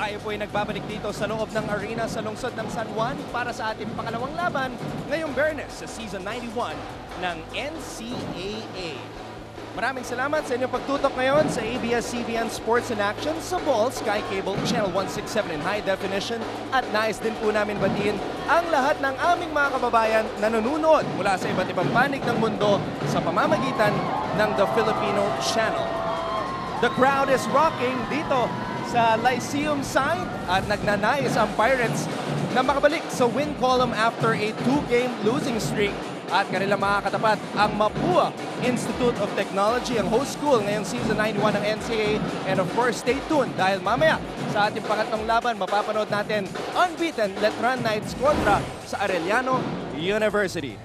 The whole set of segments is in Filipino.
Tayo po ay nagbabalik dito sa loob ng arena sa lungsod ng San Juan para sa ating pangalawang laban ngayong Biyernes sa Season 91 ng NCAA. Maraming salamat sa inyong pagtutok ngayon sa ABS-CBN Sports in Action sa Ball Sky Cable Channel 167 in High Definition at nais din po namin batiin ang lahat ng aming mga kababayan na nanonood mula sa iba't ibang panig ng mundo sa pamamagitan ng The Filipino Channel. The crowd is rocking dito sa Lyceum side at nagnanais ang Pirates na makabalik sa win column after a 2-game losing streak. At kanilang mga katapat, ang Mapua Institute of Technology, ang host school ngayong Season 91 ng NCAA. And of course, stay tuned dahil mamaya sa ating pangatlong laban, mapapanood natin unbeaten Letran Knights kontra sa Arellano University.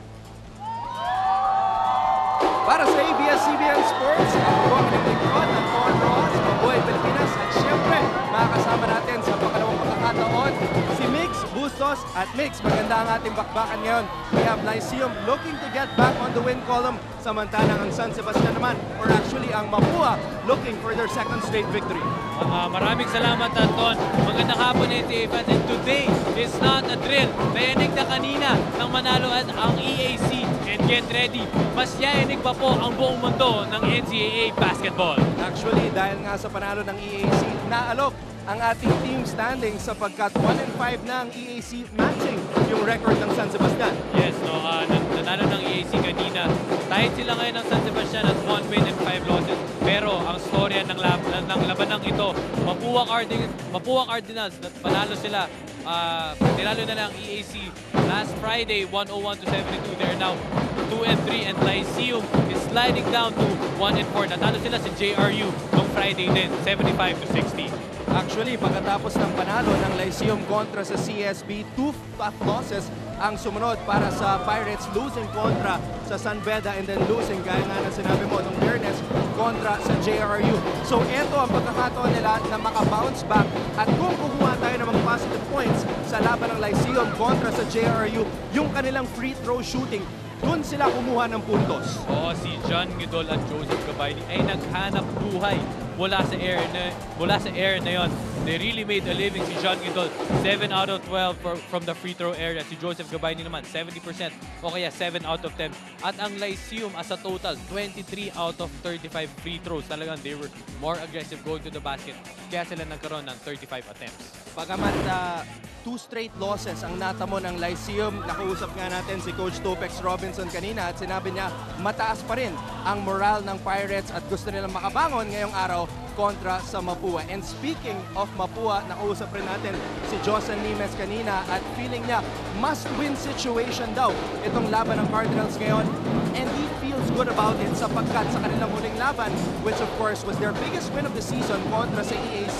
Para sa ABS-CBN Sports, ang buwang naglikod ng Torn Ross, Mabuhay Pilipinas, at syempre, makakasama natin sa pangalawang pagkakataon, si Mix Bustos. At Mix, maganda ang ating bakbakan ngayon. We have Lyceum looking to get back on the win column, samantalang ang San Sebastian naman, or actually ang Mapua, looking for their second straight victory. Maraming salamat, Anton. Magandang hapon, NCAA fans. And today is not a drill. Nayanig na kanina ng manalo at ang EAC. And get ready, mas yayanig pa po ang buong mundo ng NCAA basketball. Actually, dahil nga sa panalo ng EAC, naalok ang ating team standing sapagkat 1-5 na ang EAC matching yung record ng San Sebastian. Yes, no, nanalo ng EAC kanina. Tied sila ngayon ng San Sebastian at 1 win and 5 losses. Pero ang storya ng labanang ito, Mapua Cardinals, panalo sila. Tinalo na lang EAC last Friday, 101-72. They're now 2-3 and Lyceum is sliding down to 1-4. Natalo sila sa JRU noong Friday din, 75-60. Actually, pagkatapos ng panalo ng Lyceum kontra sa CSB, 2 tough losses ang sumunod para sa Pirates, losing kontra sa San Beda and then losing, gaya nga na sinabi mo, nung Biyernes kontra sa JRU. So ito ang pagkakataon nila na makabounce back at kung kukuha tayo ng mga positive points sa laban ng Lyceum kontra sa JRU, yung kanilang free throw shooting, doon sila kumuha ng puntos. Oo, si John Gidol at Joseph Gabayni ay naghanap buhay mula sa air na yon. They really made a living. Si John Gidol, 7 out of 12 from the free throw area. Si Joseph Gabayni naman, 70% o kaya 7 out of 10. At ang Lyceum as a total, 23 out of 35 free throws. Talagang they were more aggressive going to the basket. Kaya sila nagkaroon ng 35 attempts. Pagamat 2 straight losses ang natamo ng Lyceum, nakausap nga natin si Coach Topex Robinson kanina at sinabi niya mataas pa rin ang moral ng Pirates at gusto nilang makabangon ngayong araw kontra sa Mapua. And speaking of Mapua, nakausap rin natin si Josan Nimes kanina at feeling niya must-win situation daw itong laban ng Cardinals ngayon. And he feels good about it sapagkat sa kanilang huling laban, which of course was their biggest win of the season kontra sa EAC,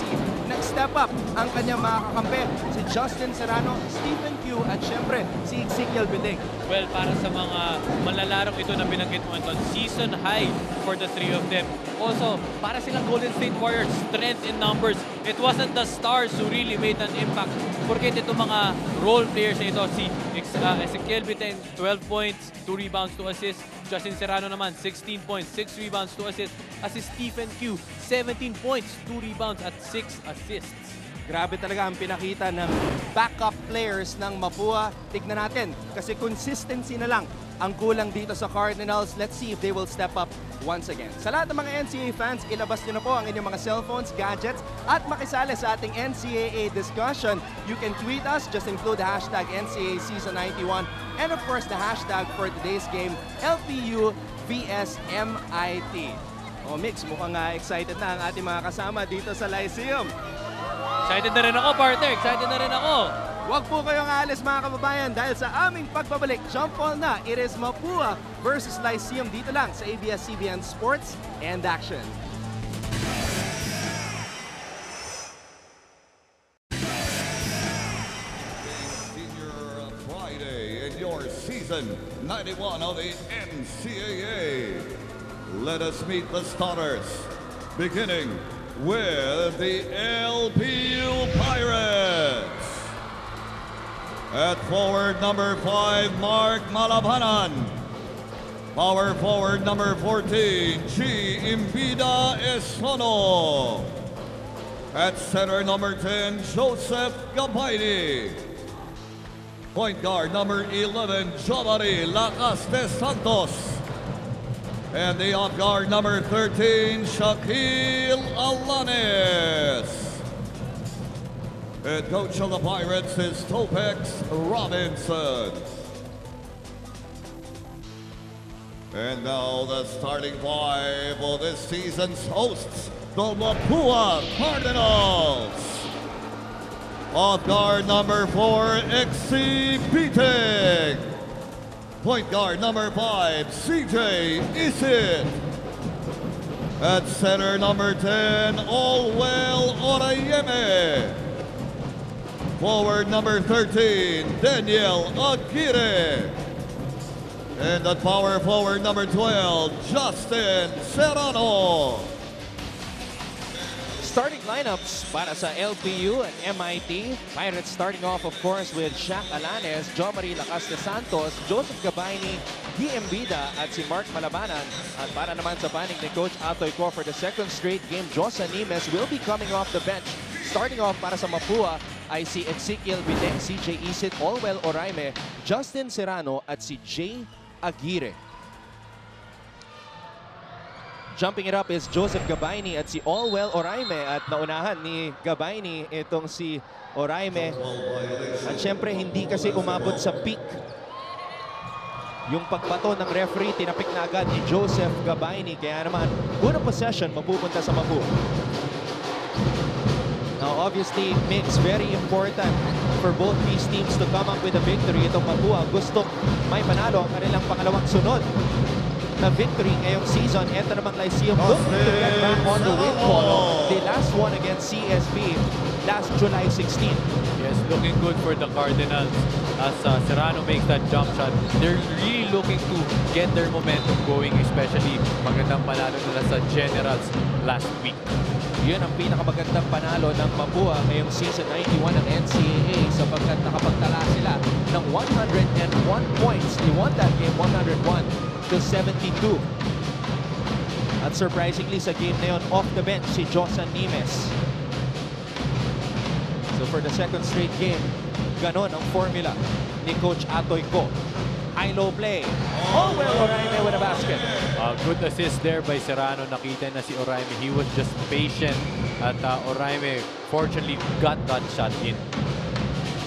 nag-step up ang kanyang mga kakampi, si Justin Serrano, Stephen Q, at syempre si Ezekiel Biting. Well, para sa mga manlalarong ito na binanggit mo, Anton, season high for the 3 of them. Also, para silang Golden State Warriors, strength in numbers. It wasn't the stars who really made an impact. Porket itong mga role players na ito, si Ezekiel Biting, 12 points, 2 rebounds, 2 assists. Justin Serrano naman, 16 points, 6 rebounds, 2 assists. At si Stephen Q, 17 points, 2 rebounds at 6 assists. Grabe talaga ang pinakita ng backup players ng Mapua. Tignan natin kasi consistency na lang ang kulang dito sa Cardinals. Let's see if they will step up once again. Sa lahat ng mga NCAA fans, ilabas nyo na po ang inyong mga cellphones, gadgets at makisali sa ating NCAA discussion. You can tweet us, just include the hashtag NCAA Season 91 and of course the hashtag for today's game, LPU vs MIT. O Mix, mukhang excited na ang ating mga kasama dito sa Lyceum. Excited na rin ako, partner. Excited na rin ako. Huwag po kayong aalis mga kababayan dahil sa aming pagbabalik, jump ball na. It is Mapua versus Lyceum dito lang sa ABS-CBN Sports and Action. Senior Friday in your Season 91 of the NCAA. Let us meet the starters, beginning with the LPU Pirates. At forward number 5, Mark Malabhanan. Power forward number 14, G. Impida Esono. At center, number 10, Joseph Gabayni. Point guard, number 11, Jomari Lacaste Santos. And the off guard, number 13, Shaquille Alanes. Head coach of the Pirates is Topex Robinson. And now the starting five of this season's hosts, the Mapua Cardinals. Off guard number 4, Exhibiting. Point guard number 5, CJ Isid. At center number 10, Allwell Orayeme. Forward number 13, Daniel Aguirre. And at power forward number 12, Justin Serrano. Starting lineups para sa LPU and MIT. Pirates starting off, of course, with Shaq Alanes, Jomari Lacaste Santos, Joseph Gabayni, D. Embida at si Mark Malabanan. At para naman sa panig ni Coach Atoy Ko for the second straight game, Josa Nimes will be coming off the bench. Starting off para sa Mapua ay si Ezekiel Bideng, CJ Isit, Allwell Oraime, Justin Serrano at si Jay Aguirre. Jumping it up is Joseph Gabayni at si Allwell Oraime, at naunahan ni Gabayni itong si Oraime. At syempre hindi kasi umabot sa peak yung pagbato ng referee, tinapik na agad ni Joseph Gabayni, kaya naman unang possession mapupunta sa Mapu. Now obviously makes very important for both these teams to come up with a victory. Itong Mapua gustong may panalo ang kanilang pangalawang sunod na victory ngayong season. Ito namang Lyceum looking to get back on the win column. The last one against CSB last July 16. Yes, looking good for the Cardinals as Serrano makes that jump shot. They're really looking to get their momentum going, especially magandang panalo nila sa Generals last week. Yun ang pinakamagandang panalo ng Mapua ngayong season 91 ng NCAA sapagkat nakapagtala sila ng 101 points. They won that game 101-72. At surprisingly sa game na yun, off the bench si Josa Nimes. So for the second straight game, ganon ang formula ni Coach Atoy Ko. High-low play. Allwell Oraime with a basket. Good assist there by Serrano. Nakita na si Oraime. He was just patient at Oraime fortunately got that shot in.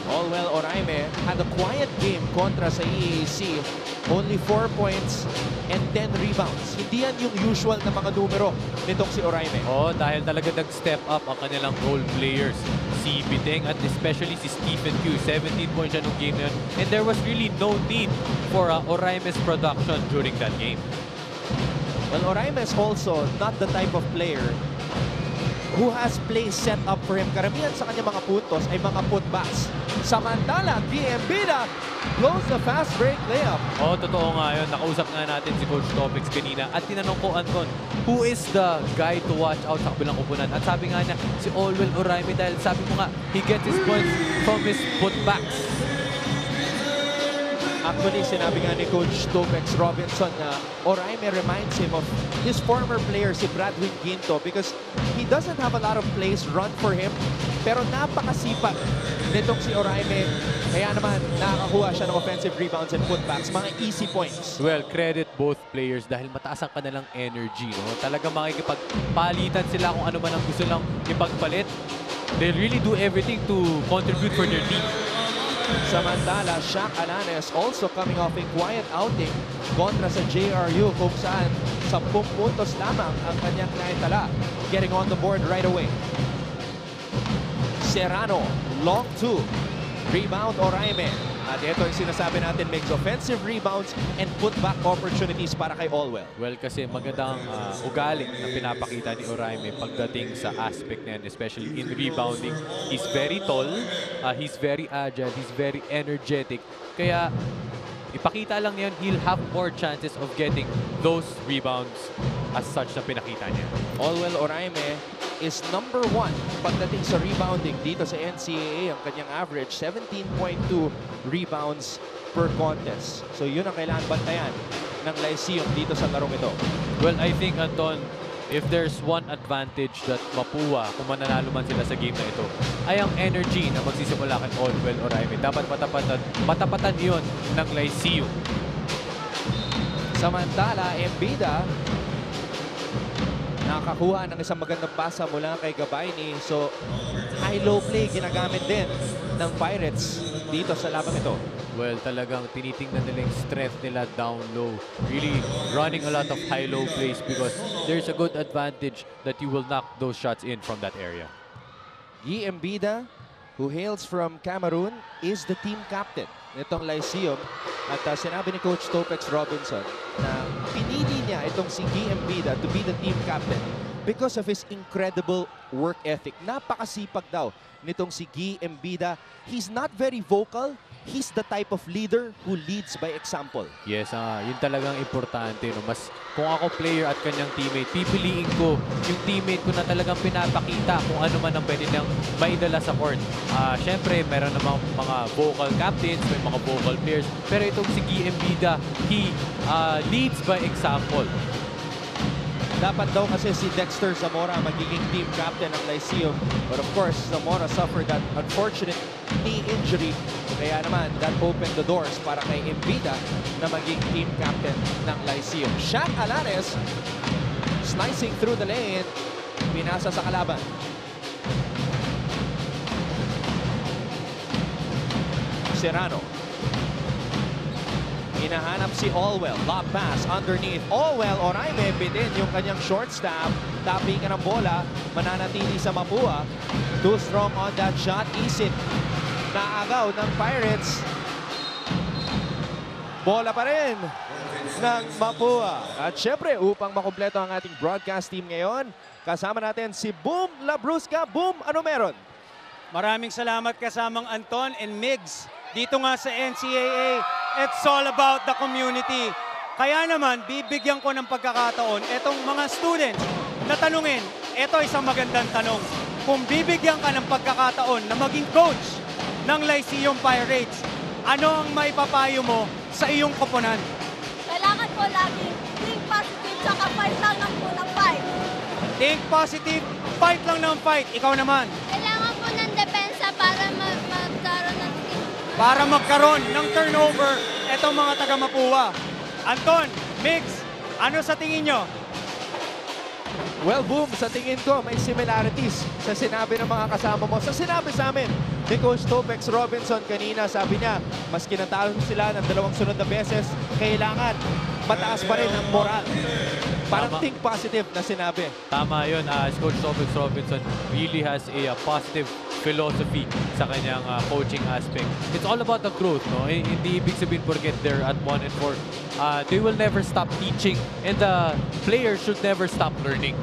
Allwell Oraime had a quiet game kontra sa EAC. Only 4 points and 10 rebounds. Hindi yan yung usual na mga numero nitong si Oraime. Oh, dahil talaga nag-step up ang kanilang role players. Si Bideng at especially si Stephen Q. 17 points siya nung game na yun. And there was really no need for Oraime's production during that game. Well, Oraime is also not the type of player who has plays set up for him. Karamihan sa kanya mga puntos ay mga putbacks. Samantala, Embida blows the fast break layup. Oh, totoo nga yun. Nakausap nga natin si Coach Topics kanina at tinanong ko, Anton, who is the guy to watch out sa kabilang kupunan? At sabi nga niya, si Allwell Oraime dahil sabi mo nga, he gets his points from his putbacks. Actually, sinabi nga ni Coach Topex Robinson na Oraime reminds him of his former player, si Bradwin Ginto, because he doesn't have a lot of plays run for him, pero napakasipag nitong si Oraime. Kaya naman, nakakakuha siya ng offensive rebounds and putbacks, mga easy points. Well, credit both players dahil mataas ang kanilang energy. No? Talagang makikipagpalitan sila kung ano man ang gusto lang ipagpalit. They really do everything to contribute for their team. Samantala, Shaq Alanes also coming off a quiet outing kontra sa JRU kung saan 10 puntos lamang ang kanyang naitala. Getting on the board right away. Serrano, long 2. Rebound Oraime. At ito yung sinasabi natin, makes offensive rebounds and putback opportunities para kay Allwell. Well, kasi magandang ugali na pinapakita ni Oraime pagdating sa aspect na yan, especially in rebounding. He's very tall, he's very agile, he's very energetic. Kaya ipakita lang niyan, he'll have more chances of getting those rebounds as such na pinakita niya. Allwell Oraime is number 1 pagdating sa rebounding dito sa NCAA. Ang kanyang average, 17.2 rebounds per contest. So yun ang kailangan bantayan ng Lyceum dito sa larong ito. Well, I think, Anton, if there's one advantage that Mapua, kung mananalo man sila sa game na ito, ay ang energy na magsisimula kay Olwell o Raime. Dapat matapatan yun ng Lyceum. Samantala, Embida nakakuha ng isang magandang pasa mula kay Gabayni. So, high-low play ginagamit din ng Pirates dito sa labang ito. Well, talagang tinitingnan nila yung strength nila down low. Really running a lot of high-low plays because there's a good advantage that you will knock those shots in from that area. Guy Embida, who hails from Cameroon, is the team captain nitong Lyceum. At sinabi ni Coach Topex Robinson na pinili niya itong si Guy Embida to be the team captain because of his incredible work ethic. Napakasipag daw nitong si Guy Embida. He's not very vocal. He's the type of leader who leads by example. Yes, yun talagang importante. No? Mas kung ako player at kanyang teammate, pipiliin ko yung teammate ko na talagang pinapakita kung ano man ang pwede niyang maidala sa court. Siyempre, meron namang mga vocal captains, may mga vocal players. Pero itong si Guy Embida, he leads by example. Dapat daw kasi si Dexter Zamora magiging team captain ng Lyceum. But of course, Zamora suffered that unfortunate knee injury. Kaya naman, that opened the doors para kay Embida na maging team captain ng Lyceum. Shaq Alanes, slicing through the lane, pinasa sa kalaban. Serrano. Hinahanap si Olwell. Lob pass underneath. Olwell o Raime bitin yung kanyang short stab. Tapping ka ng bola. Mananatili sa Mapua. Too strong on that shot. Isip. Naagaw ng Pirates. Bola pa rin ng Mapua. At syempre, upang makumpleto ang ating broadcast team ngayon, kasama natin si Boom Labrusca. Boom, ano meron? Maraming salamat kasamang Anton and Migs. Dito nga sa NCAA, it's all about the community. Kaya naman, bibigyan ko ng pagkakataon itong mga students na tanungin, ito isang magandang tanong. Kung bibigyan ka ng pagkakataon na maging coach ng Lyceum Pirates, ano ang maipapayo mo sa iyong koponan? Kailangan po lagi think positive, saka fight lang ng punang fight. Think positive, fight lang ng fight. Ikaw naman. Kailangan po ng depensa para magkaroon ng turnover itong mga taga-Mapua. Anton, Migs, ano sa tingin nyo? Well, Boom, sa tingin ko may similarities sa sinabi ng mga kasama mo. Sa sinabi sa amin ni Coach Topex Robinson kanina, sabi niya, maski natalo sila ng 2 sunod na beses, kailangan mataas pa rin ang moral. Parang think positive na sinabi. Tama yun. Coach Topex Robinson really has a positive philosophy sa kanyang coaching aspect. It's all about the growth, no? Hindi ibig sabihin porket they're at 1-4. They will never stop teaching and the players should never stop learning.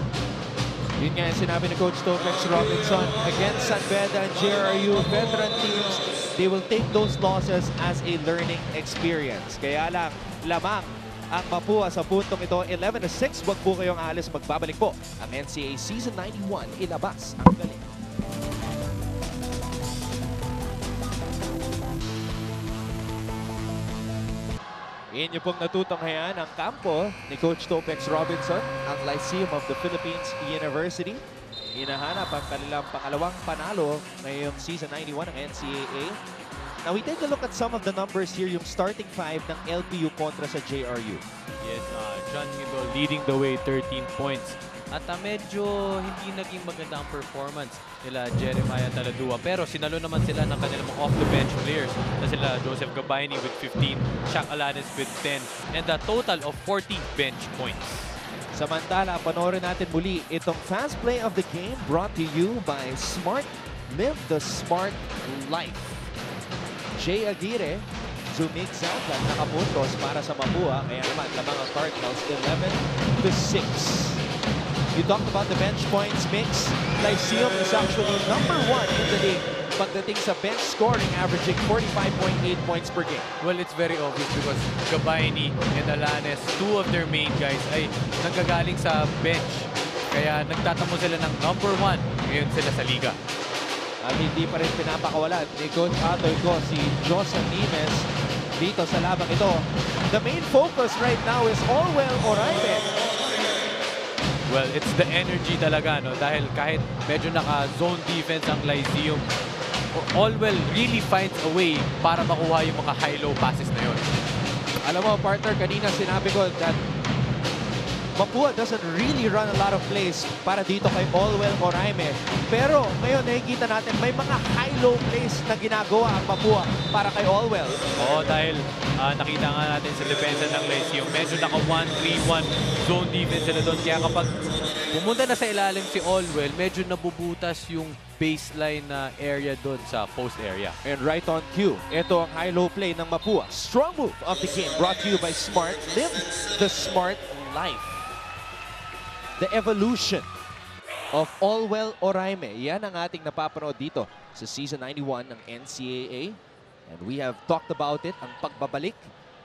Yun nga yung sinabi ni Coach Topex Robinson against San Beda and JRU veteran teams. They will take those losses as a learning experience. Kaya lang, lamang ang Mapua sa puntong ito. 11-6, wag po kayong alis. Magbabalik po ang NCAA Season 91. Ilabas ang galing. Inyo pong natutunghayan ang kampo ni Coach Topex Robinson, ang Lyceum of the Philippines University. Hinahanap ang kanilang pangalawang panalo ngayong Season 91 ng NCAA. Now we take a look at some of the numbers here, yung starting 5 ng LPU kontra sa JRU. Yes, John Hido leading the way, 13 points. At medyo hindi naging maganda ang performance nila Jeremiah Taladua. Pero sinalo naman sila ng kanilang mga off-the-bench players na sila Joseph Gabayni with 15, Shaq Alanes with 10, and a total of 40 bench points. Samantala, panoorin natin muli itong fast play of the game brought to you by Smart. Live the Smart Life. Jay Aguirre, zumigzag at nakapuntos para sa Mapua. Kaya naman, lamang ang Cardinals, 11-6. You talked about the bench points mix. Lyceum is actually number 1 in the league pagdating sa bench scoring, averaging 45.8 points per game. Well, it's very obvious because Gabayni and Alanes, 2 of their main guys ay nanggagaling sa bench. Kaya nagtatamo sila ng number 1 ngayon sila sa liga. At hindi pa rin pinapakawalan ni Coach Atoy ko si Josa Nimes dito sa labang ito. The main focus right now is Olwell o Raime. Well, it's the energy talaga, no? Dahil kahit medyo naka-zone defense ang Lyceum, Allwell really finds a way para makuha yung mga high-low passes na yun. Alam mo, partner, kanina sinabi ko that Mapua doesn't really run a lot of plays para dito kay Allwell o Raime. Pero ngayon nakikita natin may mga high-low plays na ginagawa ang Mapua para kay Allwell. Oo, dahil nakita nga natin sa depensa ng Lyceum, medyo naka 1-3-1 zone defense sila doon. Kaya kapag pumunta na sa ilalim si Allwell, medyo nabubutas yung baseline na area doon sa post area. And right on cue, ito ang high-low play ng Mapua. Strong move of the game brought to you by Smart. Live the Smart life. The evolution of Allwell o Raime. Yan ang ating napapanood dito sa Season 91 ng NCAA. And we have talked about it, ang pagbabalik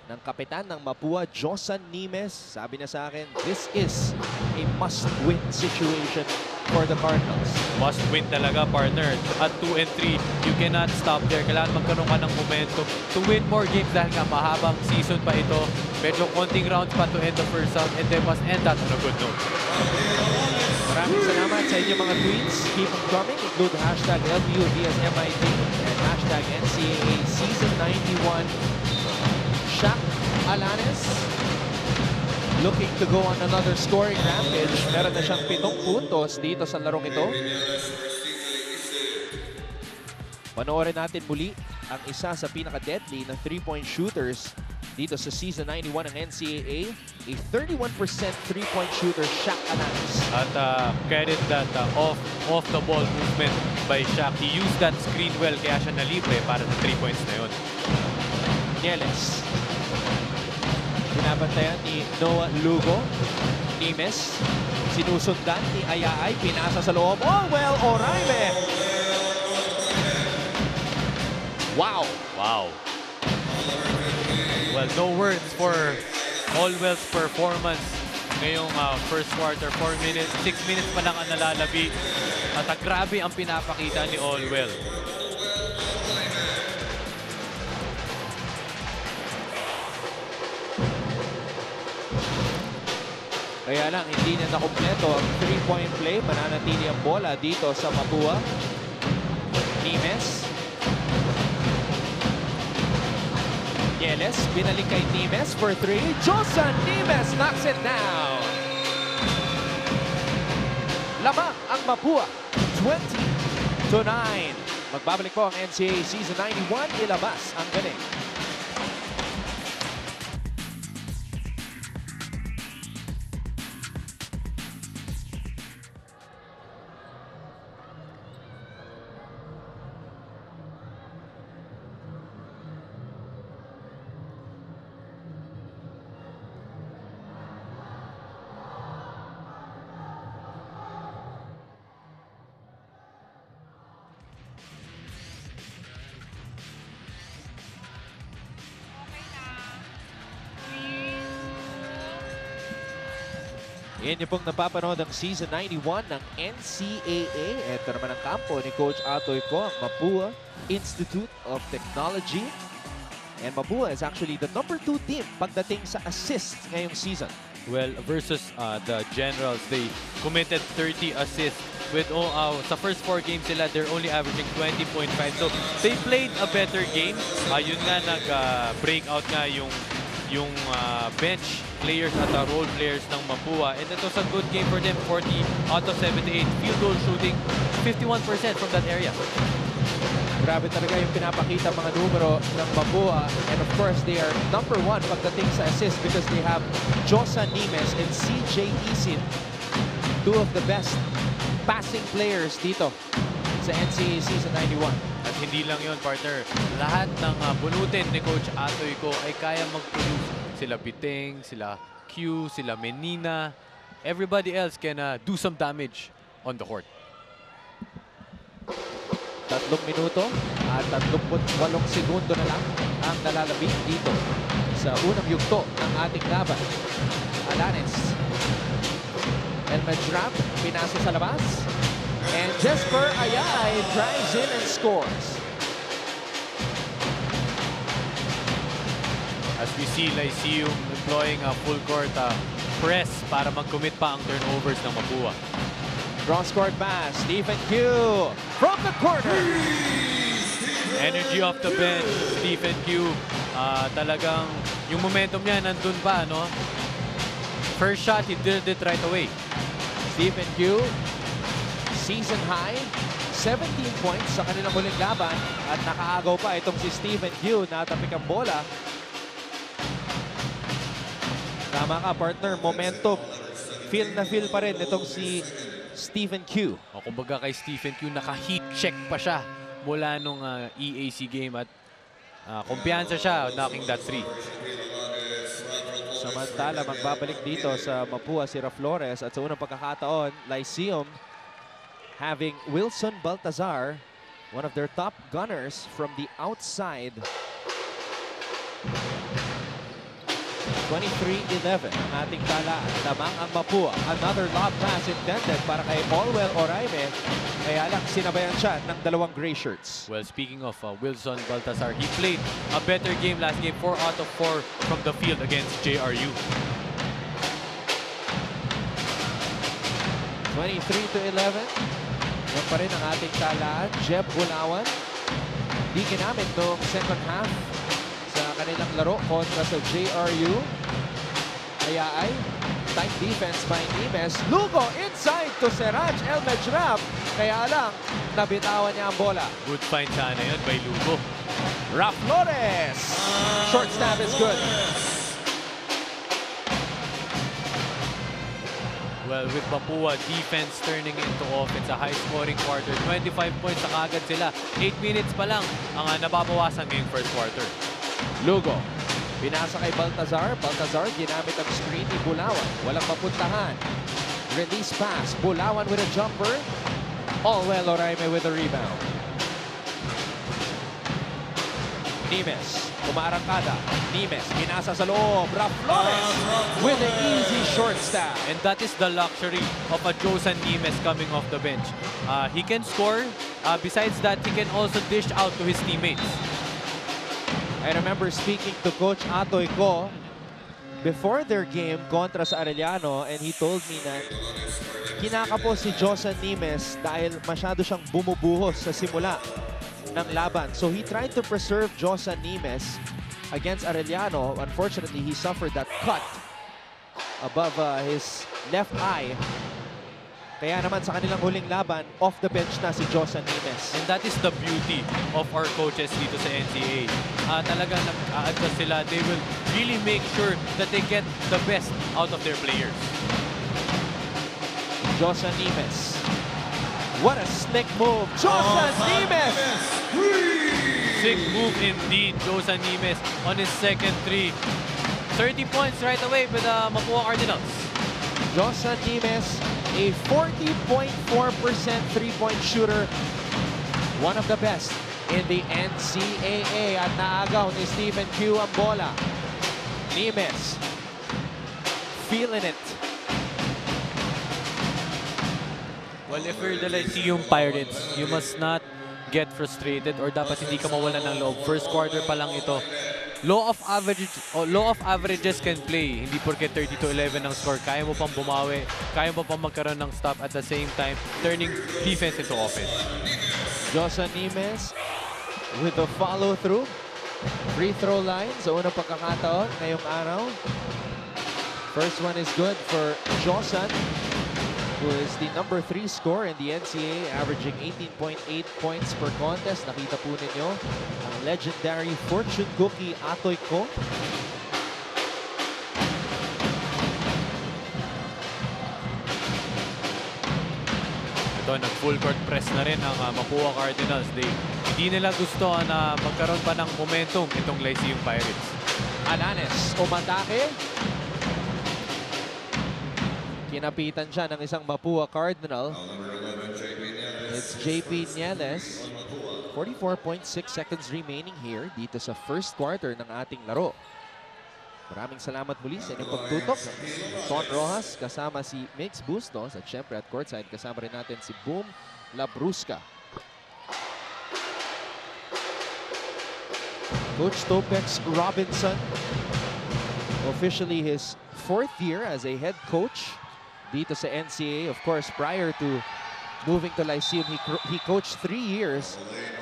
ng kapitan ng Mapua, Josan Nimes. Sabi na sa akin, this is a must-win situation for the Cardinals. Must win talaga, partner. At 2 and 3, you cannot stop there. Kailangan magkaroon ka ng momentum to win more games dahil nga mahabang season pa ito. Medyo konting rounds pa to end the first round and they must end that on a good note. Maraming salamat sa inyong mga tweets. Keep them coming. Include hashtag LPU VSMIT and hashtag NCAA Season 91. Shaq Alanes looking to go on another scoring rampage. Meron na siyang 7 puntos dito sa larong ito. Panoorin natin muli ang isa sa pinaka-deadly ng 3-point shooters dito sa Season 91 ng NCAA. A 31% 3-point shooter, Shaq Alanes. At credit that off the ball movement by Shaq. He used that screen well kaya siya nalibre para sa 3 points na yun. Nieles. Binabantayan ni Noah Lugo. Nimes. Sinusundan ni Ayaay. Pinasa sa loob. Allwell o Raime. Wow. Wow. Well, no words for Allwell's performance ngayong first quarter. 4 minutes, 6 minutes pa lang ang nalalabi. At grabe ang pinapakita ni Allwell. Kaya lang, hindi na nakumpleto ang 3-point play. Mananatili ang bola dito sa Mapua. Nimes. Nieles, binalik kay Nimes for 3. Josan Nimes knocks it down. Lamang ang Mapua, 20-9. Magbabalik po ang NCAA Season 91. Ilabas ang galing. Yan yung pong napapanood ang Season 91 ng NCAA. Ito naman ang kampo ni Coach Atoy ko, ang Mapua Institute of Technology. And Mapua is actually the #2 team pagdating sa assists ngayong season. Well, versus the Generals, they committed 30 assists. With sa first 4 games sila, they're only averaging 20.5. So they played a better game. Yun nga, nag-breakout nga yung bench players at role players ng Mapua. And it was a good game for them. 40 out of 78. Field goal shooting, 51% from that area. Grabe talaga yung pinapakita mga numero ng Mapua. And of course, they are #1 pagdating sa assist because they have Josan Nimes and CJ Isin. 2 of the best passing players dito sa NCAA Season 91. At hindi lang yon, partner. Lahat ng bunutin ni Coach Atoy ko ay kaya mag-produce. Sila Biting, sila Q, sila Menina. Everybody else can do some damage on the court. 3 minuto at 38 segundo na lang ang nalalabing dito sa unang yugto ng ating laban. Alanes. Helmet drop, pinasa sa labas. And Jesper Ayay drives in and scores. As we see Lyceum employing a full court press para mag-commit pa ang turnovers ng Mapua. Cross-court pass, Stephen Q from the corner. Energy off the bench, Stephen Q. Talagang yung momentum niya nandun pa, no? First shot, he did it right away. Stephen Q, season high, 17 points sa kanilang huling laban at nakaagaw pa itong si Stephen Q na tapik ang bola. Tama ka, partner, momentum. Feel na feel pa rin itong si Stephen Q. O kumbaga kay Stephen Q, naka-heat check pa siya mula nung EAC game at kumpiyansa siya knocking that three. Samantala, magbabalik dito sa Mapua si Flores at sa unang pagkakataon, Lyceum having Wilson Baltazar, one of their top gunners from the outside. 23-11 ang ating talaan. Lamang ang Mapua. Another lob pass intended para kay Olwell Oraime. Kaya lang sinabayan siya ng dalawang gray shirts. Well, speaking of Wilson Baltazar, he played a better game last game. 4 out of 4 from the field against JRU. 23-11. Yan pa rin ang ating talaan. Jeb Bulawan. Di ginamit noong second half sa kanilang laro kontra sa JRU. Kaya ay tight defense by Nimes. Lugo inside to Seraj El Mejrab. Kaya lang, nabitawan niya ang bola. Good find sana yun by Lugo. Flores. Short snap is good. Well, with Mapua, defense turning into offense. A high-scoring quarter. 25 points na kagad sila. 8 minutes pa lang ang nababawasan ngayong first quarter. Lugo. Binasa kay Baltazar. Baltazar ginamit ang screen ni Bulawan. Walang mapuntahan. Release pass. Bulawan with a jumper. Olwell Oraime with a rebound. Nimes. Umarangkada. Nimes. Binasa sa loob. Flores with an easy short stab. And that is the luxury of a Josan Nimes coming off the bench. He can score. Besides that, he can also dish out to his teammates. I remember speaking to Coach Atoy Ko before their game kontra sa Arellano, and he told me na kinakapo si Josan Nimes dahil masyado siyang bumubuhos sa simula ng laban. So he tried to preserve Josan Nimes against Arellano. Unfortunately, he suffered that cut above his left eye. Kaya naman sa kanilang huling laban, off the bench na si Josan Nimes. And that is the beauty of our coaches dito sa NCAA. Talagang nag-a-adjust sila. They will really make sure that they get the best out of their players. Josan Nimes. What a slick move. Josan Nimes! Sick move indeed. Josan Nimes on his second three. 30 points right away with the Mapua Cardinals. Josan Nimes, a 40.4% three-point shooter. One of the best in the NCAA. At naagaw ni Stephen Q ang bola. Nimes, feeling it. Well, if you're the Lyceum Pirates, you must not get frustrated or dapat hindi ka mawalan ng loob. First quarter pa lang ito. Law of averages can play. Hindi porke 30-11 ang score. Kaya mo pang bumawi. Kaya mo pang magkaroon ng stop at the same time turning defense into offense. Josan Nimes with the follow-through. Free throw line sa unang pagkakataon ngayong araw. First one is good for Josan, who is the number 3 scorer in the NCAA, averaging 18.8 points per contest. Nakita po ninyo ang legendary fortune cookie Atoy Ko. Ito, nag-full court press na rin ang Mapua Cardinals. Hindi nila gusto na magkaroon pa ng momentum itong Lyceum Pirates. Alanes, umatake. Kinapitan siya ng isang Mapua Cardinal. It's JP Nieles. 44.6 seconds remaining here dito sa first quarter ng ating laro. Maraming salamat muli sa inyong pagtutok. Ton Rojas kasama si Mix Bustos at syempre at courtside kasama rin natin si Boom Labrusca. Coach Topex Robinson officially his 4th year as a head coach dito sa NCAA. Of course, prior to moving to Lyceum, he coached 3 years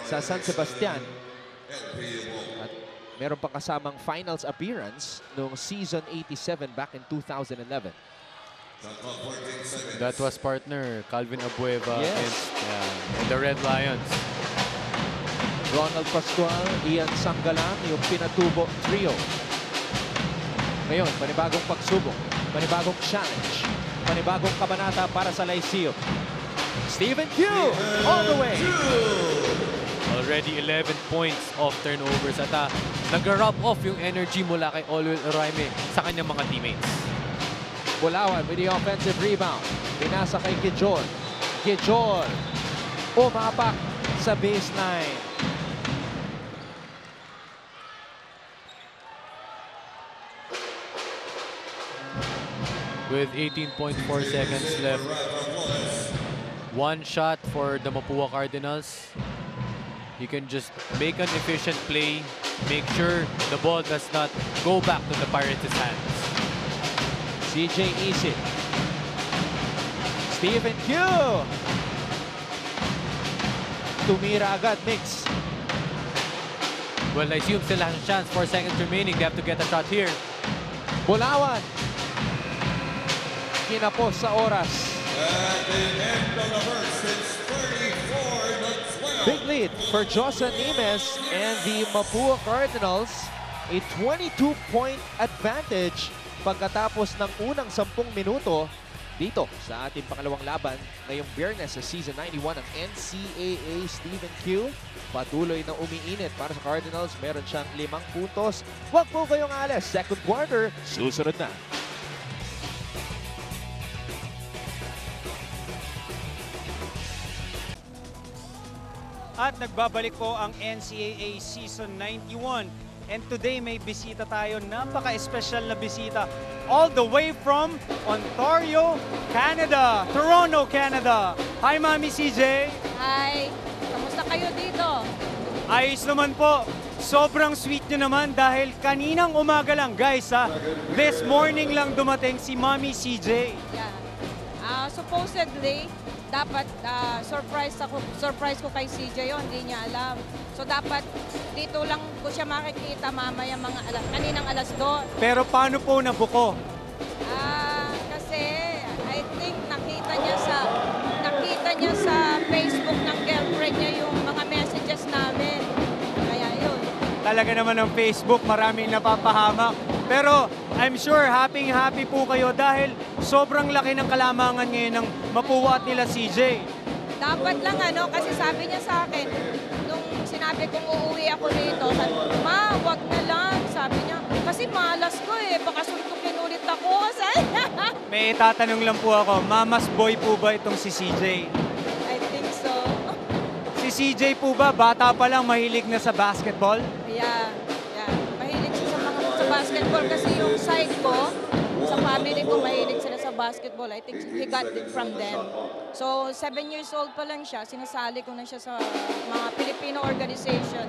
sa San Sebastian. At meron pa kasamang finals appearance noong season 87 back in 2011. That was partner Calvin Abueva Yes. against the Red Lions. Ronald Pascual, Ian Sanggalang, yung pinatubo trio. Ngayon, panibagong pagsubok, panibagong challenge, panibagong kabanata para sa Lyceum. Stephen Q, all the way. Already 11 points off turnovers at nag-rub off yung energy mula kay Olwell Oraime sa kanyang mga teammates. Bulawan with the offensive rebound. Pinasa kay Gijol. Gijol, umapak sa baseline. With 18.4 seconds left. One shot for the Mapua Cardinals. You can just make an efficient play. Make sure the ball does not go back to the Pirates' hands. CJ Isit. Stephen Q. Tumira agad, Mix. Well, I assume still has a chance. 4 seconds remaining. They have to get a shot here. Bulawan. Kinapos sa oras. At the end of the first, it's 34-12. Big lead for Josa Nimes and the Mapua Cardinals. A 22-point advantage pagkatapos ng unang 10 minuto dito sa ating pangalawang laban ngayong Biyernes sa Season 91 ng NCAA. Stephen Q patuloy na umiinit para sa Cardinals. Meron siyang 5 puntos. Huwag po kayong alas. Second quarter, susunod na. At nagbabalik po ang NCAA Season 91. And today may bisita tayo, napaka-espesyal na bisita. All the way from Ontario, Canada. Toronto, Canada. Hi, Mami CJ. Hi, kamusta kayo dito? Ayos naman po. Sobrang sweet nyo naman dahil kaninang umaga lang, guys, ha. This morning lang dumating si Mami CJ. Yeah. Supposedly, dapat surprise ko kay CJ yun, hindi niya alam. So dapat dito lang ko siya makikita mamaya kaninang alas 2. Pero paano po nabuko? Kasi I think nakita niya sa Facebook ng girlfriend niya yung mga messages namin. Kaya yun. Talaga naman ang Facebook, maraming napapahamak. Pero I'm sure happy po kayo dahil sobrang laki ng kalamangan ngayon ng Mapua at nila CJ. Dapat lang kasi sabi niya sa akin, nung sinabi kong uuwi ako dito, sabi, Ma, wag na lang, sabi niya. Kasi malas ko baka suntukin ulit ako. May itatanong lang po ako, mama's boy po ba itong si CJ? I think so. Si CJ po ba, bata pa lang mahilig na sa basketball? Yeah. Mahilig siya sa basketball kasi yung side ko, sa family ko, mahilig sila sa basketball. I think he got it from them. So, 7 years old pa lang siya, sinasali ko na siya sa mga Filipino organization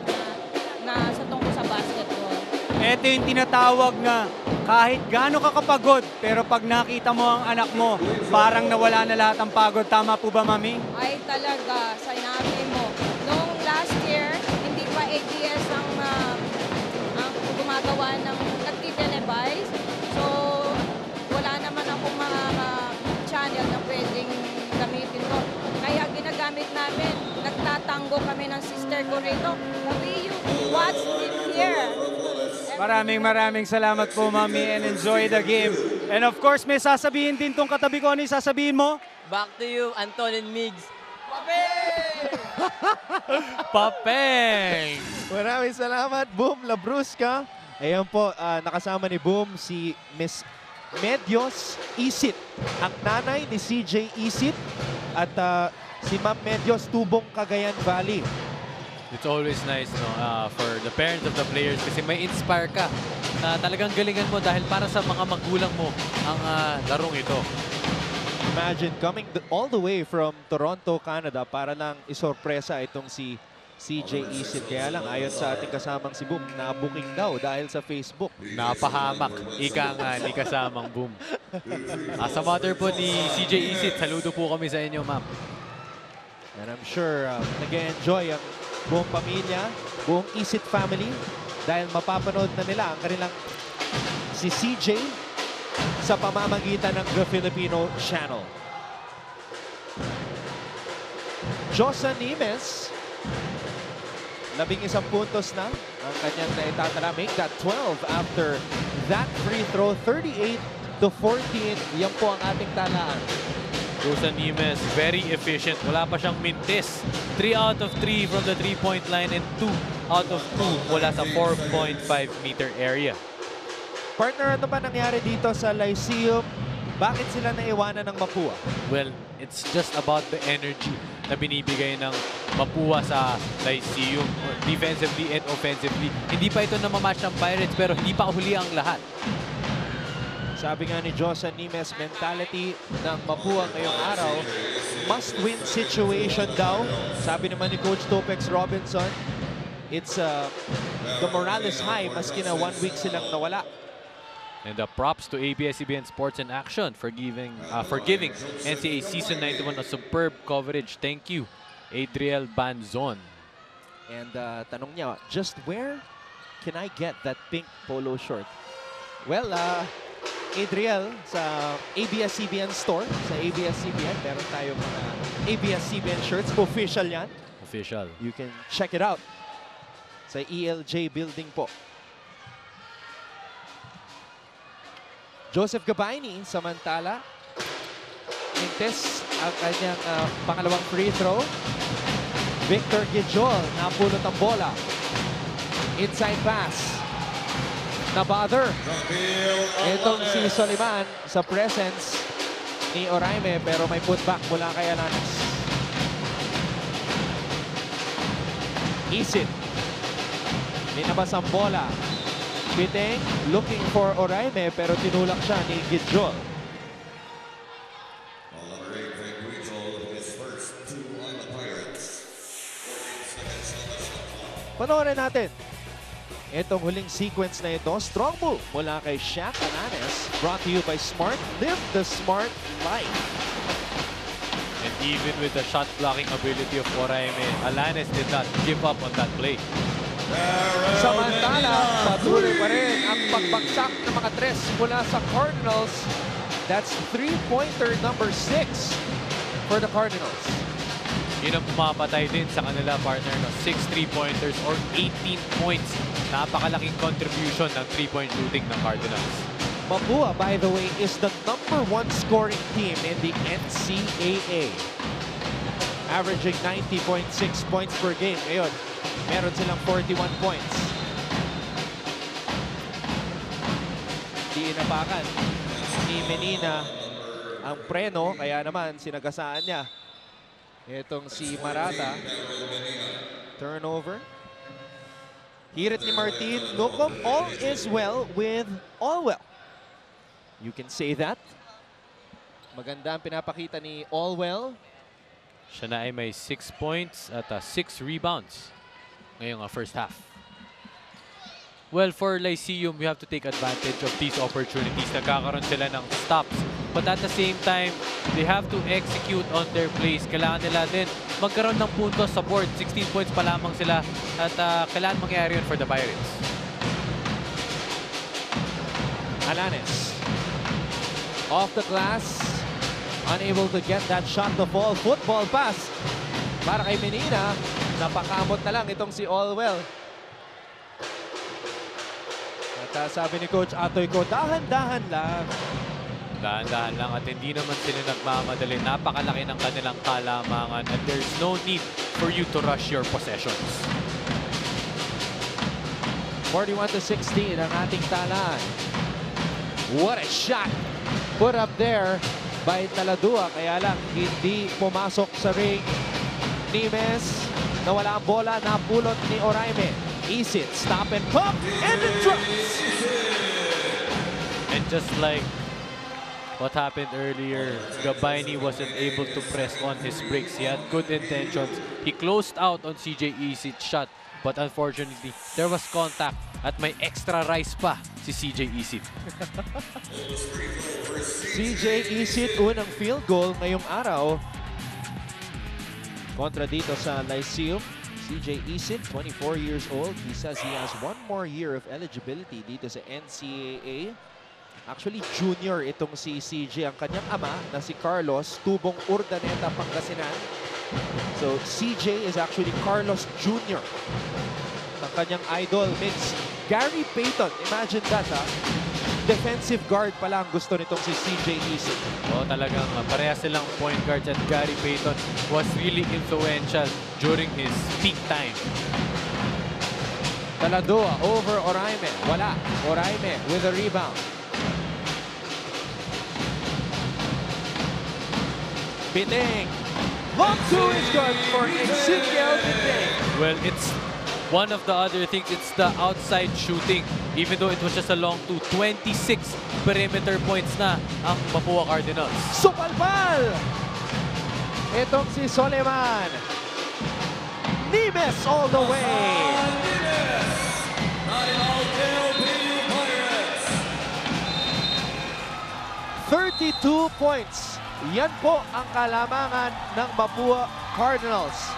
na sa tungkol sa basketball. Ito yung tinatawag na kahit gaano ka kapagod, pero pag nakita mo ang anak mo, parang nawala na lahat ang pagod. Tama po ba, Mami? Ay talaga, sinabi mo. Noong last year, hindi pa ABS ang gumagawa ng nagtitelevise. So, wala naman akong mga channel na pwedeng gamitin ko. Kaya ginagamit namin, nagtatango kami ng sister ko rito. Sabi, you watch it here. Maraming salamat po, Mami, and enjoy the game. And of course, may sasabihin din tong katabi ko. Ano yung sasabihin mo? Back to you, Anton and Migs. Papeng! Maraming salamat, Boom Labrusca. Ayan po, nakasama ni Boom si Miss Medios Isit, ang nanay ni CJ Isit, at si Ma'am Medios, Tubong, Cagayan Valley. It's always nice for the parents of the players kasi may inspire ka na talagang galingan mo dahil para sa mga magulang mo ang larong ito. Imagine coming all the way from Toronto, Canada para lang isorpresa itong si CJ Isit. Kaya lang, ayon sa ating kasamang si Boom, na-booking daw dahil sa Facebook. Napahamak. Ika nga ni kasamang Boom. Sa mother po ni CJ Isit, saludo po kami sa inyo, ma'am. And I'm sure nag-enjoy ang buong pamilya, buong Isit family dahil mapapanood na nila ang kanilang si CJ sa pamamagitan ng The Filipino Channel. Josa Nimes, 11 puntos na ang kanyang naitatala. Make that 12 after that free throw. 38-14. Yan po ang ating talaan. Josa Nimes, very efficient. Wala pa siyang mintis. 3 out of 3 from the 3-point line and 2 out of 2 mula sa 4.5-meter area. Partner, ano ba nangyari dito sa Lyceum? Bakit sila naiwanan ng Mapua? Well, it's just about the energy na binibigay ng Mapua sa Lyceum, defensively and offensively. Hindi pa ito namamatch ng Pirates pero hindi pa huli ang lahat. Sabi nga ni Josa Nimes, mentality ng Mapua ngayong araw, must-win situation daw. Sabi naman ni Coach Topex Robinson, it's the morale is high maski na 1 week silang nawala. And props to ABS-CBN Sports in Action for giving NCAA Season 91 a superb coverage. Thank you, Adriel Banzon. And tanong niya, just where can I get that pink polo short? Well, Adriel, sa ABS-CBN store, sa ABS-CBN, meron tayong mga ABS-CBN shirts. Official yan. Official. You can check it out sa ELJ building po. Joseph Gabayni, samantala, mintes ang kanyang pangalawang free throw. Victor Gijol, napulot ang bola. Inside pass. Na-bother. Itong si Soliman sa presence ni Oraime, pero may putback mula kay Alanes. Isit. Linabas ang bola. Biteng, looking for Oraime, pero tinulak siya ni Gijol. Panoorin natin itong huling sequence na ito. Strong move mula kay Shaq Alanes. Brought to you by Smart. Live the Smart Life. And even with the shot blocking ability of Oraime, Alanes did not give up on that play. Samantala, patuloy pa rin ang pagbagsak ng mga tres mula sa Cardinals. That's three-pointer number 6 for the Cardinals. Yun ang pumapatay din sa kanila, partner, no? 6 3-pointers or 18 points. Napakalaking contribution ng 3-point shooting ng Cardinals. Mapua, by the way, is the #1 scoring team in the NCAA. Averaging 90.6 points per game. Ngayon, meron silang 41 points. Di inapakan ni Menina ang preno, kaya naman sinagasaan niya. Itong si Marata. Turnover. Hirit ni Martin. Nukom, all is well with Allwell. You can say that. Maganda ang pinapakita ni Allwell. Siya na ay may 6 points at 6 rebounds ngayong first half. Well, for Lyceum, we have to take advantage of these opportunities. Nagkakaroon sila ng stops. But at the same time, they have to execute on their plays. Kailangan nila din magkaroon ng puntos sa board. 16 points pa lamang sila at kailangan mangyari yun for the Pirates. Alanes. Off the glass. Unable to get that shot to fall. Football pass para kay Menina. Napakamot na lang itong si Allwell. At sabi ni Coach Atoy ko, dahan-dahan lang. Dahan-dahan lang at hindi naman sila nagmamadali. Napakalaki ng kanilang kalamangan and there's no need for you to rush your possessions. 41-16 ang ating talaan. What a shot put up there by Taladua. Kaya lang hindi pumasok sa ring. Nimes, nawala ang bola, napulot ni Oraime. Isit, stop and pump, and it drops. And just like what happened earlier. Gabaini wasn't able to press on his brakes. He had good intentions. He closed out on CJ Isit's shot, but unfortunately, there was contact at may extra rise pa si CJ Isit. CJ Isit, unang field goal ngayong araw. Kontra dito sa Lyceum. CJ Isit, 24 years old. He says he has one more year of eligibility dito sa NCAA. Actually, junior itong si CJ. Ang kanyang ama na si Carlos, tubong Urdaneta, Pangasinan. So, CJ is actually Carlos Jr. Ang kanyang idol, Migs. Gary Payton. Imagine that, ha? Defensive guard pala ang gusto nitong si CJ Isit. Oh, talagang pareha silang point guards at Gary Payton was really influential during his peak time. Taladua over Oraime. Wala. Oraime with a rebound. Biting. Lob two is good for Ezekiel Biting. Well, it's one of the other things. It's the outside shooting. Even though it was just a long two, 26 perimeter points na ang Mapua Cardinals. Supalpal! Itong si Soleman. Nimes all the way. 32 points. Yan po ang kalamangan ng Mapua Cardinals.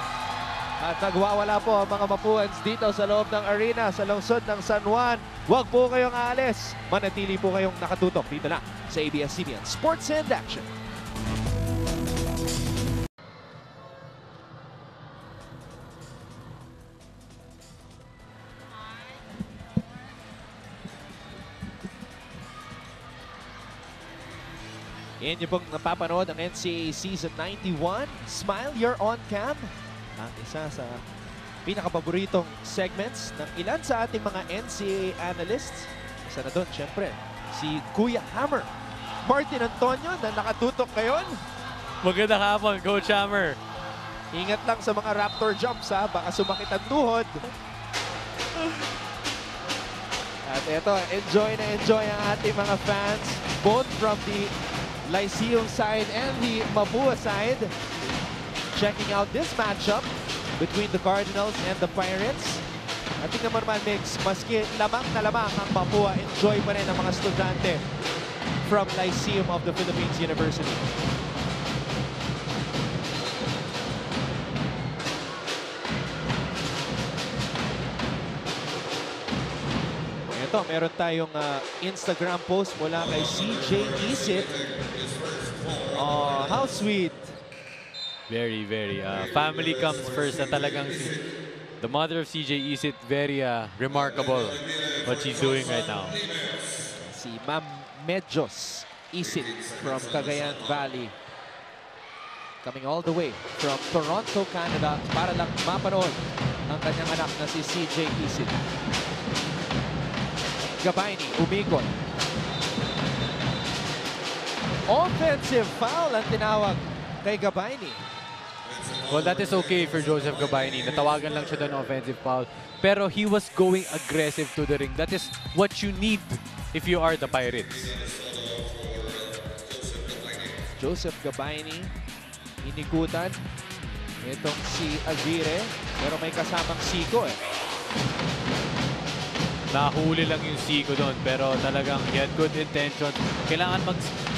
At nagwawala po ang mga Mapuans dito sa loob ng arena sa lungsod ng San Juan. Huwag po kayong aalis. Manatili po kayong nakatutok dito na sa ABS-CBN Sports and Action. Inyo pong napapanood ang NCAA Season 91. Smile, you're on cam. Ang isa sa pinakapaboritong segments ng ilan sa ating mga NCAA analysts. Isa na doon, syempre, si Kuya Hammer. Martin Antonio na nakatutok ngayon. Magandang hapon, Coach Hammer. Ingat lang sa mga Raptor jumps, ha? Baka sumakit ang tuhod. At eto, enjoy na enjoy ang ating mga fans, both from the Lyceum side and the Mapua side. Checking out this matchup between the Cardinals and the Pirates. At tingnan mo naman, Migs, maski lamang na lamang ang Mapua, enjoy pa rin ang mga estudyante from Lyceum of the Philippines University. Ito, meron tayong Instagram post mula kay CJ Isit. Oh, how sweet. Very, very. Family comes first na talagang the mother of CJ Isit, very remarkable what she's doing right now. Si Ma'am Medjos Isit from Cagayan Valley. Coming all the way from Toronto, Canada para lang mapanood ang kanyang anak na si CJ Isit. Gabaini, umikot. Offensive foul ang tinawag kay Gabaini. Well, that is okay for Joseph Gabaini. Natawagan lang siya doon offensive foul. Pero he was going aggressive to the ring. That is what you need if you are the Pirates. Joseph Gabaini, inikutan. Itong si Aguirre, pero may kasamang Siko eh. Nahuli lang yung Siko doon, pero talagang he had good intention. Kailangan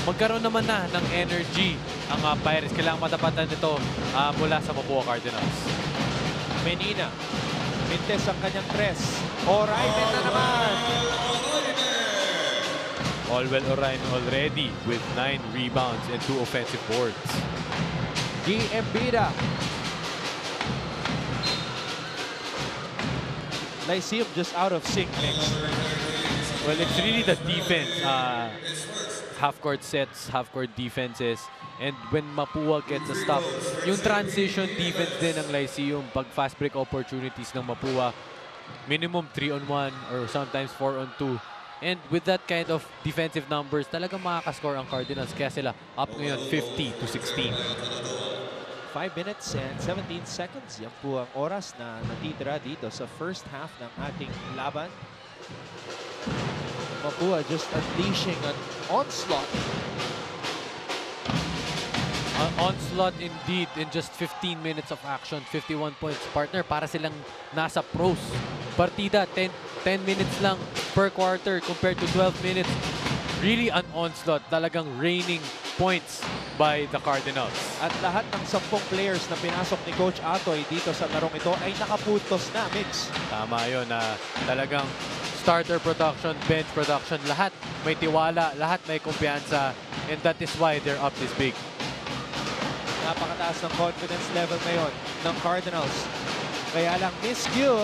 magkaroon naman na ng energy ang Pirates. Kailangan matapatan nito mula sa Mapua Cardinals. Menina, mintes ang kanyang tres. Oraime na naman. Allwell Orion already with 9 rebounds and 2 offensive boards. G. Embida. Lyceum just out of sync, Mix. Well, it's really the defense. Half-court sets, half-court defenses. And when Mapua gets a stop, yung transition defense din ng Lyceum, pag fast break opportunities ng Mapua, minimum 3-on-1 or sometimes 4-on-2. And with that kind of defensive numbers, talagang makakascore ang Cardinals. Kaya sila up ngayon 50-16. 5 minutes and 17 seconds. Yan po ang oras na natitira dito sa first half ng ating laban. Mapua just unleashing an onslaught onslaught indeed in just 15 minutes of action. 51 points. Partner, para silang nasa pros. Partida, 10 minutes lang per quarter compared to 12 minutes. Really an onslaught. Talagang raining points by the Cardinals. At lahat ng 10 players na pinasok ni Coach Atoy dito sa larong ito ay nakapuntos na, Mix. Tama yun. Talagang starter production, bench production, lahat may tiwala, lahat may kumpiyansa. And that is why they're up this big. Napakataas ng confidence level ngayon ng Cardinals. Kaya lang miscue.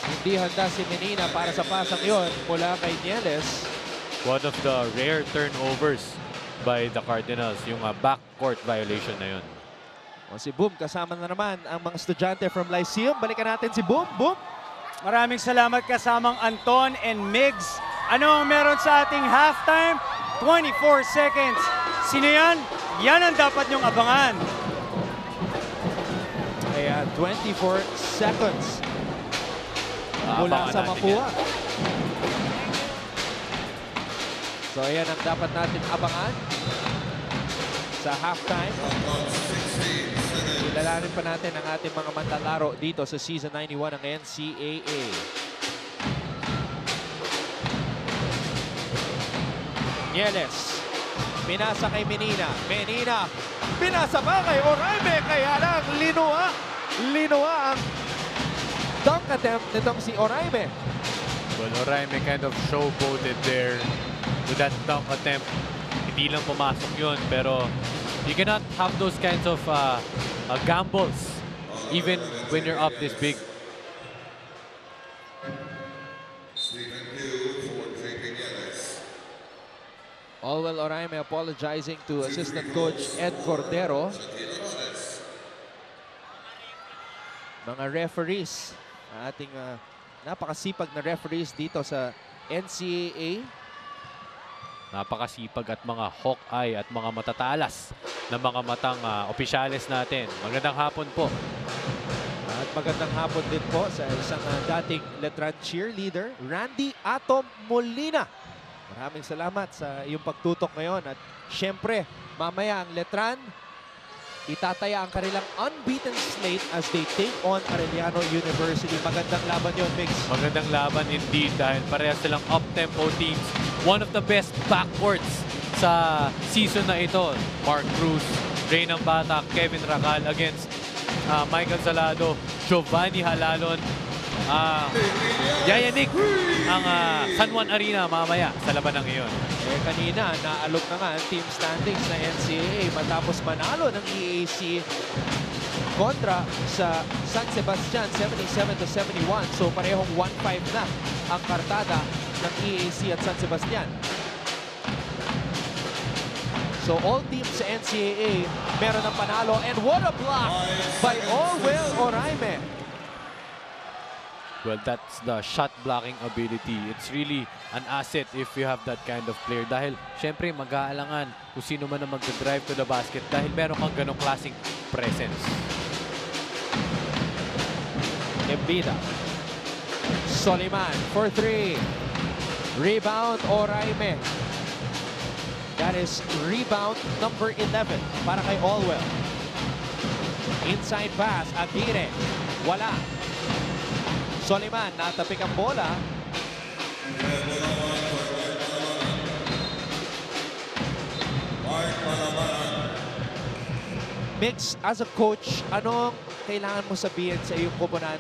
Hindi handa si Menina para sa pasang yon mula kay Nieles. One of the rare turnovers by the Cardinals, yung backcourt violation na yun. O si Boom, kasama na naman ang mga estudyante from Lyceum. Balikan natin si Boom. Boom! Maraming salamat kasamang Anton and Migs. Ano ang meron sa ating halftime? 24 seconds. Sino yan? Yan ang dapat nyong abangan. Kaya 24 seconds mula Abangan sa natin Mapua. yan. So ayan ang dapat natin abangan sa halftime. Kilalanin pa natin ang ating mga manlalaro dito sa Season 91 ng NCAA. Nieles, pinasa kay Menina. Menina, pinasa pa kay Oraime. Kaya lang, linua ang dunk attempt nitong si Oraime. Well, Oraime kind of showboated there with that dunk attempt. Hindi lang pumasok yun, pero you cannot have those kinds of gambles even when you're up this big. Alwell Oraime apologizing to assistant coach Ed Cordero. Mga referees, ating napakasipag na referees dito sa NCAA. Napakasipag at mga hawk-eye at mga matatalas na mga matang opisyales natin. Magandang hapon po. At magandang hapon din po sa isang dating Letran cheerleader, Randy Atom Molina. Maraming salamat sa iyong pagtutok ngayon. At syempre, mamaya ang Letran, itataya ang kanilang unbeaten slate as they take on Arellano University. Magandang laban yon, Mix. Magandang laban indeed dahil parehas silang up-tempo teams. One of the best backcourts sa season na ito. Mark Cruz, Reynang Batak, Kevin Racal against Michael Salado, Giovanni Halalon, Yayanik ang San Juan Arena mamaya sa labanang iyon. Kanina, naalok na nga ang team standings na NCAA matapos manalo ng EAC kontra sa San Sebastian 77-71. So parehong 1-5 na ang kartada ng EAC at San Sebastian. So all teams sa NCAA meron ng panalo, and what a block by Alwell Oraime. Well, that's the shot blocking ability. It's really an asset if you have that kind of player. Dahil, syempre, mag-aalangan kung sino man ang mag-drive to the basket dahil meron kang ganong klaseng presence. Embida. Soliman for 3. Rebound Oraime. That is rebound number 11 para kay Alwell. Inside pass, Aguirre. Wala. Soliman, natapik ang bola. Mix, as a coach, anong kailangan mo sabihin sa iyong koponan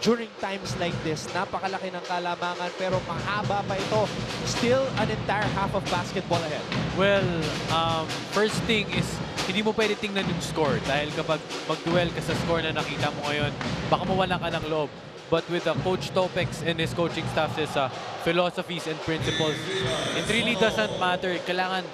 during times like this? Napakalaki ng kalamangan pero mahaba pa ito. Still an entire half of basketball ahead. Well, first thing is hindi mo pwede tingnan yung score dahil kapag mag-duel ka sa score na nakita mo ngayon, baka mawala ka ng loob. But with Coach Topex and his coaching staff's philosophies and principles, it really doesn't matter. Kailangan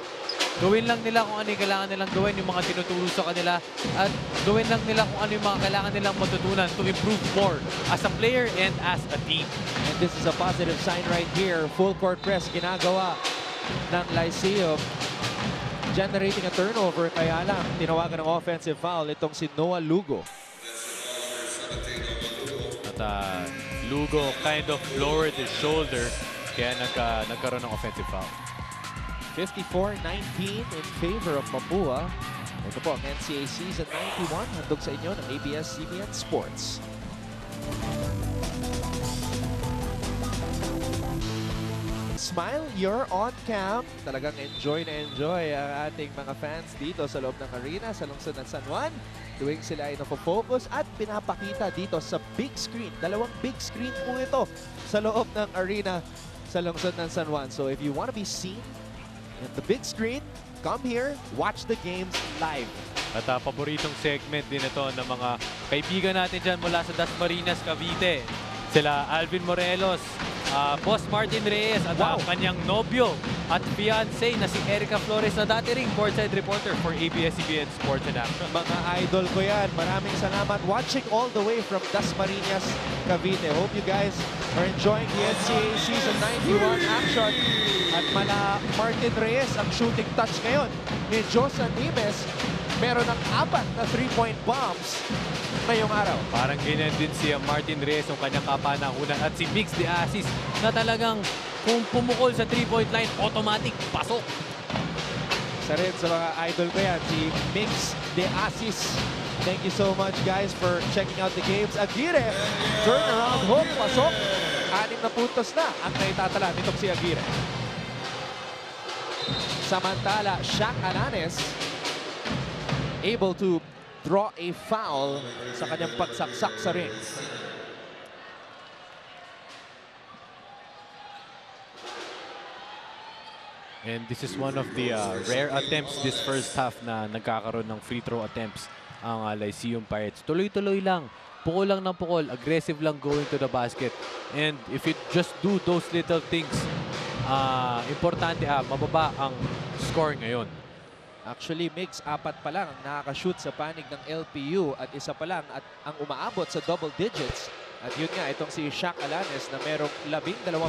gawin lang nila kung ano yung kailangan nilang gawin, yung mga tinuturo sa kanila, at gawin lang nila kung ano yung mga kailangan nilang matutunan to improve more as a player and as a team. And this is a positive sign right here. Full court press ginagawa ng Lyceum, generating a turnover, kaya lang tinawagan ng offensive foul itong si Noah Lugo. At Lugo kind of lowered his shoulder kaya nagkaroon ng offensive foul. 54-19 in favor of Mapua. Ito po ang NCAA Season 91. Handog sa inyo ng ABS-CBN Sports. Smile, you're on cam. Talagang enjoy na enjoy ang ating mga fans dito sa loob ng arena sa lungsod ng San Juan. Tuwing sila ay nafo-focus at pinapakita dito sa big screen. Dalawang big screen po ito sa loob ng arena sa lungsod ng San Juan. So if you want to be seen at the big screen, come here, watch the games live. At paboritong segment din ito ng mga kaibigan natin dyan mula sa Dasmariñas, Cavite. Sila Alvin Morelos, Boss Martin Reyes at ang kanyang nobyo at fiancé na si Erica Flores na dati ring courtside reporter for ABS-CBN Sports and Action. Mga idol ko yan. Maraming salamat. Watching all the way from Dasmariñas, Cavite. Hope you guys are enjoying the NCAA Season 91 action. At mala Martin Reyes ang shooting touch ngayon ni Josan Nimes. Meron ng 4 na 3-point bombs ngayong araw. Parang ganyan din si Martin Reyes ang kanyang kapanahunan at si Mix de Asis na talagang kung pumukol sa 3-point line, automatic pasok. Isa rin sa mga idol ko yan, si Mix de Asis. Thank you so much guys for checking out the games. Aguirre, turnaround hook, pasok. 6 na puntos na ang naitatala nitong si Aguirre. Samantala, Shaq Alanes able to draw a foul sa kanyang pagsaksak sa ring. And this is one of the rare attempts this first half na nagkakaroon ng free throw attempts ang Lyceum Pirates. Tuloy-tuloy lang. Pukol lang ng pukol. Aggressive lang going to the basket. And if you just do those little things, importante mababa ang score ngayon. Actually, Migs, 4 pa lang ang nakaka-shoot sa panig ng LPU at isa pa lang at ang umaabot sa double digits. At yun nga, itong si Shaq Alanes na merong 12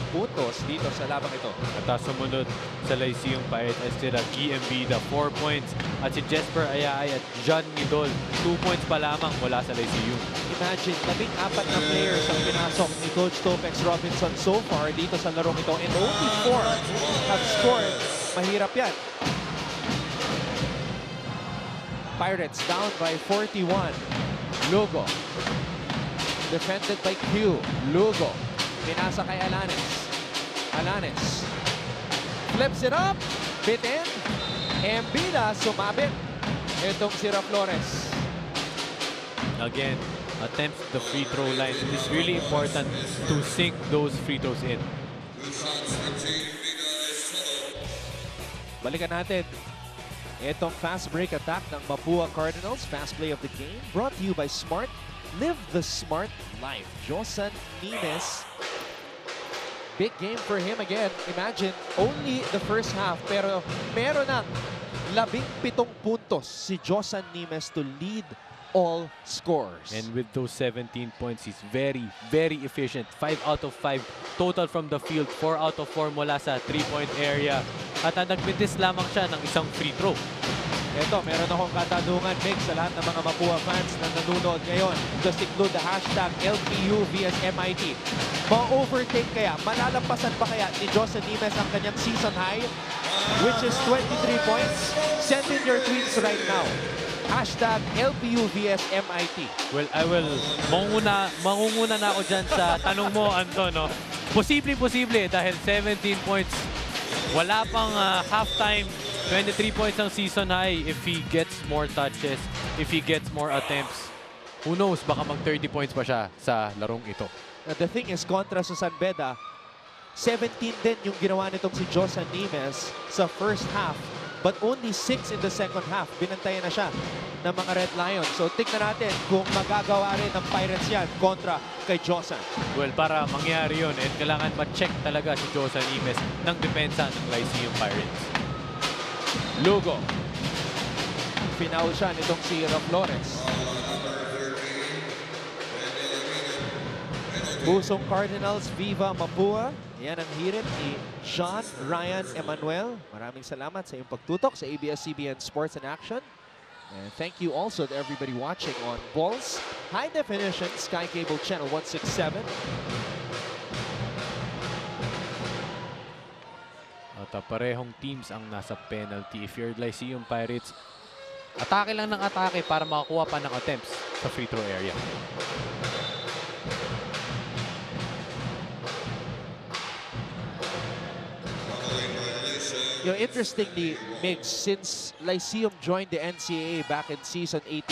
puntos dito sa labang ito. At sumunod sa Lyceum Pirates ay sila GMB, 4 points. At si Jesper Ayay at John Nidol, 2 points pa lamang mula sa Lyceum. Imagine, 14 na players ang pinasok ni Coach Topex Robinson so far dito sa larong ito. And only 4 have scored. Mahirap yan. Pirates down by 41. Lugo. Defended by Q. Lugo. Pinasa kay Alanes. Alanes. Flips it up. Bit in. Embida sumabit. Itong si Flores. Again, attempts the free throw line. It is really important to sink those free throws in. Balikan natin. Itong fast break attack ng Mapua Cardinals. Fast play of the game. Brought to you by Smart. Live the smart life. Josan Nimes. Big game for him again. Imagine, only the first half. Pero meron ng 17 puntos si Josan Nimes to lead all scores. And with those 17 points, he's very, very efficient. 5 out of 5 total from the field. 4 out of 4 mula sa 3-point area. At nagmintis lamang siya ng isang free throw. Ito, meron akong katanungan, Mick, sa lahat ng mga Mapua fans na nanonood ngayon. Just include the hashtag LPU vs MIT. Ma-overtake kaya, malalampasan pa kaya ni Josan Nimes ang kanyang season high, which is 23 points? Send in your tweets right now. Hashtag LPU vs MIT. Well, mangunguna na ako dyan sa tanong mo, Anton. No? Posible dahil 17 points. Wala pang halftime. 23 points ang season high. If he gets more touches, if he gets more attempts, who knows, baka mag 30 points pa siya sa larong ito. The thing is, kontra sa San Beda, 17 din yung ginawa nitong si Josan Nimes sa first half. But only 6 in the second half. Binantayan na siya ng mga Red Lions. So tignan natin kung magagawa rin ng Pirates yan kontra kay Josan. Well, para mangyari yun, and kailangan ma-check talaga si Josan Nimes ng depensa ng Lyceum Pirates. Lugo. Pinaul siya nitong si Flores. Pusong Cardinals, Viva Mapua. Yan ang hirit ni Sean Ryan Emanuel. Maraming salamat sa iyong pagtutok sa ABS-CBN Sports and Action. And thank you also to everybody watching on Balls High Definition Sky Cable Channel 167. At parehong teams ang nasa penalty. If you're Lyceum Pirates, Atake lang ng atake para makakuha pa ng attempts sa free throw area. Interestingly, Migs, since Lyceum joined the NCAA back in season 87,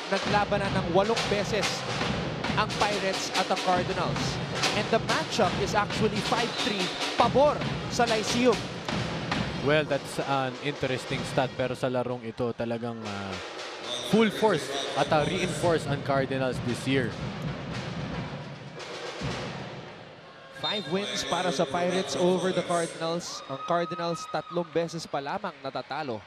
naglaban na ng 8 beses ang Pirates at ang Cardinals. And the matchup is actually 5-3 pabor sa Lyceum. Well, that's an interesting stat, pero sa larong ito talagang full force at reinforce ang Cardinals this year. 5 wins para sa Pirates over the Cardinals. Ang Cardinals 3 beses pa lamang natatalo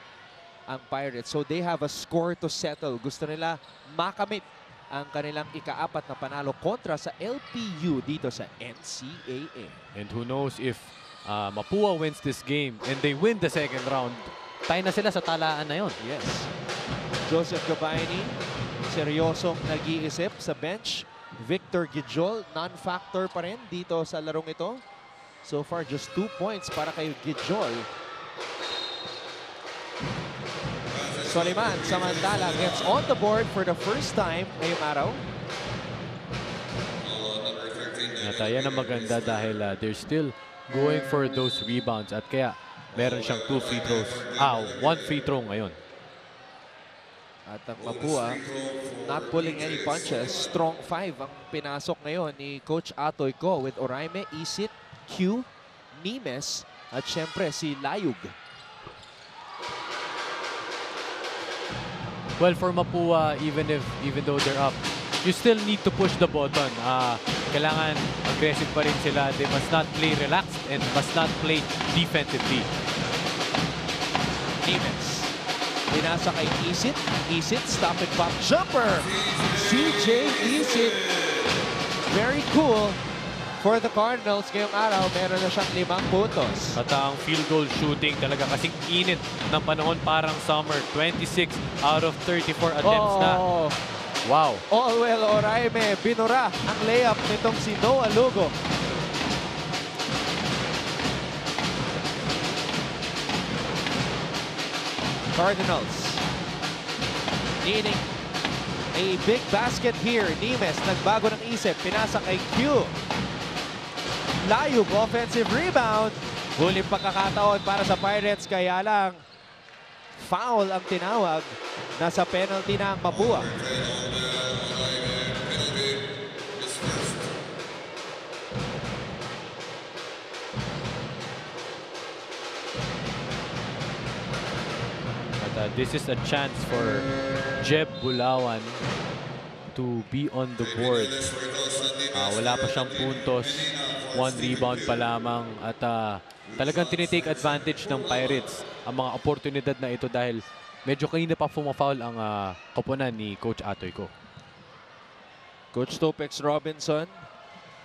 ang Pirates. So they have a score to settle. Gusto nila makamit ang kanilang ika-4 na panalo kontra sa LPU dito sa NCAA. And who knows if Mapua wins this game and they win the second round, tayo na sila sa talaan na yon. Yes. Joseph Gabayani, seryosong nag-iisip sa bench. Victor Gijol, non-factor pa rin dito sa larong ito. So far, just 2 points para kay Gijol. Soliman, samantala, gets on the board for the first time ngayong araw. At yan ang maganda dahil they're still going for those rebounds at kaya meron siyang 2 free throws. 1 free throw ngayon. At ang Mapua, not pulling any punches. Strong 5 ang pinasok ngayon ni Coach Atoy Ko with Oraime, Isit, Q, Nimes, at syempre si Layug. Well, for Mapua, even though they're up, you still need to push the button. Kailangan aggressive pa rin sila. They must not play relaxed and must not play defensively. Nimes. Pinasa kay Isit. Isit, stop and pop jumper. CJ Isit. Very cool for the Cardinals. Ngayong araw, meron na siyang 5 puntos. At ang field goal shooting talaga kasing init ng panahon, parang summer. 26 out of 34 attempts na. Wow. Allwell Oraime, binura ang layup nitong si Noah Lugo. Cardinals needing a big basket here. Nimes nagbago ng isip. Pinasa kay Q. Layug, offensive rebound. Huling pagkakataon para sa Pirates. Kaya lang, foul ang tinawag. Nasa penalty na ang Mapua. This is a chance for Jeb Bulawan to be on the board. Wala pa siyang puntos, 1 rebound pa lamang at talagang tinitake advantage ng Pirates ang mga oportunidad na ito dahil medyo kanina pa fumafoul ang koponan ni Coach Atoy Ko. Coach Topex Robinson,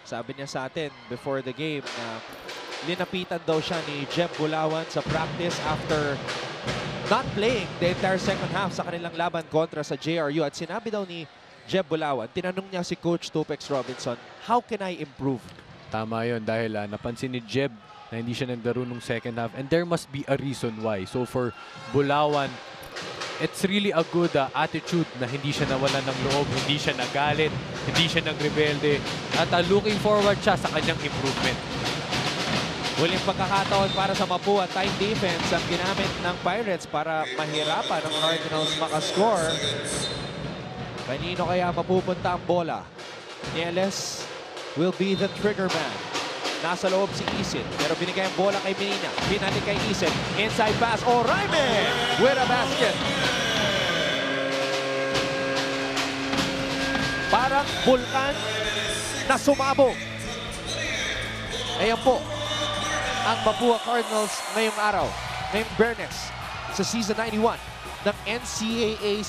sabi niya sa atin before the game na linapitan daw siya ni Jeb Bulawan sa practice after not playing the entire second half sa kanilang laban kontra sa JRU. At sinabi daw ni Jeb Bulawan, tinanong niya si Coach Topex Robinson, how can I improve? Tama yun dahil napansin ni Jeb na hindi siya naglaro nung second half and there must be a reason why. So for Bulawan, it's really a good attitude na hindi siya nawalan ng loob, hindi siya nagalit, hindi siya nagrebelde at looking forward siya sa kanyang improvement. Huling pagkakataon para sa Mapua, time defense ang ginamit ng Pirates para mahirapan ang Cardinals makascore. Kanino kaya mapupunta ang bola? Nieles will be the trigger man. Nasa loob si Isit, pero binigay ang bola kay Menina. Pinalik kay Isit. Inside pass, Oraime with a basket. Parang bulkan na sumabog. Ayan po ang Mapua Cardinals ngayong araw, ngayong Bernes, sa Season 91 ng NCAA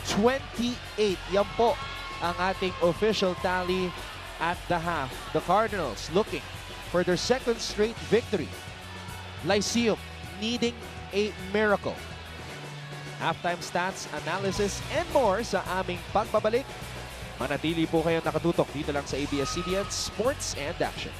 68-28. Yan po ang ating official tally at the half. The Cardinals looking for their 2nd straight victory. Lyceum needing a miracle. Halftime stats, analysis, and more sa aming pagbabalik. Manatili po kayong nakatutok dito lang sa ABS-CBN Sports and Action.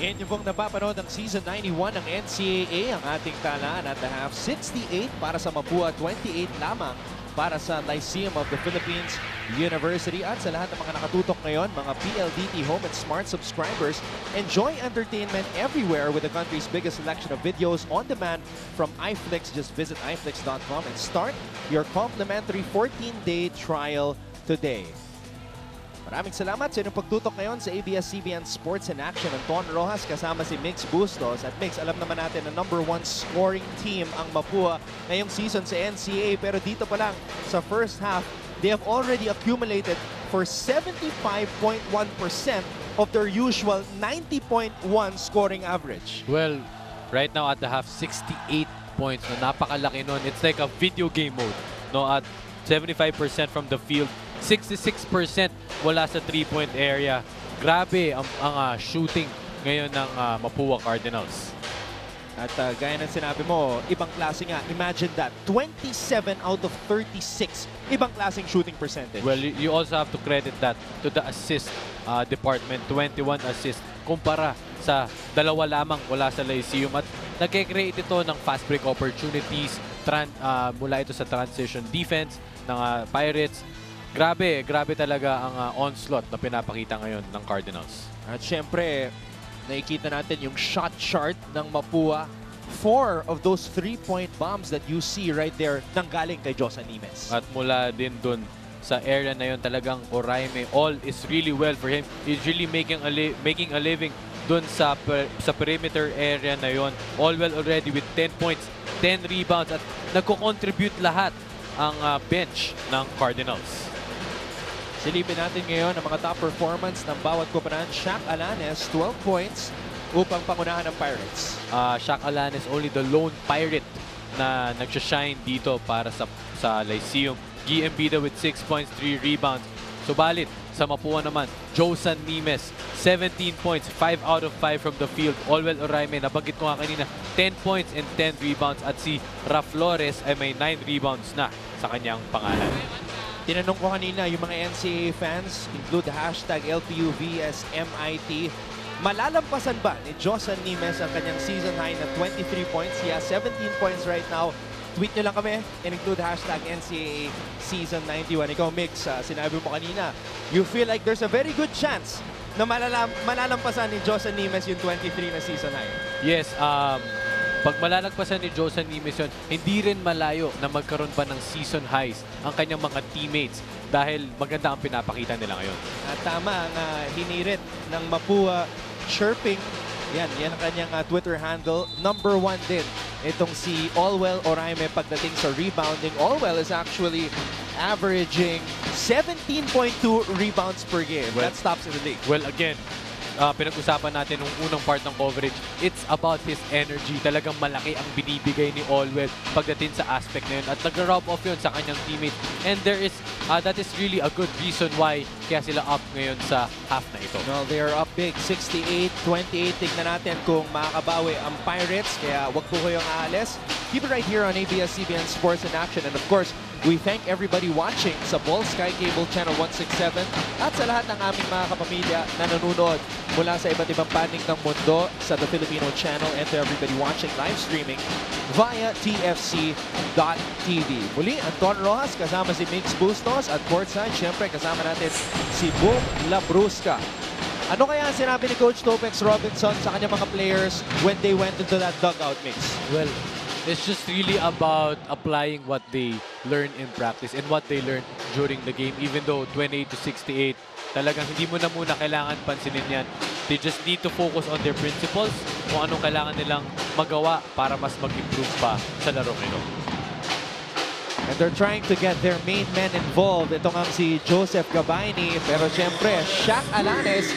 Inyo pong napapanood ang Season 91 ng NCAA. Ang ating talaan at the half, 68 para sa Mapua, 28 lamang para sa Lyceum of the Philippines University. At sa lahat ng mga nakatutok ngayon, mga PLDT Home and Smart subscribers, enjoy entertainment everywhere with the country's biggest selection of videos on demand from iFlix. Just visit iflix.com and start your complimentary 14-day trial today. Maraming salamat sa inyong pagtutok ngayon sa ABS-CBN Sports in Action. Anton Rojas kasama si Mix Bustos. At Mix, alam naman natin na #1 scoring team ang Mapua ngayong season sa NCAA. Pero dito pa lang sa first half, they have already accumulated for 75.1% of their usual 90.1 scoring average. Well, right now at the half, 68 points. No, napakalaki nun. It's like a video game mode. No, at 75% from the field, 66% wala sa 3-point area. Grabe ang shooting ngayon ng Mapua Cardinals. At gaya ng sinabi mo, ibang klase nga. Imagine that, 27 out of 36. Ibang klaseng shooting percentage. Well, you also have to credit that to the assist department. 21 assists kumpara sa dalawa lamang wala sa Lyceum. At nag-create ito ng fast break opportunities mula ito sa transition defense ng Pirates. Grabe talaga ang onslaught na pinapakita ngayon ng Cardinals. At syempre, nakikita natin yung shot chart ng Mapua. 4 of those 3-point bombs that you see right there nanggaling kay Josan Nimes. At mula din dun sa area na yun, talagang Oraime, all is really well for him. He's really making a living dun sa perimeter area na yun. All well already with 10 points, 10 rebounds, at nagko-contribute lahat ang bench ng Cardinals. Silipin natin ngayon ang mga top performance ng bawat koponan. Shaq Alanes, 12 points upang pangunahan ng Pirates. Shaq Alanes, only the lone Pirate na nagsashine dito para sa Lyceum. Guy Embida with 6 points, 3 rebounds. Subalit, sa Mapua naman, Josan Nimes, 17 points, 5 out of 5 from the field. Allwell Oraime, nabanggit ko nga kanina, 10 points and 10 rebounds. At si Ra Flores ay may 9 rebounds na sa kanyang pangalan. Tinanong ko kanina yung mga NCAA fans, include the hashtag LPUVSMIT. Malalampasan ba ni Josan Nimes ang kanyang season high na 23 points? He has 17 points right now. Tweet nyo lang kami and include hashtag NCAA Season 91. Ikaw, Mix, sinabi mo kanina, you feel like there's a very good chance na malalampasan ni Josan Nimes yung 23 na season high. Yes, pag malalagpasan ni Josan Nimes yun, hindi rin malayo na magkaroon pa ng season highs ang kanyang mga teammates dahil maganda ang pinapakita nila ngayon. At tama ang hinirit ng Mapua chirping. Yan ang kanyang Twitter handle. #1 din itong si Allwell Oraime pagdating sa rebounding. Allwell is actually averaging 17.2 rebounds per game. That stops in the league. Well, again, pinag-usapan natin nung unang part ng coverage, it's about his energy. Talagang malaki ang binibigay ni Allwell pagdating sa aspect na yun. At nag-rub off yun sa kanyang teammate. And that is really a good reason why kaya sila up ngayon sa half na ito. Well, they are up big, 68-28. Tignan natin kung makakabawi ang Pirates. Kaya wag po kayong aalis. Keep it right here on ABS-CBN Sports in Action. And of course, we thank everybody watching sa Ball Sky Cable Channel 167 at sa lahat ng aming mga kapamilya na nanonood mula sa iba't ibang panig ng mundo sa The Filipino Channel, and to everybody watching live streaming via TFC.tv. Muli, Anton Rojas kasama si Mix Bustos at courtside, syempre kasama natin si Boom Labrusca. Ano kaya ang sinabi ni Coach Topex Robinson sa kanyang mga players when they went into that dugout, Mix? Well, it's just really about applying what they learn in practice and what they learned during the game. Even though 28-68, talagang hindi mo na muna kailangan pansinin yan. They just need to focus on their principles, kung anong kailangan nilang magawa para mas mag-improve pa sa larong ito. And they're trying to get their main men involved. Ito nga si Joseph Gabayni. Pero syempre, Shaq Alanes,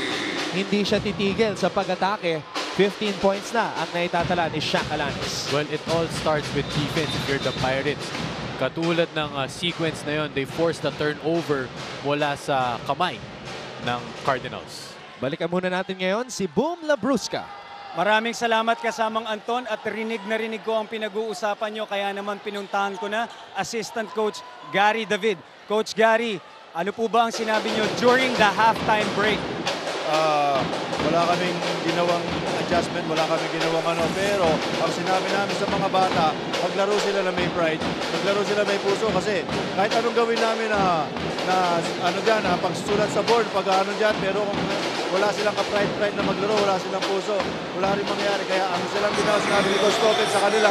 hindi siya titigil sa pag-atake. 15 points na ang naitatala ni Shaq Alanes. Well, it all starts with defense if you're the Pirates. Katulad ng sequence na yon, they forced the turnover mula sa kamay ng Cardinals. Balikan muna natin ngayon si Boom Labrusca. Maraming salamat kasamang Anton at rinig na rinig ko ang pinag-uusapan nyo kaya naman pinuntahan ko na Assistant Coach Gary David. Coach Gary, ano po ba ang sinabi nyo during the halftime break? Wala wala kaming ginawang adjustment, wala kaming ginawang ano. Pero ang sinabi namin sa mga bata, maglaro sila na may pride, maglaro sila may puso kasi kahit anong gawin namin na ano dyan, pagsusulat sa board, pag ano dyan, pero kung wala silang ka-pride na maglaro, wala silang puso, wala rin mangyayari. Kaya ang silang ginawa sinabi ni Coach Topin sa kanila,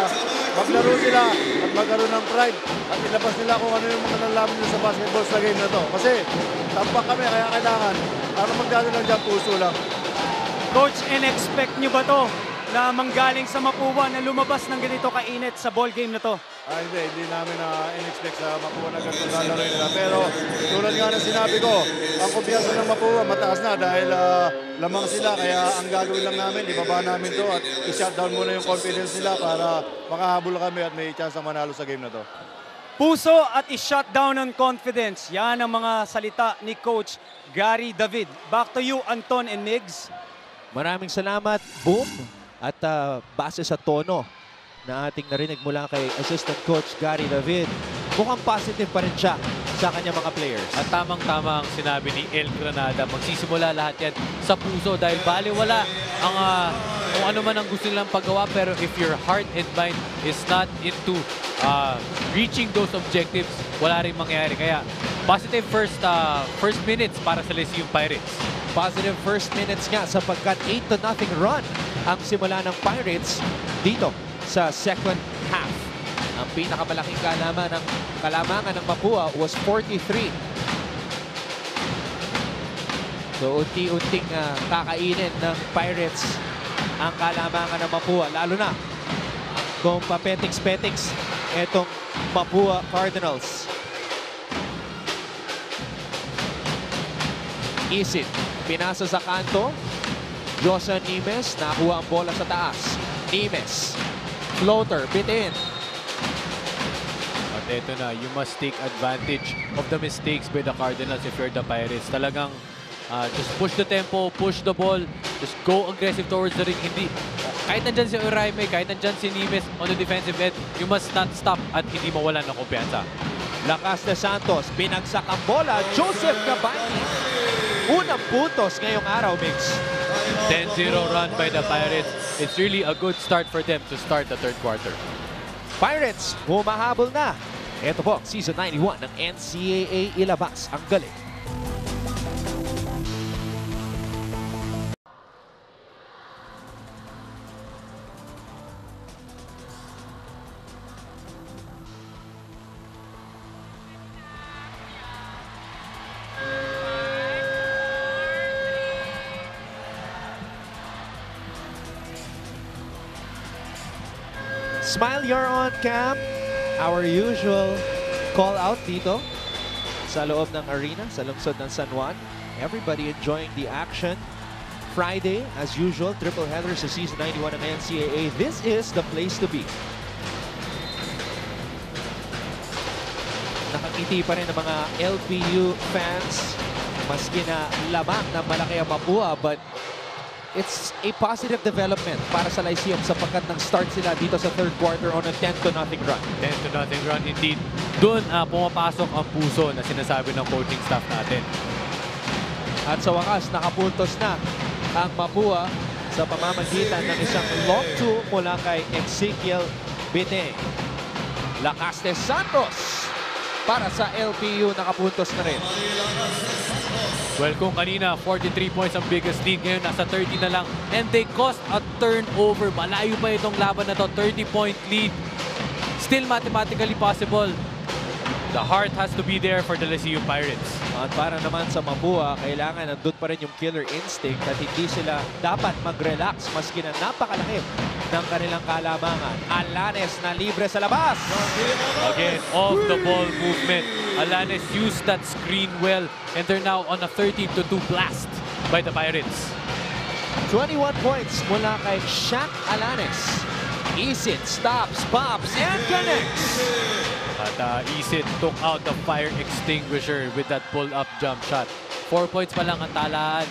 maglaro sila at magkaroon ng pride at ilabas nila kung ano yung mga nalaman nila sa basketball sa game na to. Kasi tampak kami, kaya kailangan para magdalo lang dyan, puso lang. Coach, in-expect nyo ba to na manggaling sa Mapua na lumabas ng ganito kainit sa ball game na to? Hindi namin in-expect sa Mapua na ganito lalaro nila. Pero tulad nga ng sinabi ko, ang kumpiyansa ng Mapua mataas na dahil lamang sila. Kaya ang gagawin lang namin, ibaba namin to at i-shutdown muna yung confidence nila para makahabol kami at may chance na manalo sa game na to. Puso at i-shutdown ang confidence. Yan ang mga salita ni Coach Gary David. Back to you, Anton and Migs. Maraming salamat, Boom. At base sa tono na ating narinig mula kay Assistant Coach Gary David, mukhang positive pa rin siya sa kanyang mga players. At tamang-tama ang sinabi ni El Granada. Magsisimula lahat yan sa puso dahil baliwala ang kung ano man ang gusto nilang paggawa, pero if your heart and mind is not into reaching those objectives, wala rin mangyayari. Kaya positive first minutes para sa LSU Pirates. Positive first minutes nga sapagkat 8-0 run ang simula ng Pirates dito sa second half. Ang pinakamalaking kalamangan ng Mapua was 43. So unti-unting kakainin ng Pirates ang kalamangan ng Mapua, lalo na kung papetiks-petiks etong Mapua Cardinals. Isid, pinasa sa kanto. Josan Nimes, nakuha ang bola sa taas. Nimes, floater, bitin. At ito na, you must take advantage of the mistakes by the Cardinals if you're the Pirates. Talagang just push the tempo, push the ball, just go aggressive towards the ring. Hindi, kahit nandyan si Uraime, kahit nandyan si Nimes on the defensive end, you must not stop at hindi mawalan ng kumpiyansa. Lakas de Santos, binagsak ang bola. Joseph Cabani, unang puntos ngayong araw, Mix. 10-0 run by the Pirates. It's really a good start for them to start the third quarter. Pirates, humahabol na. Ito po, Season 91 ng NCAA ilabas ang galing. Smile, you're on cam. Our usual call out dito sa loob ng arena, sa lungsod ng San Juan. Everybody enjoying the action. Friday, as usual, triple header sa Season 91 ng NCAA. This is the place to be. Nakangiti pa rin ang mga LPU fans. Maski na lamang na malaki ang Mapua, but it's a positive development para sa Lyceum sapagkat nang start sila dito sa third quarter on a 10-0 run. 10-0 run indeed. Doon pumapasok ang puso na sinasabi ng coaching staff natin. At sa wakas, nakapuntos na ang Mapua sa pamamagitan ng isang long two mula kay Ezekiel Biteng. Lakas de Santos para sa LPU, nakapuntos na rin. Well, kung kanina 43 points ang biggest lead, ngayon nasa 30 na lang. And they cost a turnover. Malayo pa itong laban na to. 30-point lead. Still mathematically possible. The heart has to be there for the LSU Pirates. At para naman sa Mapua, kailangan nandun pa rin yung killer instinct at hindi sila dapat mag-relax maski na napakalaki ng kanilang kalamangan. Alanes na libre sa labas. Again, off the ball movement. Alanes used that screen well and they're now on a 13-2 blast by the Pirates. 21 points mula kay Shaq Alanes. Isid stops, pops, and connects. At Isid took out the fire extinguisher with that pull-up jump shot. 4 points pa lang ang talaan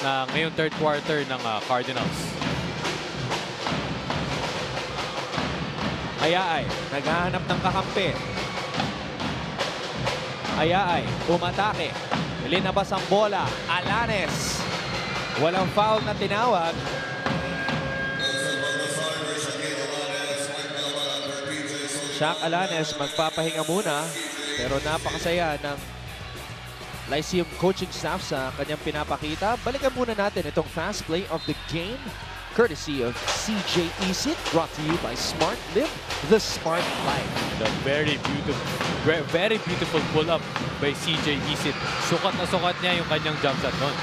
na ngayong third quarter ng Cardinals. Ayaay, naghahanap ng kakampi. Ayaay, umatake. Linabas ang bola. Alanes. Walang foul na tinawag. Shaq Alanes magpapahinga muna, pero napakasaya ng Lyceum coaching staff sa kanyang pinapakita. Balikan muna natin itong fast play of the game, courtesy of CJ Isit, brought to you by Smart Live, the Smart Life. The very beautiful pull-up by CJ Isit. Sukat na sukat niya yung kanyang jump shot nun.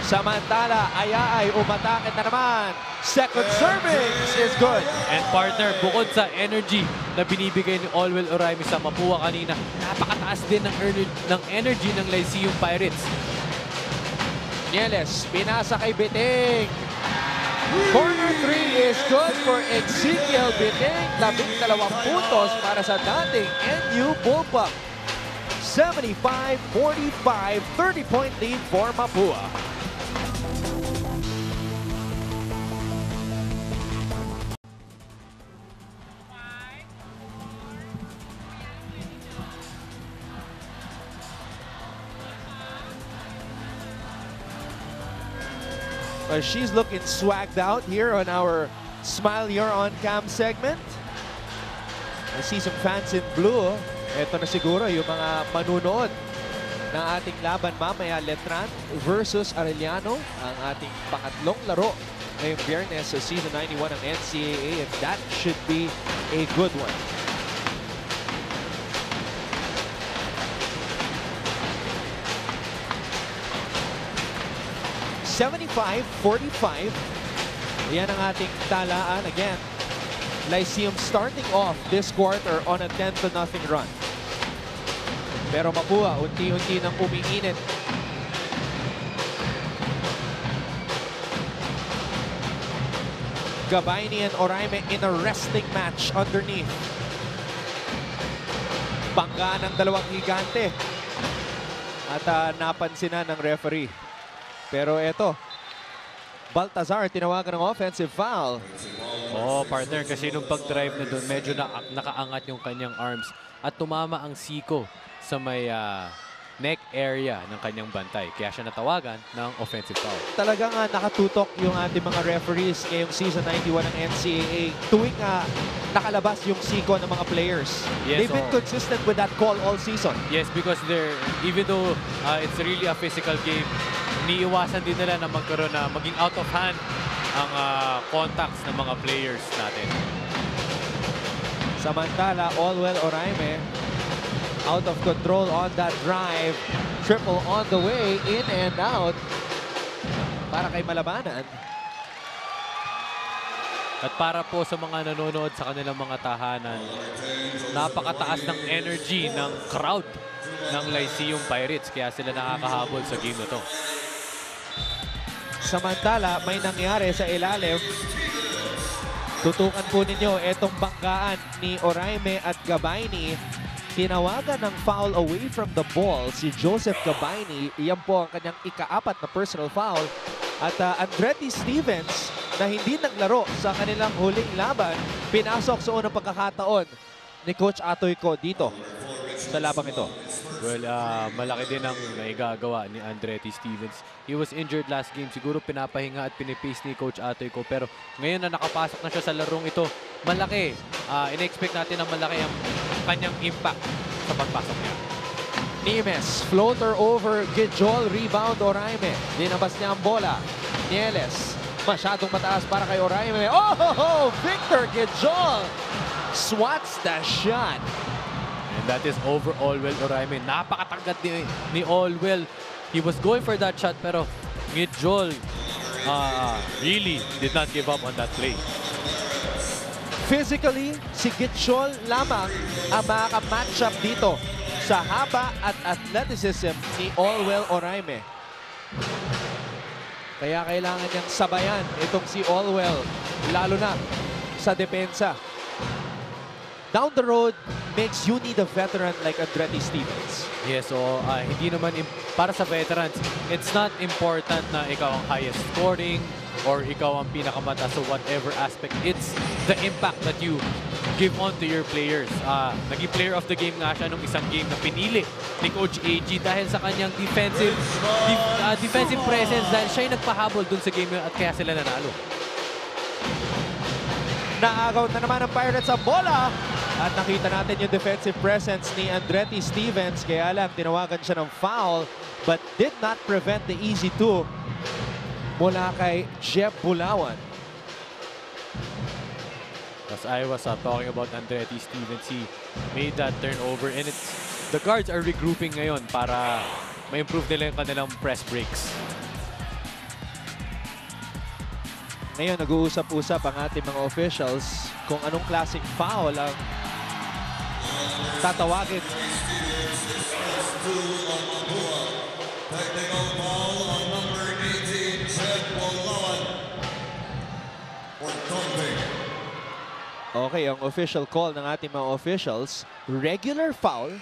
Samantala, Ayaay umatake na naman. Second servings is good. And partner, bukod sa energy na binibigay ni Allwell Oraime sa Mapua kanina, napakataas din ng energy ng Lyceum Pirates. Nieles, pinasa kay Biting. Corner 3 is good for Ezekiel Biting. 12 puntos para sa dating NU Bullpup. 75-45, 30-point lead for Mapua. She's looking swagged out here on our Smile You're On Cam segment. I see some fans in blue. Ito na siguro yung mga manunood ng ating laban mamaya. Letran versus Arellano, ang ating pangatlong laro ngayong Biyernes sa Season 91 ng NCAA, and that should be a good one. $75-45. Yan ang ating talaan. Again, Lyceum starting off this quarter on a 10-0 run. Pero Mapua, unti-unti nang umiinit. Gabayni and Oraime in a wrestling match underneath. Bangga ng dalawang higante. At napansin na ng referee. Pero eto, Baltazar tinawagan ng offensive foul. Oh, partner, kasi nung pag-drive na doon, medyo nakaangat yung kanyang arms at tumama ang siko sa may neck area ng kanyang bantay. Kaya siya natawagan ng offensive foul. Talagang nakatutok yung ating mga referees ngayong Season 91 ng NCAA tuwing nakalabas yung siko ng mga players. Yes, They've been consistent with that call all season. Yes, because even though it's really a physical game, iniiwasan din nila na magkaroon na maging out of hand ang contacts ng mga players natin. Samantala, Allwell Oraime out of control on that drive. Triple on the way, in and out para kay Malabanan. At para po sa mga nanonood sa kanilang mga tahanan, napakataas ng energy ng crowd ng Lyceum Pirates. Kaya sila nakakahabol sa game na to. Samantala, may nangyari sa ilalim. Tutukan po ninyo itong banggaan ni Oraime at Gabayni. Tinawagan ng foul away from the ball si Joseph Gabayni. Iyan po ang kanyang ika-4 na personal foul. At Andretti Stevens, na hindi naglaro sa kanilang huling laban, pinasok sa unang pagkakataon ni Coach Atoyko dito sa labang ito. Well, malaki din ang naigagawa ni Andretti Stevens. He was injured last game. Siguro pinapahinga at pinipace ni Coach Atoyko. Pero ngayon na nakapasok na siya sa larong ito, malaki. In-expect natin na malaki ang kanyang impact sa pagpasok niya. Nimes, floater over, Gijol, rebound Oraime. Dinabas niya ang bola. Nieles, masyadong mataas para kay Oraime. Oh, Victor Gijol swats the shot. And that is over Allwell Oraime. Napakatagat ni Allwell. He was going for that shot, pero Gijol really did not give up on that play. Physically, si Gijol lamang ang makaka-match up dito sa haba at athleticism ni Allwell Oraime. Kaya kailangan niyang sabayan itong si Allwell, lalo na sa depensa. Down the road makes you need a veteran like Andretti Stevens. Yes, so hindi naman para sa veterans, it's not important na ikaw ang highest scoring or ikaw ang pinakamataas sa whatever aspect. It's the impact that you give on to your players. Naging player of the game nga siya nung isang game na pinili ni Coach AG dahil sa kanyang defensive presence, dahil siya yung nagpahabol dun sa game yun at kaya sila nanalo. Naagaw na naman ang Pirates sa bola. At nakita natin yung defensive presence ni Andretti Stevens. Kaya lang, tinawagan siya ng foul but did not prevent the easy two mula kay Jeb Bulawan. As I was talking about Andretti Stevens, he made that turnover and the guards are regrouping ngayon para ma-improve nila yung kanilang press breaks. Ngayon, nag-uusap-usap ang ating mga officials kung anong klaseng foul ang tatawagin. Technical foul on number 18, Jeb Bulawan. For thumping. Okay, ang official call ng ating mga officials, regular foul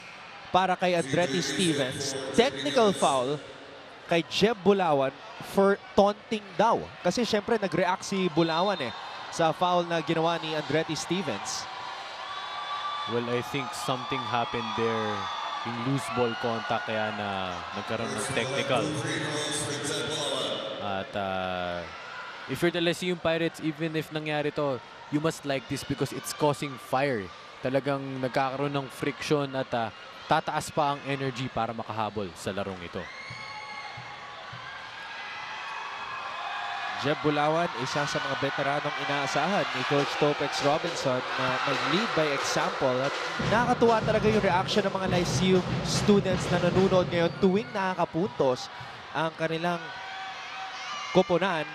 para kay Andretti Stevens, technical foul kay Jeb Bulawan for taunting daw. Kasi syempre nag-react si Bulawan sa foul na ginawa ni Andretti Stevens. Well, I think something happened there. Yung loose ball contact kaya na nagkaroon ng technical. At if you're the Lyceum Pirates, even if nangyari to, you must like this because it's causing fire. Talagang nagkakaroon ng friction at tataas pa ang energy para makahabol sa larong ito. Jeb Bulawan, isa sa mga veteranong inaasahan ni Coach Topex Robinson na mag-lead by example. At nakakatuwa talaga yung reaction ng mga Lyceum students na nanonood ngayon tuwing nakakapuntos ang kanilang koponan.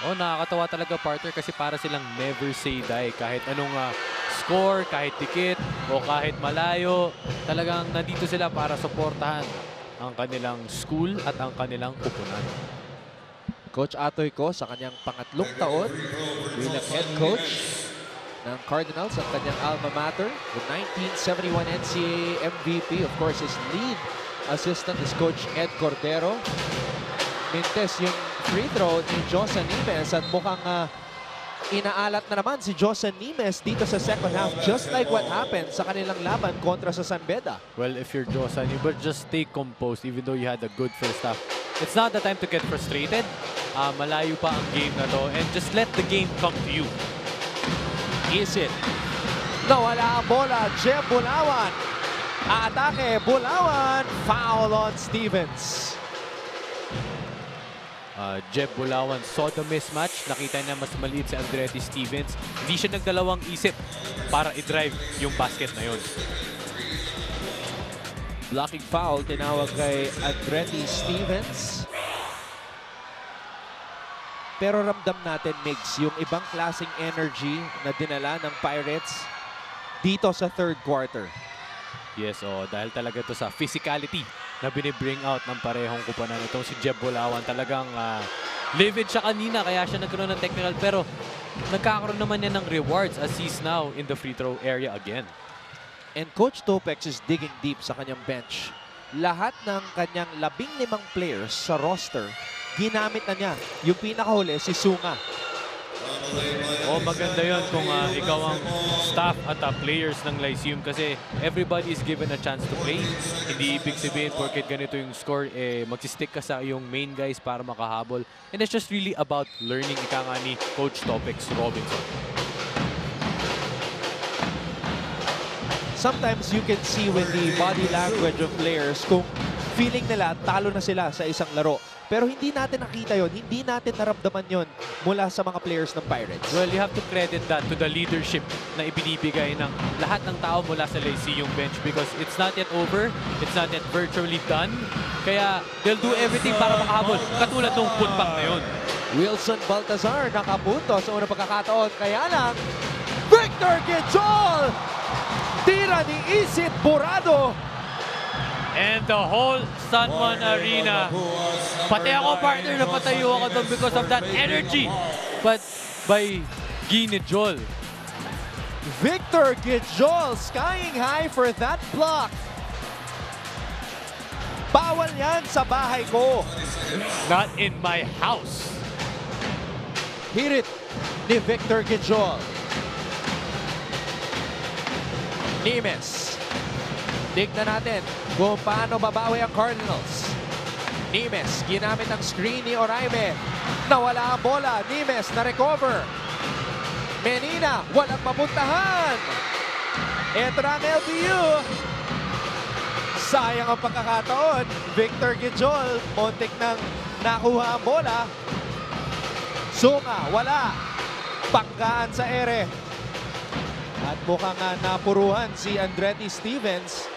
Oh, nakakatawa talaga, partner, kasi para silang never say die. Kahit anong score, kahit dikit o kahit malayo, talagang nandito sila para suportahan ang kanilang school at ang kanilang koponan. Coach Atoy ko sa kanyang pangatlong taon bilang head coach ng Cardinals at kanyang alma mater. The 1971 NCAA MVP, of course, his lead assistant is Coach Ed Cordero. Mintes yung free throw ni Josan Nimes at mukhang inaalat na naman si Josan Nimes dito sa second half, just like what happened sa kanilang laban kontra sa San Beda. Well, if you're Josan, you better just stay composed even though you had a good first half. It's not the time to get frustrated. Malayo pa ang game na to and just let the game come to you. Is it? Nawala ang bola. Jeb Bulawan. Atake. Bulawan. Foul on Stevens. Jeb Bulawan saw the mismatch. Nakita niya mas maliit si Andretti Stevens. Hindi siya nagdalawang isip para i-drive yung basket na yun. Blocking foul. Tinawag kay Andretti Stevens. Pero ramdam natin, Migs, yung ibang klaseng energy na dinala ng Pirates dito sa third quarter. Yes, dahil talaga ito sa physicality na binibring out ng parehong kupanan. Itong si Jeb Bulawan talagang livid siya kanina kaya siya nagkaroon ng technical, pero nagkakaroon naman niya ng rewards as he's now in the free throw area again. And Coach Topex is digging deep sa kanyang bench. Lahat ng kanyang 15 players sa roster, ginamit na niya. Yung pinakahuli, si Sunga. Maganda yun kung ikaw ang staff at players ng Lyceum kasi everybody is given a chance to play. Hindi ibig sabihin porket ganito yung score, magsistick ka sa iyong main guys para makahabol. And it's just really about learning, ika nga ni Coach Topex Robinson. Sometimes you can see with the body language of players kung feeling nila talo na sila sa isang laro. Pero hindi natin nakita yon, hindi natin naramdaman yon mula sa mga players ng Pirates. Well, you have to credit that to the leadership na ibinibigay ng lahat ng tao mula sa Lyceum bench because it's not yet over, it's not yet virtually done. Kaya they'll do everything para makahabol, katulad nung putback na yun. Wilson Baltazar nakapunto sa unang pagkakataon. Kaya lang, Victor Quijol! Tira ni Isit Borado. And the whole San Juan Arena. Pati ako, partner, napatayo ako doon because of that energy. But by Quijol. Victor Quijol skying high for that block. Bawal yan sa bahay ko. Not in my house. Hit it ni Victor Quijol. Nimes. Tignan natin kung paano babawi ang Cardinals. Nimes, ginamit ang screen ni Oraime. Nawala ang bola. Nimes na-recover. Menina, walang mapuntahan. Ito na ang LPU. Sayang ang pagkakataon. Victor Gijol, montik nang nakuha ang bola. Sunga, wala. Panggaan sa ere. At mukhang napuruhan si Andretti Stevens.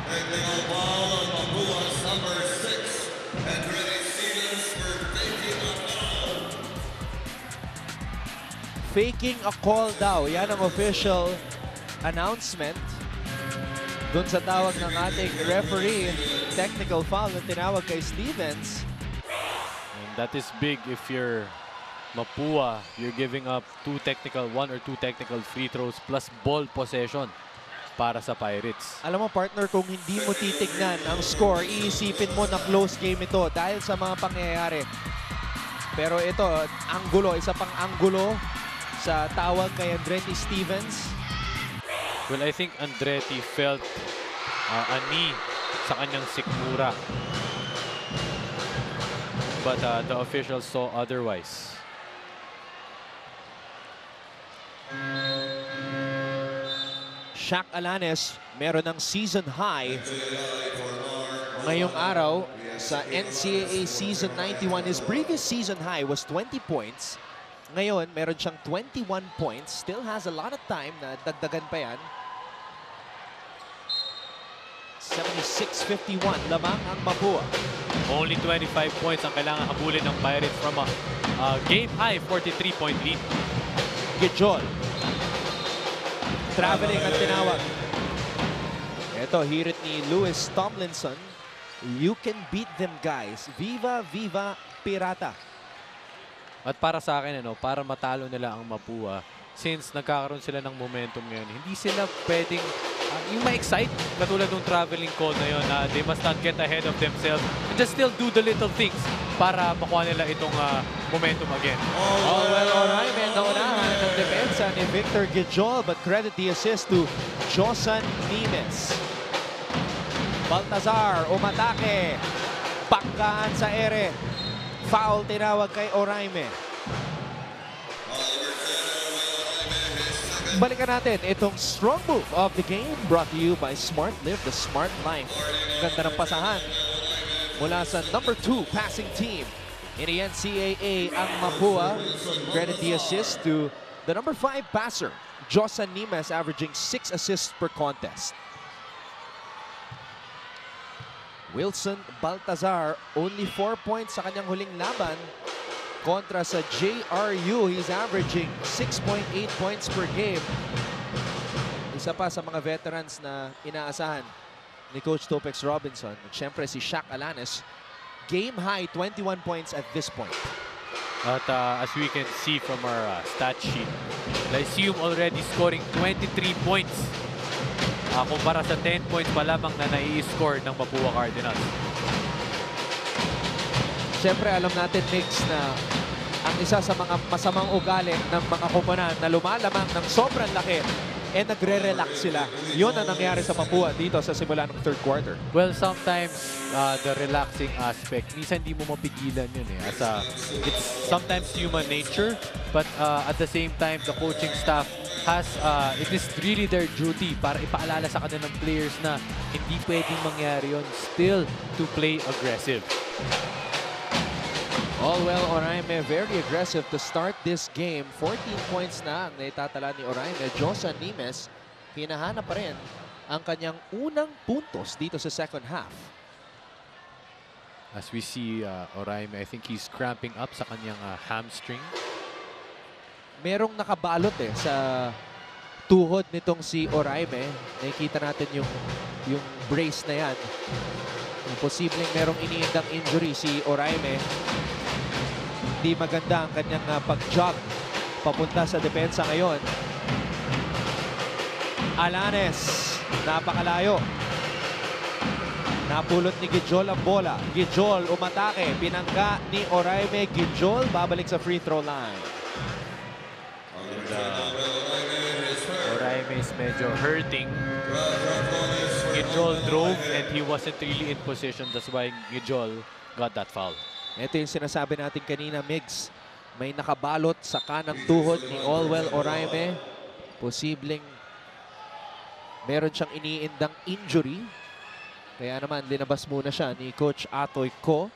Technical foul on Mapua's number 6. Andretti Stevens for faking a foul. Faking a call daw. Yan ang official announcement. Doon sa tawag ng ating referee, technical foul na tinawag kay Stevens. And that is big if you're Mapua. You're giving up one or two technical free throws plus ball possession para sa Pirates. Alam mo partner, kung hindi mo titignan ang score, iisipin mo na close game ito dahil sa mga pangyayari. Pero ito, anggulo, isa pang anggulo sa tawag kay Andretti Stevens. Well, I think Andretti felt a knee sa kanyang sikmura. But the officials saw otherwise. Shaq Alanes, meron ng season high ngayong araw sa NCAA Season 91. His previous season high was 20 points. Ngayon, meron siyang 21 points. Still has a lot of time na dagdagan pa yan. 76-51, lamang ang Mapua. Only 25 points ang kailangan habulin ng Pirates from a game-high 43-point lead. Gijol. Traveling ang tinawag. Ito, hirit ni Lewis Tomlinson. You can beat them, guys. Viva, viva, Pirata. At para sa akin, para matalo nila ang Mapua, since nagkakaroon sila ng momentum ngayon, hindi sila pwedeng yung ma-excite katulad ng traveling call na yun. They must not get ahead of themselves and just still do the little things para makuha nila itong momentum again. Oh, well, alright, man. Naunahan ng depensa ni Victor Gijol, but credit the assist to Josan Nimes. Baltazar, umatake. Panggaan sa ere. Foul tinawag kay Oraime. Balikan natin itong strong move of the game brought to you by Smart Live, the Smart Life. Ganda ng pasahan mula sa number 2 passing team in the NCAA, ang Mapua. Credit the assist to the number 5 passer, Josan Nimes, averaging 6 assists per contest. Wilson Baltazar, only 4 points sa kanyang huling laban. Kontra sa JRU, he's averaging 6.8 points per game. Isa pa sa mga veterans na inaasahan ni Coach Topex Robinson. At syempre si Shaq Alanes, game high 21 points at this point. At as we can see from our stat sheet, Lyceum already scoring 23 points. Kumpara sa 10 points pa lamang na nai-score ng Mapua Cardinals. Siyempre, alam natin, Mix, na ang isa sa mga masamang ugali ng mga koponan na lumalamang ng sobrang laki, nagre-relax sila. Yun ang nangyari sa Mapua dito sa simula ng third quarter. Well, sometimes the relaxing aspect, minsan hindi mo mapigilan yun it's sometimes human nature, but at the same time, the coaching staff has, it is really their duty para ipaalala sa kanilang players na hindi pwedeng mangyari yun, still to play aggressive. All well, Oraime very aggressive to start this game. 14 points na ang naitatala ni Oraime. Josan Nimes, hinahanap pa rin ang kanyang unang puntos dito sa second half. As we see Oraime, I think he's cramping up sa kanyang hamstring. Merong nakabalot sa tuhod nitong si Oraime. Nakikita natin yung brace na yan. Posibleng merong iniindang injury si Oraime. Hindi maganda ang kanyang pag-jog papunta sa depensa ngayon. Alanes, napakalayo. Napulot ni Gijol ang bola. Gijol umatake, pinangga ni Oraime. Gijol babalik sa free throw line. Oraime is medyo hurting. Gijol drove and he wasn't really in position. That's why Gijol got that foul. Ito yung sinasabi natin kanina, Migs. May nakabalot sa kanang tuhod ni Olwell Oraime. Posibleng meron siyang iniindang injury. Kaya naman, linabas muna siya ni Coach Atoy Ko.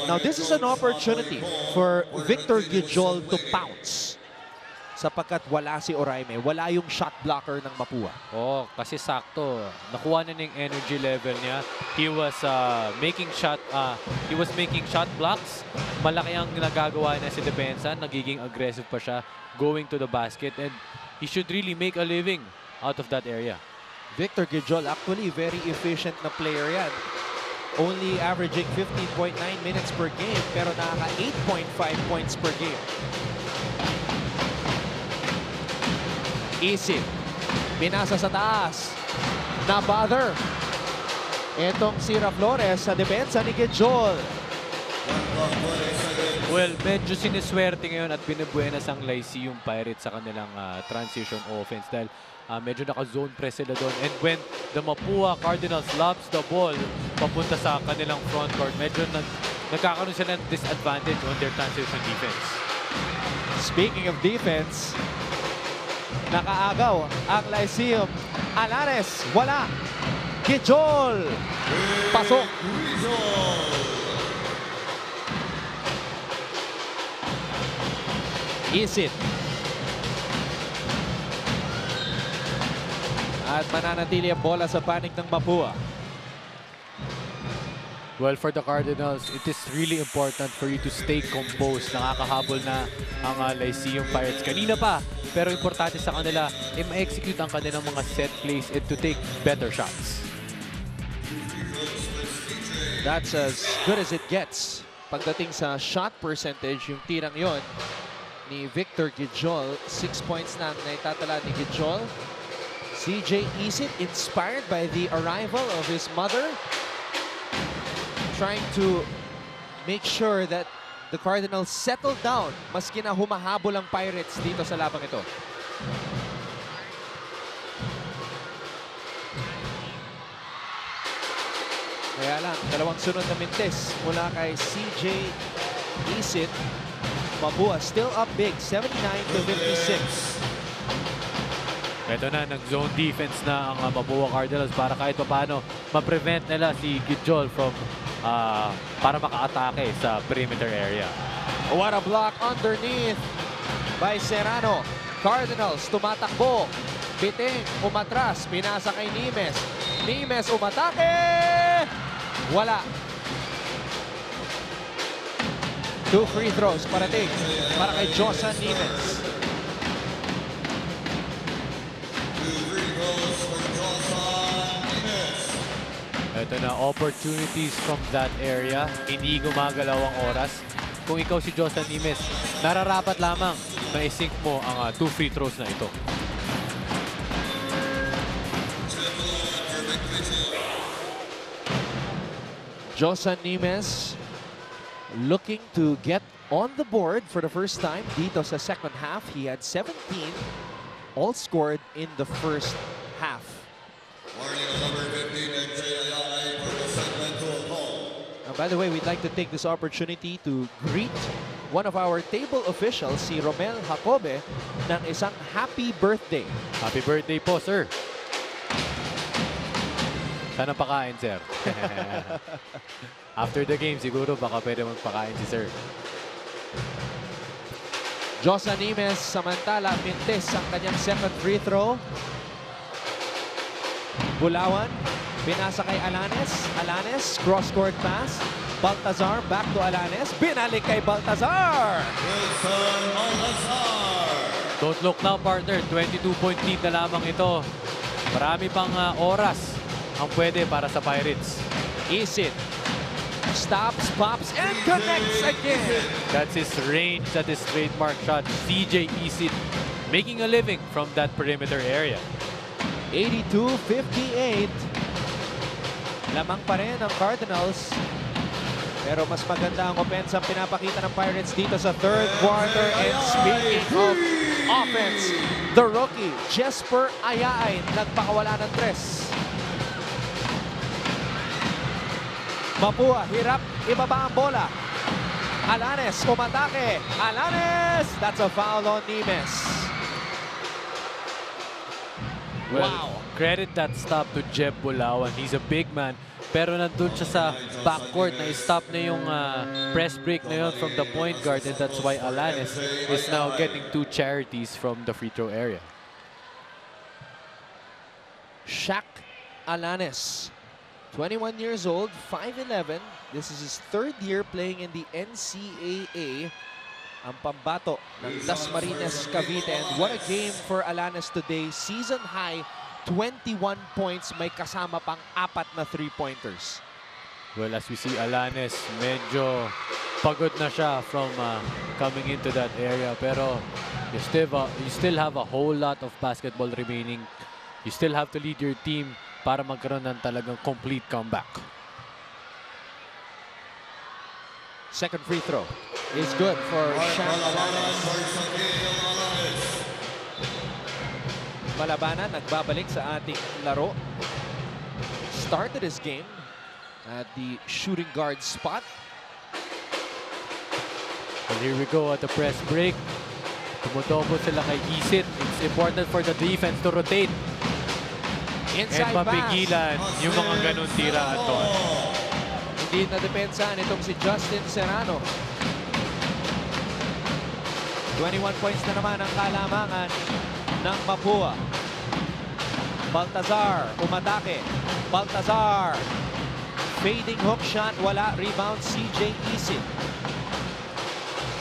Now, this is an opportunity for Victor Gijol to pounce. Sapagkat wala si Oraime, wala yung shot blocker ng Mapua. Oh, kasi sakto. Nakuha na yung energy level niya. He was making shot blocks. Malaki ang nagagawa niya si depensa. Nagiging aggressive pa siya going to the basket, and he should really make a living out of that area. Victor Gijol, actually very efficient na player yan. Only averaging 15.9 minutes per game, pero nakaka 8.5 points per game. Isip. Pinasa sa taas. Na-bother. Etong Sira Flores sa depensa ni Gijol. Well, medyo siniswerte ngayon at binibuenas ang Lyceum Pirates sa kanilang transition offense dahil medyo naka-zone press sila doon. And when the Mapua Cardinals lobs the ball papunta sa kanilang front court, medyo nagkakaroon sila ng disadvantage on their transition defense. Speaking of defense, nakaagaw ang Lyceum. Alanes, wala. Gijol, pasok. Isit. At mananatili ang bola sa panig ng Mapua. Well, for the Cardinals, it is really important for you to stay composed. Nakakahabol na ang Lyceum Pirates kanina pa. Pero importante sa kanila, ma-execute ang kanilang mga set plays and to take better shots. That's as good as it gets. Pagdating sa shot percentage, yung tirang yon ni Victor Gijol, 6 points na naitatala ni Gijol. CJ Isit, inspired by the arrival of his mother, trying to make sure that the Cardinals settle down maski na humahabol ang Pirates dito sa labang ito. Kaya lang, dalawang sunod na mintes mula kay CJ Isit. Mapua still up big, 79-56. Ito na, nag-zone defense na ang Mapua Cardinals para kahit paano ma-prevent nila si Gijol from para maka-atake sa perimeter area. What a block underneath by Serrano. Cardinals tumatakbo. Biting, umatras, pinasa kay Nimes. Nimes umatake! Wala. 2 free throws parating para kay Josan Nimes. Ito na, opportunities from that area. Hindi gumagalaw ang oras. Kung ikaw si Josan Nimes, nararapat lamang ma-sink mo ang 2 free throws na ito. Josan Nimes looking to get on the board for the first time dito sa second half. He had 17 all scored in the first half. By the way, we'd like to take this opportunity to greet one of our table officials, si Romel Jacobe, ng isang happy birthday. Happy birthday po, sir. Sana pakain, sir. After the game, siguro baka pwede magpakain si sir. Josan Nimes, samantala, mintes ang kanyang second free throw. Bulawan, binasa kay Alanes. Alanes, cross-court pass. Baltazar, back to Alanes. Binalik kay Baltazar! Don't look now, partner. 22-point lead na lamang ito. Marami pang oras ang pwede para sa Pirates. Isit. Stops, pops, and connects again. That's his range. That is trademark shot. CJ Isit making a living from that perimeter area. 82-58. Lamang pa rin ang Cardinals. Pero mas maganda ang offense ang pinapakita ng Pirates dito sa third quarter. And speaking of offense. The rookie, Jesper Ayaay, nagpakawala ng 3. Mapua, hirap, ibaba ang bola. Alanes, umatake. Alanes! That's a foul on Nimes. Wow. Credit that stop to Jeb Bulawan. He's a big man. Pero nandun siya sa backcourt na stop na yung press break na yun from the point guard, and that's why Alanes is now getting 2 charities from the free throw area. Shaq Alanes, 21 years old, 5'11". This is his 3rd year playing in the NCAA. Ang pambato ng Dasmariñas Cavite. And what a game for Alanes today. Season high, 21 points. May kasama pang 4 na 3-pointers. Well, as we see, Alanes, medyo pagod na siya from coming into that area. Pero you still have a whole lot of basketball remaining. You still have to lead your team para magkaroon ng talagang complete comeback. Second free throw is good for Shaq Alanes. Malabanan, nagbabalik sa ating laro. Started his game at the shooting guard spot. And here we go at the press break. Tumutobo sila kay Isit. It's important for the defense to rotate. Inside and mapigilan yung mga ganun tira, Anton. Hindi na depensahan itong si Justin Serrano. 21 points na naman ang kalamangan ng Mapua. Baltazar, umatake. Baltazar. Fading hook shot, wala. Rebound, CJ Isit.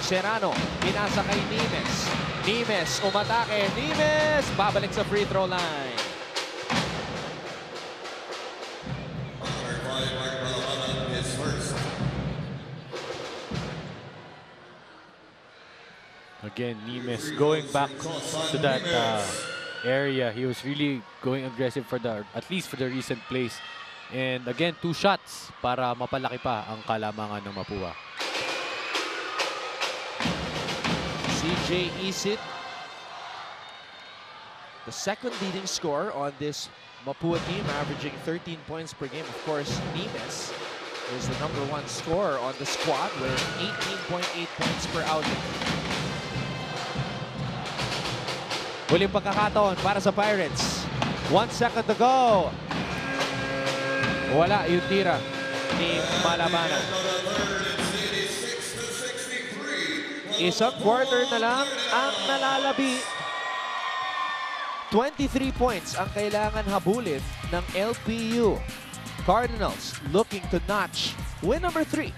Serrano, pinasa kay Nimes. Nimes, umatake. Nimes, babalik sa free throw line. Again, Nimes going back to that area. He was really going aggressive for at least for the recent plays. And again, 2 shots para mapalaki pa ang kalamangan ng Mapua. CJ Isit, the second leading scorer on this Mapua team, averaging 13 points per game. Of course, Nimes is the #1 scorer on the squad with 18.8 points per outing. Huling pagkakataon para sa Pirates. 1 second to go. Wala yung tira ni Malabanan. Isang quarter na lang ang nalalabi. 23 points ang kailangan habulin ng LPU. Cardinals looking to notch win number 3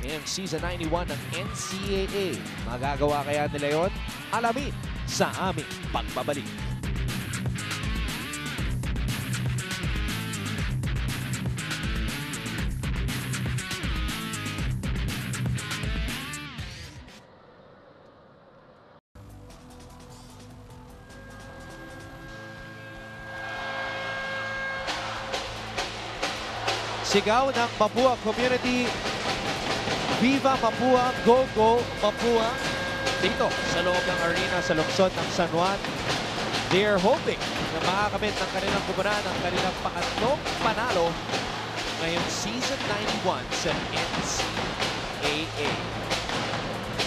in season 91 ng NCAA. Magagawa kaya nila yon? Alamin sa aming pagbabalik. Sigaw ng Mapua community. Viva Mapua, go go Mapua. Dito sa loob ng arena sa lungsod ng San Juan. They are hoping na makakamit ng kanilang kumanan ang kanilang pangatlong panalo ngayong season 91 sa NCAA.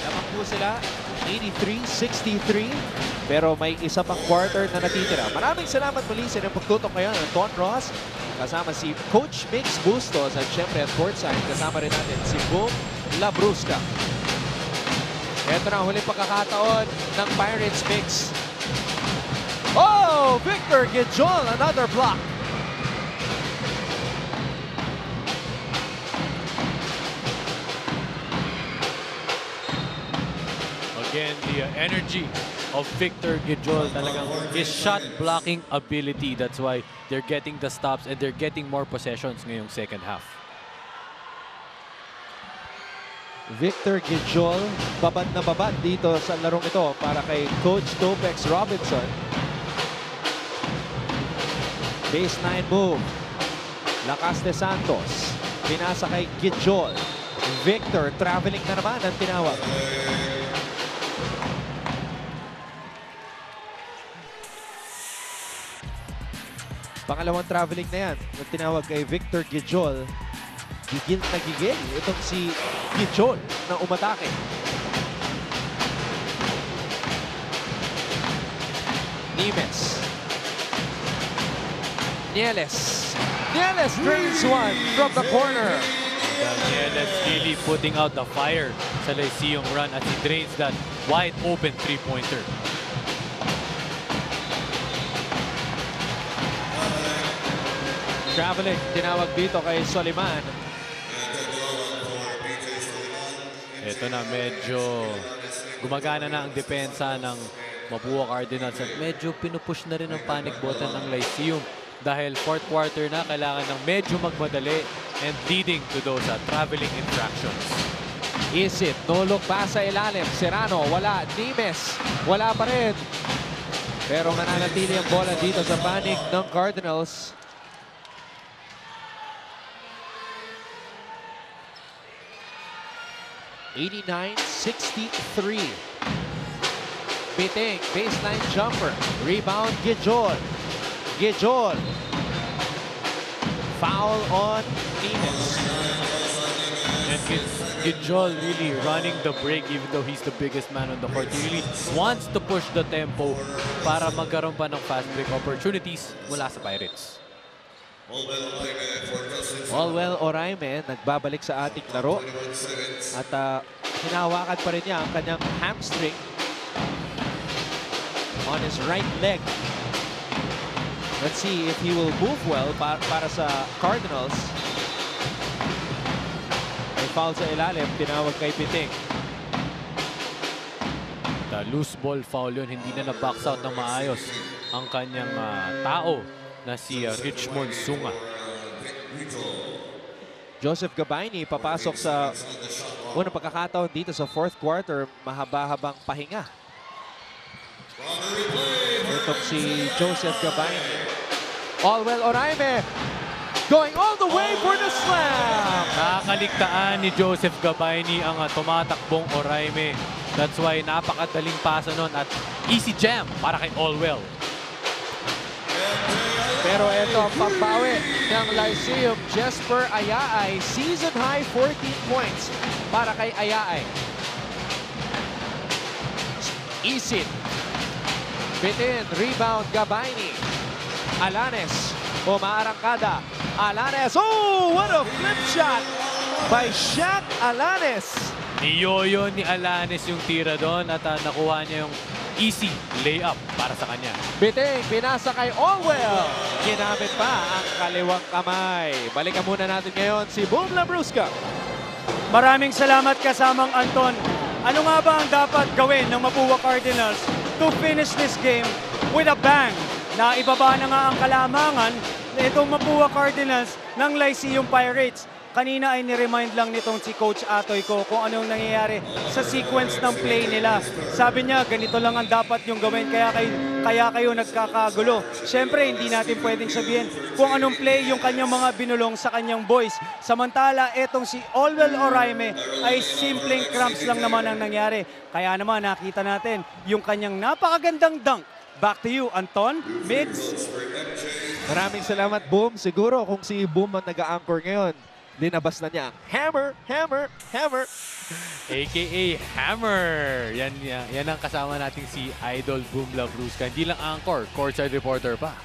Lamang po sila 83-63, pero may isa pang quarter na natitira. Maraming salamat muli sa inyong pagtutok ngayon ng Ton Ross, kasama si Coach Mix Bustos, at syempre at courtside kasama rin natin si Boom Labrusca. Ito na ang huling pagkakataon ng Pirates Mix. Oh! Victor Gijol, another block. Again, the energy of Victor Gijol, talagang his shot blocking ability. That's why they're getting the stops and they're getting more possessions ngayong second half. Victor Gijol, babad na babad dito sa larong ito para kay Coach Topex Robinson. Baseline move. Lakas de Santos. Pinasa kay Gijol. Victor, traveling na naman ang tinawag. Pangalawang traveling na yan na tinawag kay Victor Gijol. Gigil na gigil itong si Gijol na umatake. Nimes. Nieles drains one from the corner. Nieles really putting out the fire sa Lyceum run as he drains that wide open three-pointer. Traveling, tinawag dito kay Soliman. Ito na, medyo gumagana na ang depensa ng Mapua Cardinals at medyo pinupush na rin ang panic button ng Lyceum dahil fourth quarter na, kailangan ng medyo magmadali and leading to those traveling infractions. Isit, no look pa sa ilalim. Serrano, wala. Nimes, wala pa rin. Pero mananatili ang bola dito sa panic ng Cardinals. (89-63). Biting, baseline jumper. Rebound, Gijol. Foul on Nimes. And Gijol really running the break even though he's the biggest man on the court. He really wants to push the tempo para magkaroon pa ng fast break opportunities mula sa Pirates. Olwell Oraime nagbabalik sa ating laro. At hinawakan pa rin niya ang kanyang hamstring on his right leg. Let's see if he will move well para sa Cardinals. May foul sa ilalim, tinawag kay Piting. The loose ball foul yun, hindi na na-box out ng maayos ang kanyang tao na si Richmond Sunga. Joseph Gabayni papasok sa unang pagkakataon dito sa fourth quarter, mahaba-habang pahinga. Itong si Joseph Gabayni. Olwell Oraime going all the way for the slam. Nakakaligtaan ni Joseph Gabayni ang tumatakbong Oraime. That's why napakadaling pasa nun at easy jam para kay Olwell. Pero ito ang pambawi ng Lyceum. Jesper Ayaay, season high 14 points para kay Ayaay. Isit. Bitin, rebound, Gabayni. Alanes, umaarangkada. Alanes, oh, what a flip shot by Shaq Alanes. Niyoyo ni Alanes yung tira doon at nakuha niya yung easy layup para sa kanya. Biting, pinasa kay Olwell. Ginamit pa ang kaliwang kamay. Balikan muna natin ngayon si Boom Labrusca. Maraming salamat kasamang Anton. Ano nga ba ang dapat gawin ng Mapua Cardinals to finish this game with a bang? Na ibaba na nga ang kalamangan itong Mapua Cardinals ng Lyceum Pirates. Kanina ay ni-remind lang nitong si Coach Atoy ko kung anong nangyayari sa sequence ng play nila. Sabi niya, ganito lang ang dapat yung gawin, kaya kayo nagkakagulo. Siyempre, hindi natin pwedeng sabihin kung anong play yung kanyang mga binulong sa kanyang boys. Samantala, etong si Olwell Oraime ay simpleng cramps lang naman ang nangyari. Kaya naman, nakita natin yung kanyang napakagandang dunk. Back to you, Anton, Migs. Maraming salamat, Boom. Siguro kung si Boom ang nag-a-anchor ngayon, linabas na niya ang hammer, hammer, hammer. AKA Hammer. Yan ang kasama nating si Idol Boom Labrusca. Hindi lang anchor, courtside reporter pa.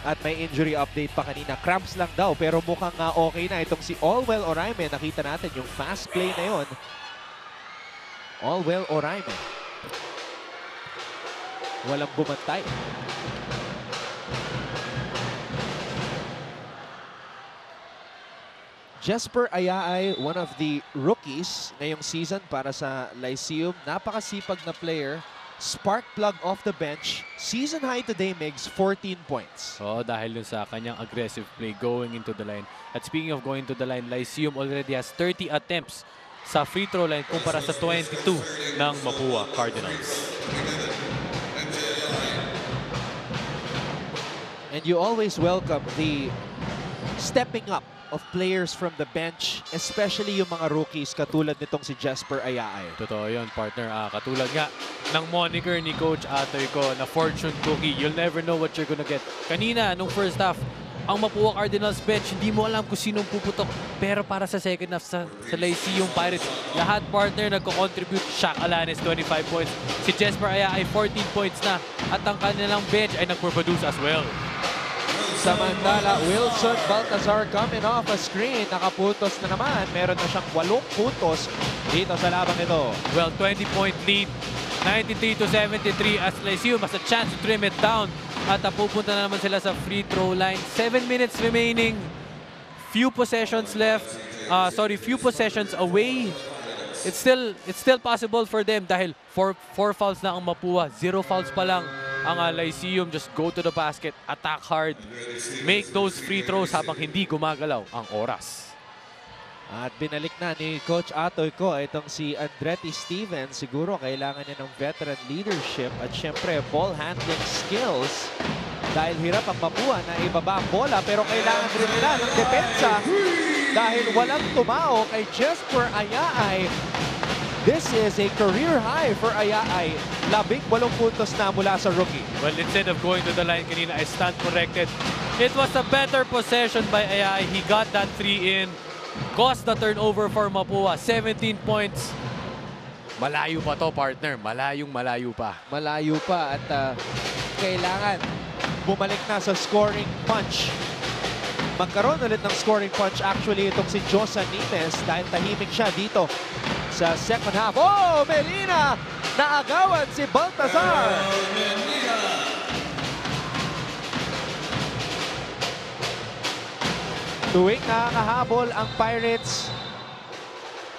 At may injury update pa kanina. Cramps lang daw, pero mukhang okay na. Itong si Olwell Oraime, nakita natin yung fast play na yon. Olwell Oraime. Walang bumantay. Jesper Ayaay, one of the rookies ngayong season para sa Lyceum. Napakasipag na player. Spark plug off the bench. Season high today, Migs, 14 points. So dahil dun sa kanyang aggressive play going into the line. At speaking of going to the line, Lyceum already has 30 attempts sa free throw line kumpara sa 22 ng Mapua Cardinals. And you always welcome the stepping up of players from the bench, especially yung mga rookies katulad nitong si Jesper Ayaay. Totoo yun, partner. Katulad nga ng moniker ni Coach Atoy ko na fortune cookie. You'll never know what you're gonna get. Kanina, nung first half, ang Mapua Cardinals bench, hindi mo alam kung sinong puputok. Pero para sa second half sa Lyceum Pirates, lahat partner nagko-contribute. Shaq Alanes, 25 points. Si Jesper Aya ay 14 points na. At ang kanilang bench ay nagpo-produce as well. Samantala, Wilson Baltazar coming off a screen. Nakaputos na naman. Meron na siyang 8 puntos dito sa labang ito. Well, 20-point lead. 93-73 as Lyceum has a chance to trim it down. At pupunta na naman sila sa free throw line. 7 minutes remaining. Few possessions left. Few possessions away. It's still possible for them dahil 4 fouls na ang Mapua. 0 fouls pa lang ang Lyceum. Just go to the basket, attack hard, make those free throws habang hindi gumagalaw ang oras. At binalik na ni Coach Atoy ko itong si Andretti Stevens. Siguro kailangan niya ng veteran leadership at syempre ball handling skills. Dahil hirap ang Mapua na ibaba ang bola pero kailangan rin nila ng depensa dahil walang tumao kay Jesper Ayaay. This is a career high for Ayaay. 18 puntos na mula sa rookie. Well, instead of going to the line kanina, I stand corrected. It was a better possession by Ayaay. He got that 3 in. Cost the turnover for Mapua. 17 points. Malayo pa to, partner. Malayo pa. Malayo pa at kailangan bumalik na sa scoring punch. Magkaroon ulit ng scoring punch actually itong si Josan Nimes dahil tahimik siya dito sa second half. Oh, Melina! Naagawan si Baltazar! Tuwing nakakahabol ang Pirates,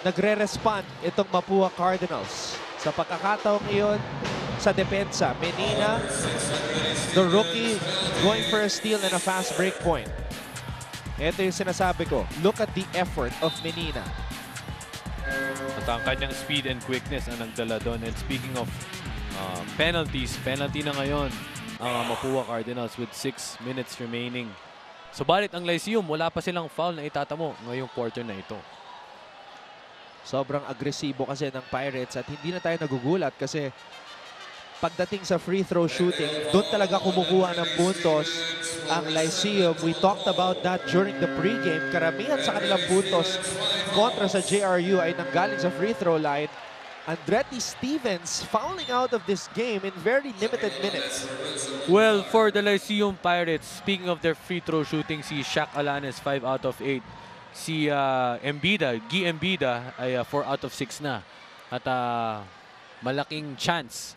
nagre-respond itong Mapua Cardinals. Sa pagkakataong iyon, sa depensa, Menina, the rookie, going for a steal and a fast break point. Ito yung sinasabi ko, look at the effort of Menina. At ang kanyang speed and quickness ang nagdala doon. And speaking of penalties, penalty na ngayon ang Mapua Cardinals with 6 minutes remaining. Subalit ang Lyceum, wala pa silang foul na itatamo ngayong quarter na ito. Sobrang agresibo kasi ng Pirates at hindi na tayo nagugulat kasi pagdating sa free throw shooting, doon talaga kumukuha ng puntos ang Lyceum. We talked about that during the pregame. Karamihan sa kanilang puntos kontra sa JRU ay nanggaling sa free throw line. Andretti Stevens fouling out of this game in very limited minutes. Well, for the Lyceum Pirates, speaking of their free throw shooting, si Shaq Alanes 5 out of 8. Si Guy Embida ay 4 out of 6 na. At malaking chance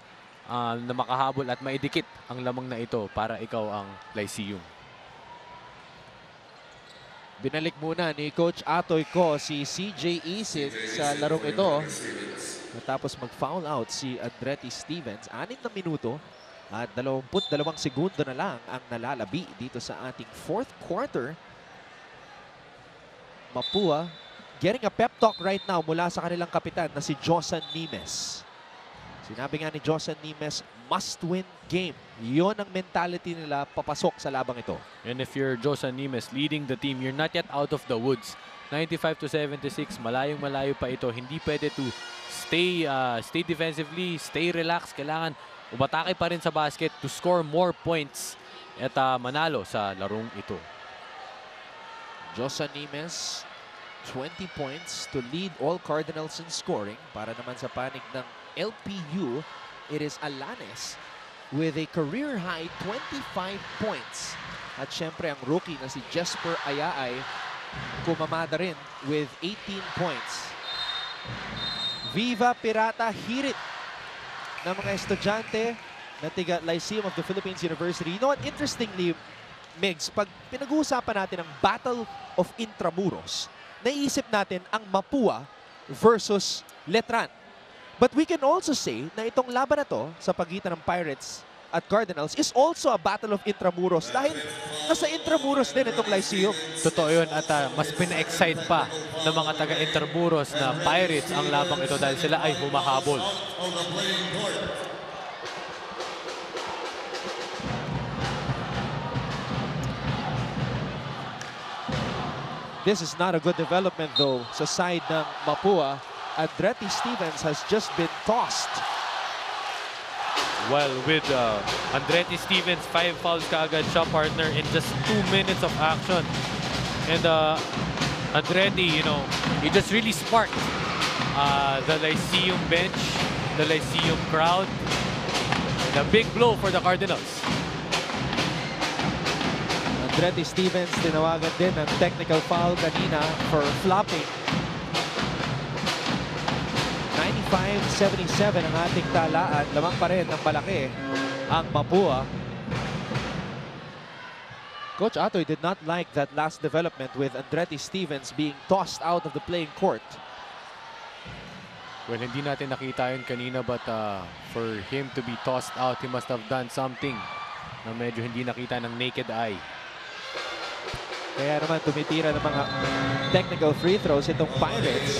na makahabol at maidikit ang lamang na ito para ikaw ang Lyceum. Binalik muna ni Coach Atoy ko si CJ Isid sa larong ito. Matapos mag-foul out si Andretti Stevens. 6 na minuto at 22 segundo na lang ang nalalabi dito sa ating fourth quarter. Mapua getting a pep talk right now mula sa kanilang kapitan na si Josan Nimes. Sinabi nga ni Josan Nimes, must-win game. Yon ang mentality nila papasok sa labang ito. And if you're Josan Nimes leading the team, you're not yet out of the woods. 95-76, malayong-malayo pa ito. Hindi pwede to stay defensively, stay relaxed. Kailangan umatake pa rin sa basket to score more points at manalo sa larong ito. Josan Nimes, 20 points to lead all Cardinals in scoring. Para naman sa panig ng LPU, it is Alanes with a career-high 25 points. At syempre ang rookie na si Jesper Ayaay kumamada rin with 18 points. Viva Pirata Hirit ng mga estudyante na tiga Lyceum of the Philippines University. You know what? Interestingly, Migs, pag pinag-uusapan natin ang Battle of Intramuros, naisip natin ang Mapua versus Letran. But we can also say na itong laban na to sa pagitan ng Pirates at Cardinals is also a Battle of Intramuros dahil nasa Intramuros din itong Lyceum. Totoo yun at mas pina-excite pa ng mga taga-Intramuros na Pirates ang labang ito dahil sila ay humahabol. This is not a good development though sa side ng Mapua. Andretti Stevens has just been tossed. Well, with Andretti Stevens, 5 fouls kaagad siya, partner, in just 2 minutes of action. And Andretti, you know, he just really sparked the Lyceum bench, the Lyceum crowd. And a big blow for the Cardinals. Andretti Stevens tinawagan din ng technical foul kanina for flopping. 95-77 ang ating talaan. Lamang pa rin ng malaki ang Mapua. Coach Atoy did not like that last development with Andretti Stevens being tossed out of the playing court. Well, hindi natin nakita yun kanina, but for him to be tossed out, he must have done something na medyo hindi nakita ng naked eye. Kaya naman tumitira ng mga technical free throws itong Pirates.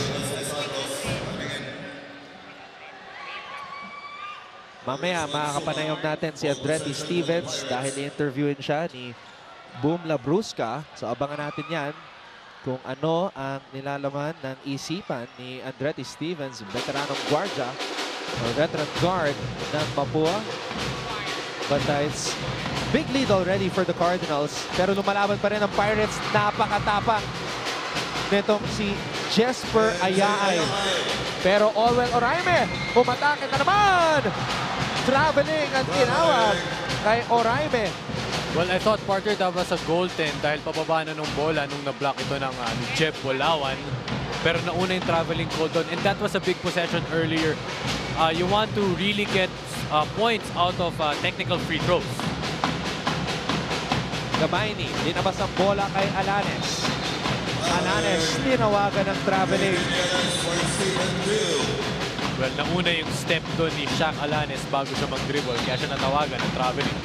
Mamaya makakapanayam natin si Andretti Stevens dahil i-interviewin siya ni Boom Labrusca. So abangan natin yan kung ano ang nilalaman ng isipan ni Andretti Stevens, veteranong guardia or veteran guard ng Mapua. But it's big lead already for the Cardinals. Pero lumalaban pa rin ang Pirates. Napakatapang nitong si Jesper Ayaay. Pero Olwell Oraime, umatake na naman! Traveling ang tinawag kay Oraime. Well, I thought, partner, that was a goaltend dahil pababa na nung bola nung na-block ito ng Jeb Bolawan. Pero nauna yung traveling call doon. And that was a big possession earlier. You want to really get points out of technical free throws. Gabayni, dinabas ang bola kay Alanes. Alanes, tinawagan ng traveling. Well, nauna yung step doon ni Shaq Alanes bago siya mag-dribble. Kaya siya natawagan ng traveling.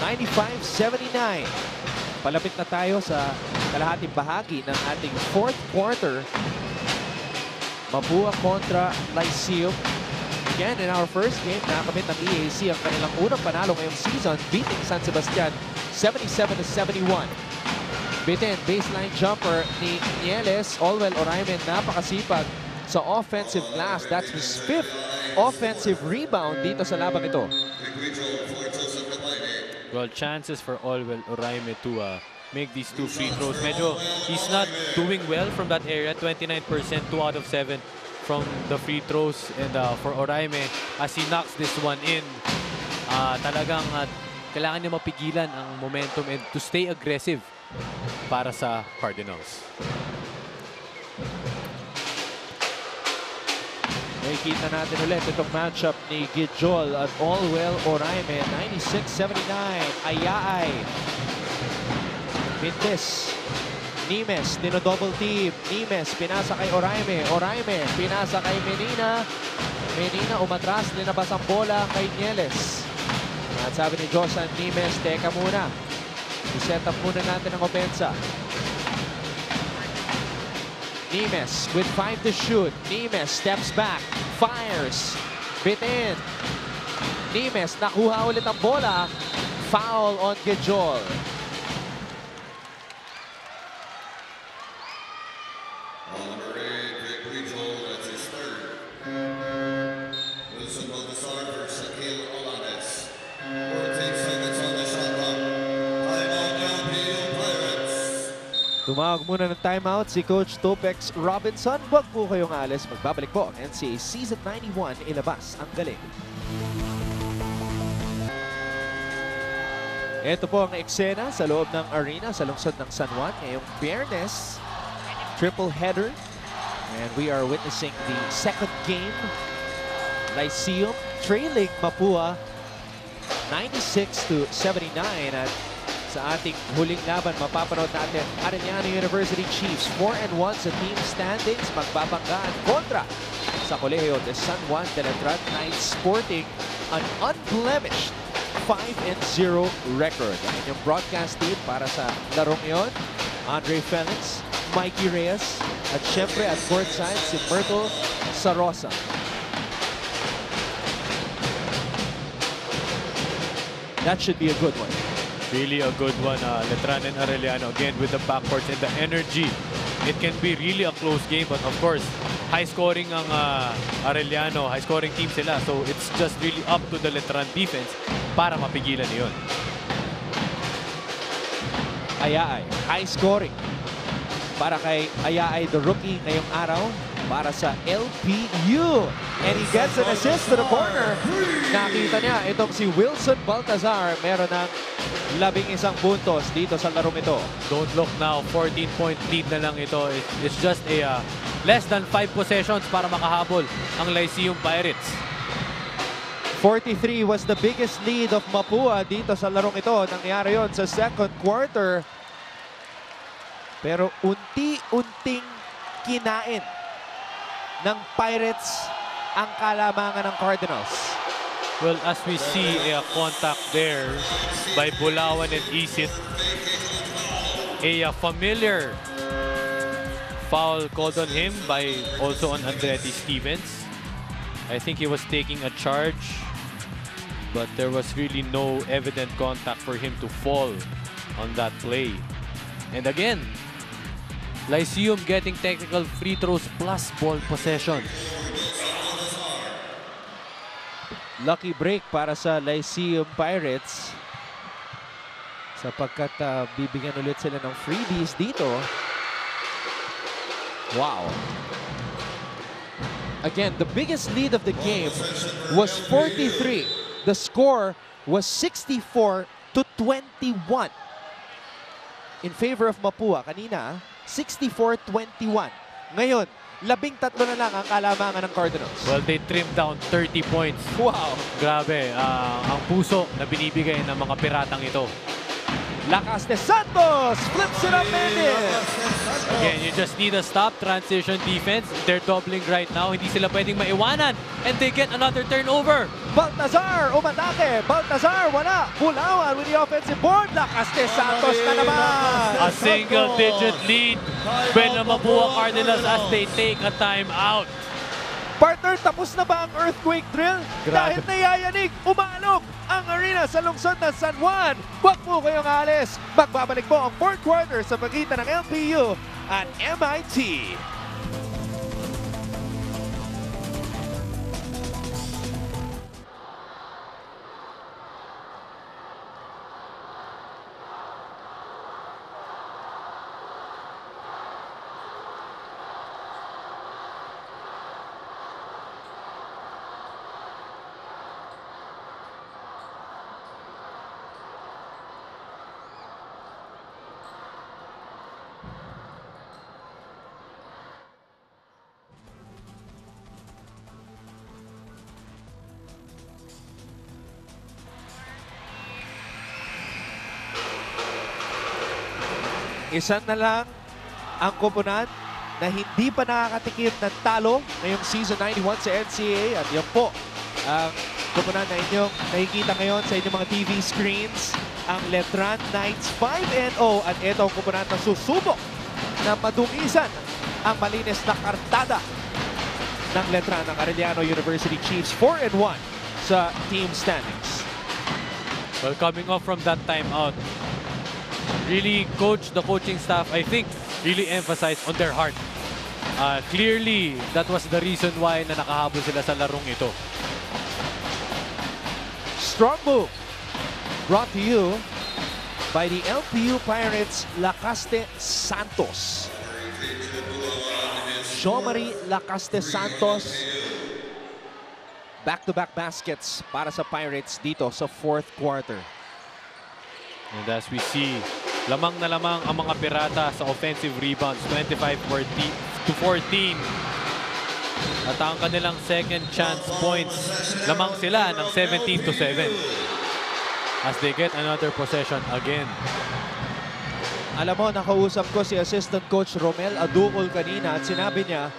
$95-79. Palapit na tayo sa kalahating bahagi ng ating fourth quarter. Mapua kontra Lyceum. Again, in our first game, nakamit ng EAC ang kanilang unang panalo ngayong season, beating San Sebastian 77-71. Bitin, baseline jumper ni Nieles. Olwell Oraime, napakasipag sa offensive glass. That's his 5th offensive rebound dito sa labang ito. Well, chances for Olwell Oraime to make these 2 free throws. Medyo he's not doing well from that area. 29%, 2 out of 7 from the free throws. And for Oraime, as he knocks this one in, talagang kailangan niya mapigilan ang momentum and to stay aggressive para sa Cardinals. Nakikita natin ulit itong matchup ni Gijol at Olwell Oraime. 96-79. Ayaay. Mintis. Nimes, dino-double team. Nimes, pinasa kay Oraime. Oraime, pinasa kay Menina. Menina umatras, linabas ang bola kay Nieles. At sabi ni Josan Nimes, teka muna. I-set up muna natin ang opensa. Nimes with 5 to shoot. Nimes steps back, fires, bitin. Nimes nakuha ulit ang bola. Foul on Gijol. Tumawag muna ng timeout si Coach Topex Robinson. Huwag po kayong alis. Magbabalik po ang NCAA Season 91. Ilabas ang galing. Ito po ang eksena sa loob ng arena sa lungsod ng San Juan ngayong Biyernes. Triple header. And we are witnessing the second game. Lyceum trailing Mapua 96-79 at sa ating huling laban, mapapanood natin Arellano University Chiefs 4-1 sa team standings, magbabanggaan kontra sa Colegio de San Juan de Letran Knights, sporting an unblemished 5-0 record. Ang inyong broadcast team para sa larong yon, Andre Felix, Mikey Reyes, at syempre at courtside si Myrtle Sarosa. That should be a good one. Really a good one, Letran and Arellano again with the backcourts and the energy it can be really a close game. But of course, high-scoring ang Arellano. High-scoring team sila. So it's just really up to the Letran defense para mapigilan yun. Ayaay, high scoring para kay Ayaay, the rookie ngayong araw para sa LPU. And he gets an assist to the corner. Nakita niya itong si Wilson Baltazar. Meron ng 11 puntos dito sa larong ito. Don't look now, 14-point lead na lang ito. It's just a less than 5 possessions para makahabol ang Lyceum Pirates. 43 was the biggest lead of Mapua dito sa larong ito. Nangyari yon sa second quarter. Pero unti-unting kinain ng Pirates ang kalamangan ng Cardinals. Well, as we see a contact there by Bulawan and Isit. A familiar foul called on him by also on Andretti Stevens. I think he was taking a charge, but there was really no evident contact for him to fall on that play. And again, Lyceum getting technical free throws plus ball possession. Lucky break para sa Lyceum Pirates sapagkat bibigyan ulit sila ng freebies dito. Wow. Again, the biggest lead of the game was 43. The score was 64-21 in favor of Mapua. Kanina, 64-21. Ngayon, 13 na lang ang kalamangan ng Cardinals. Well, they trimmed down 30 points. Wow. Grabe, ang puso na binibigay ng mga piratang ito. Lakas de Santos flips it up and in. Again, you just need a stop transition defense. They're doubling right now. Hindi sila pwedeng maiwanan. And they get another turnover. Baltazar umatake. Baltazar wala. Bulawan with the offensive board. Lakas de Santos na naman. A single-digit lead when the Mapua Cardinals as they take a timeout. Partner, tapos na ba ang earthquake drill? Grabe. Dahil nayayanig, umaalog ang arena sa lungsod ng San Juan. Huwag po kayong alis. Magbabalik po ang fourth quarter sa pagitan ng LPU at MIT. Isa na lang ang koponan na hindi pa nakakatikim ng talo ngayong season 91 sa NCAA. At yan po ang koponan na inyong nakikita ngayon sa inyong mga TV screens. Ang Letran Knights 5-0 at ito ang koponan na susubok na madumisan ang malinis na kartada ng Letran ng Arellano University Chiefs 4-1 sa team standings. Well, coming off from that timeout, really, the coaching staff, I think, really emphasized on their heart. Clearly, that was the reason why na nakahabol sila sa larong ito. Strong move brought to you by the LPU Pirates Lacaste Santos. Jean-Marie Lacaste Santos. Back-to-back baskets para sa Pirates dito sa fourth quarter. And as we see, lamang na lamang ang mga pirata sa offensive rebounds, 25-14. At ang kanilang second chance points, lamang sila ng 17-7. As they get another possession again. Alam mo, nakausap ko si Assistant Coach Romel Aducol kanina at sinabi niya,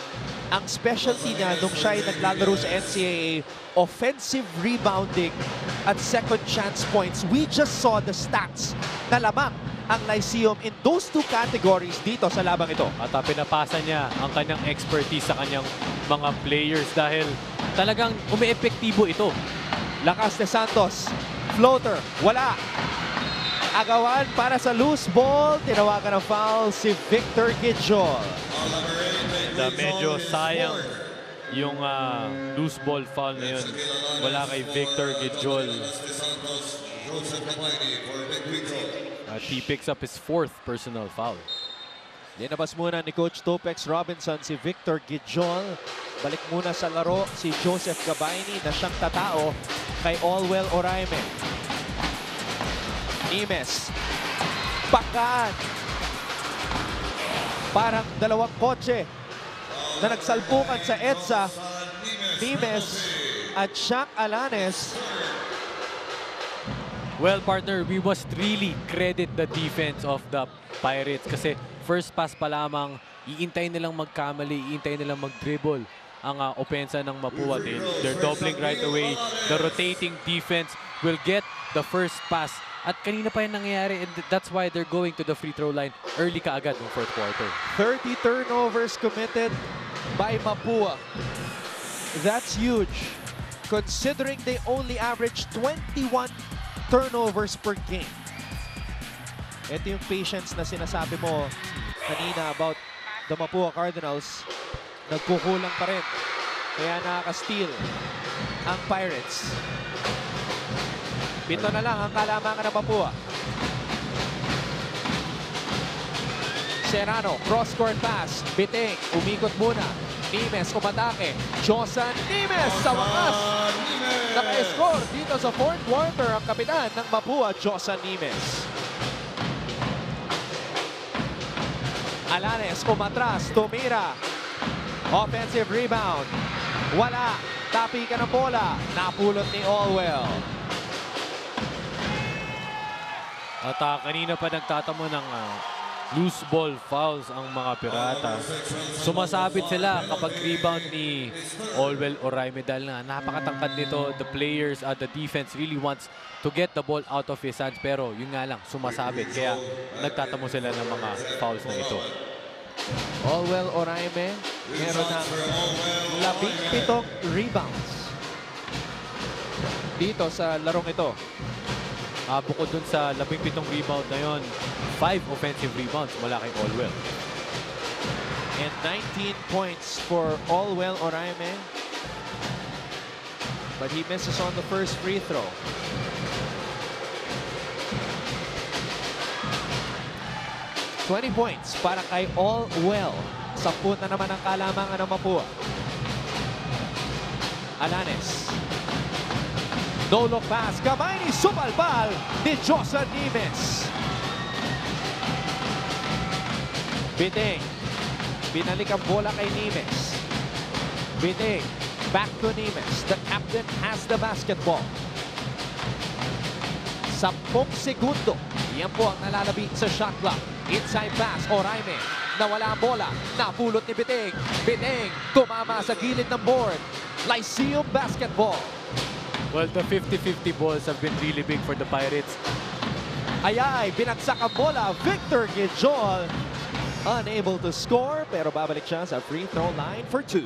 ang specialty niya nung siya ay naglalaro sa NCAA, offensive rebounding at second chance points. We just saw the stats na lamang ang Lyceum in those two categories dito sa labang ito. At pinapasa niya ang kanyang expertise sa kanyang mga players dahil talagang umiepektibo ito. Lakas de Santos, floater, wala. Agawan para sa loose ball. Tinawagan ng foul si Victor Gijol. Medyo sayang yung loose ball foul na yun. Wala kay Victor Gijol. At he picks up his 4th personal foul. Linabas muna ni Coach Topex Robinson si Victor Gijol. Balik muna sa laro si Joseph Gabayni na siyang tatao kay Allwell Oraime. Nimes. Pakan. Parang dalawang kotse na nagsalpukan sa EDSA. Nimes at Shaq Alanes. Well, partner, we must really credit the defense of the Pirates kasi first pass pa lamang, iintay nilang magkamali, iintay nilang mag-dribble ang opensa ng Mapua. They're doubling right away. The rotating defense will get the first pass. At kanina pa yung nangyayari, and that's why they're going to the free throw line early kaagad ng 4th quarter. 30 turnovers committed by Mapua. That's huge, considering they only average 21 turnovers per game. Ito yung patience na sinasabi mo kanina about the Mapua Cardinals. Nagkukulang pa rin. Kaya nakaka-steal ang Pirates. 7 na lang ang kalamangan ng Mapua. Serrano, cross-court pass. Biting, umikot muna. Nimes, umatake. Josan Nimes sa wakas. Naka-score dito sa 4th quarter ang kapitan ng Mapua, Josan Nimes. Alanes, umatras, tumira. Offensive rebound. Wala. Tapi ka ng bola. Napulot ni Allwell. At kanina pa nagtatamo ng loose ball fouls ang mga Pirata. Sumasabit sila kapag rebound ni Allwell Oraime dahil na napakatangkad nito. The players at the defense really wants to get the ball out of his hands. Pero yun nga lang, sumasabit. Kaya nagtatamo sila ng mga fouls na ito. Allwell Oraime meron ng 17 rebounds dito sa larong ito. Bukod dun sa 17 rebound na yon, 5 offensive rebounds mula kay Allwell. And 19 points for Allwell Oraime. But he misses on the first free throw. $20 points para kay Allwell. 10 na naman ang kalamangan ng Mapua. Alanes. No-look pass. Gabayni sumalbal ni Josan Nimes. Biting. Binalik ang bola kay Nimes. Biting. Back to Nimes. The captain has the basketball. 10 segundo. Yan po ang nalalabi sa shot clock. Inside pass. Oraime. Nawala ang bola. Napulot ni Biting. Biting. Tumama sa gilid ng board. Lyceum basketball. Well, the 50-50 balls have been really big for the Pirates. Ayay, binagsak ang bola. Victor Gijol unable to score, pero babalik siya sa free throw line for 2.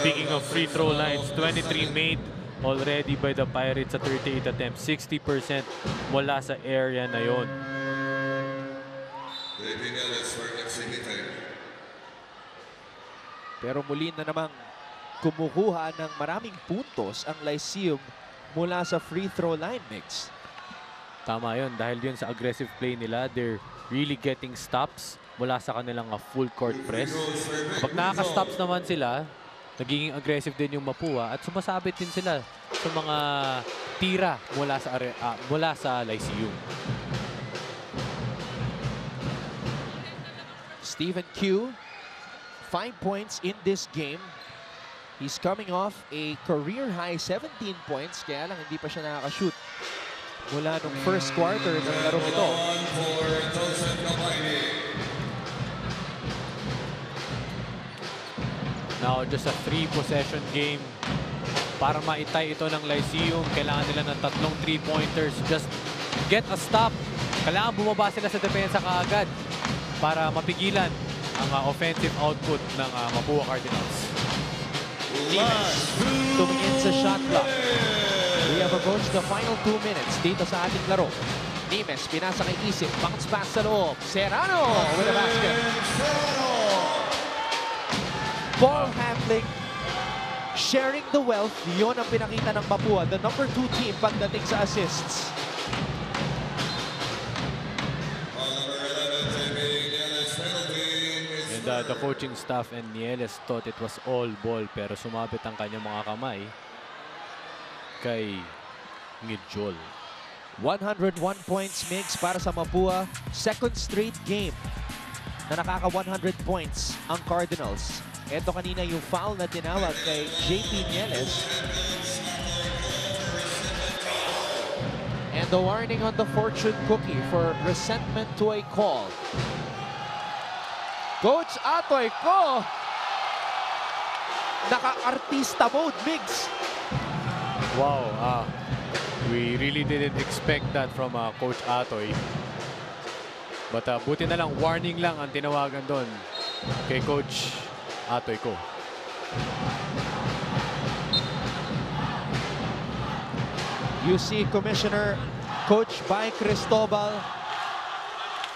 Speaking of free throw lines, 23 made already by the Pirates sa 38 attempts. 60% mula sa area na yon. Pero muli na namang kumukuha ng maraming puntos ang Lyceum mula sa free throw line mix. Tama yun. Dahil yun sa aggressive play nila, they're really getting stops mula sa kanilang full court press. Kapag nakaka-stops naman sila, nagiging aggressive din yung Mapua at sumasabit din sila sa mga tira mula sa Lyceum. Stephen Q, 5 points in this game. He's coming off a career-high 17 points, kaya lang hindi pa siya nakaka-shoot mula nung first quarter ng laro ito. Now, just a 3-possession game. Para maitay ito ng Lyceum, kailangan nila ng 3 3-pointers. Just get a stop. Kailangan bumaba sila sa depensa kaagad para mapigilan ang offensive output ng Mapua Cardinals. Nimes tumingin sa shot clock. We have approached the final 2 minutes dito sa ating laro. Nimes, pinasa kay Isip, bounce pass sa loob. Serrano with the basket. Ball handling, sharing the wealth, yun ang pinakita ng Mapua. The number 2 team pagdating sa assists. And the coaching staff and Nieles thought it was all ball pero sumabit ang kanyang mga kamay kay Ngidjol. 101 points, Migs, para sa Mapua. Second straight game na nakaka 100 points ang Cardinals. Ito kanina yung foul na tinawag kay JP Nieles. And the warning on the fortune cookie for resentment to a call. Coach Atoy ko, naka-artista mode, Migs. Wow, we really didn't expect that from Coach Atoy. But buti na lang, warning lang ang tinawagan doon kay Coach Atoy ko. You see Commissioner Coach by Cristobal.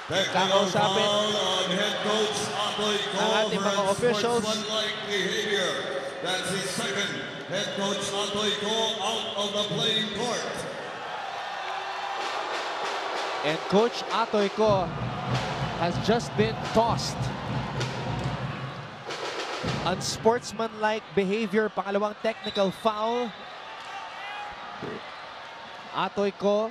Kakausapin ang ating mga officials. That's his second. Head coach Atoy Ko out of the playing court. And Coach Atoy Ko has just been tossed. Unsportsmanlike behavior, pangalawang technical foul. Atoy Ko.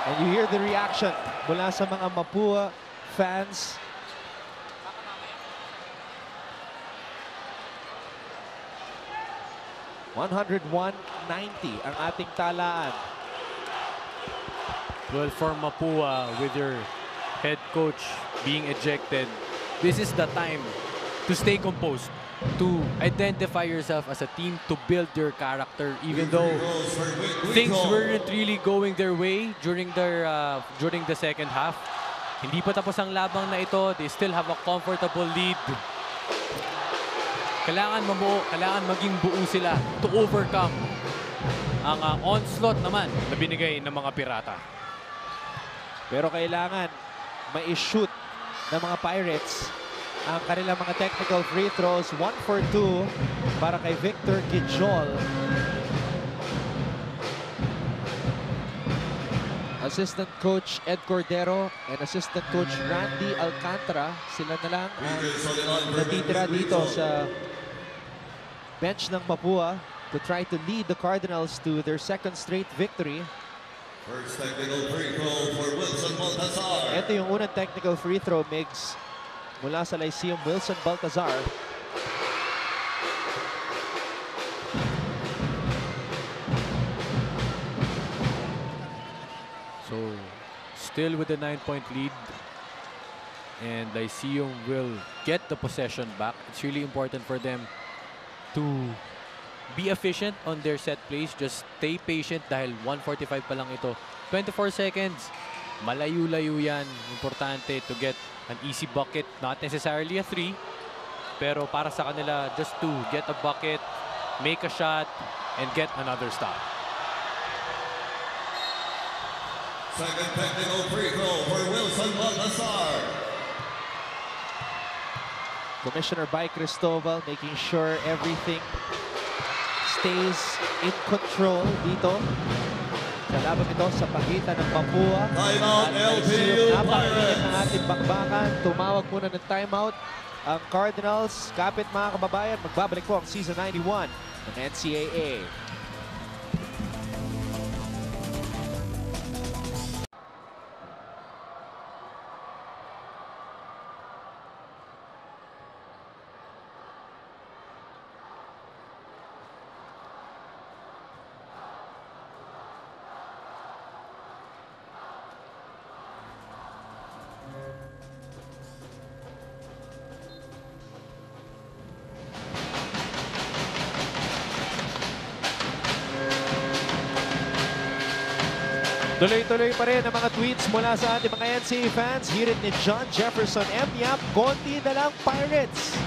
And you hear the reaction mula sa mga Mapua fans. $101.90 ang ating talaan. Well, for Mapua, with your head coach being ejected, this is the time to stay composed, to identify yourself as a team, to build your character, even though things weren't really going their way during the second half. Hindi pa tapos ang labang na ito. They still have a comfortable lead. Kailangan mabuo, kailangan maging buo sila to overcome ang onslaught naman na binigay ng mga Pirata. Pero kailangan ma-shoot ng mga Pirates ang kanilang mga technical free throws. 1 for 2 para kay Victor Quijol. Assistant Coach Ed Cordero and Assistant Coach Randy Alcantara. Sila na lang ang natitira dito sa bench ng Mapua to try to lead the Cardinals to their second straight victory. First technical free throw for Wilson Baltazar. Ito yung unang technical free throw, Migs, mula sa Lyceum Wilson Baltazar. So, still with the 9-point lead. And Lyceum will get the possession back. It's really important for them to be efficient on their set plays. Just stay patient dahil 1:45 pa lang ito. 24 seconds. Malayo-layo yan. Importante to get an easy bucket. Not necessarily a 3. Pero para sa kanila, just to get a bucket, make a shot, and get another stop. Second technical free throw for Wilson Baltazar. Commissioner by Cristobal making sure everything stays in control dito sa laban ito sa pagitan ng Mapua Timeout, at LPU napakainit ng ating bakbakan. Tumawag muna ng timeout ang Cardinals. Kapit mga kababayan, magbabalik po ang Season 91 ng NCAA. Tuloy-tuloy pa rin ang mga tweets mula sa ating mga NCAA fans. Hirit ni John Jefferson M. Yap, konti na lang Pirates.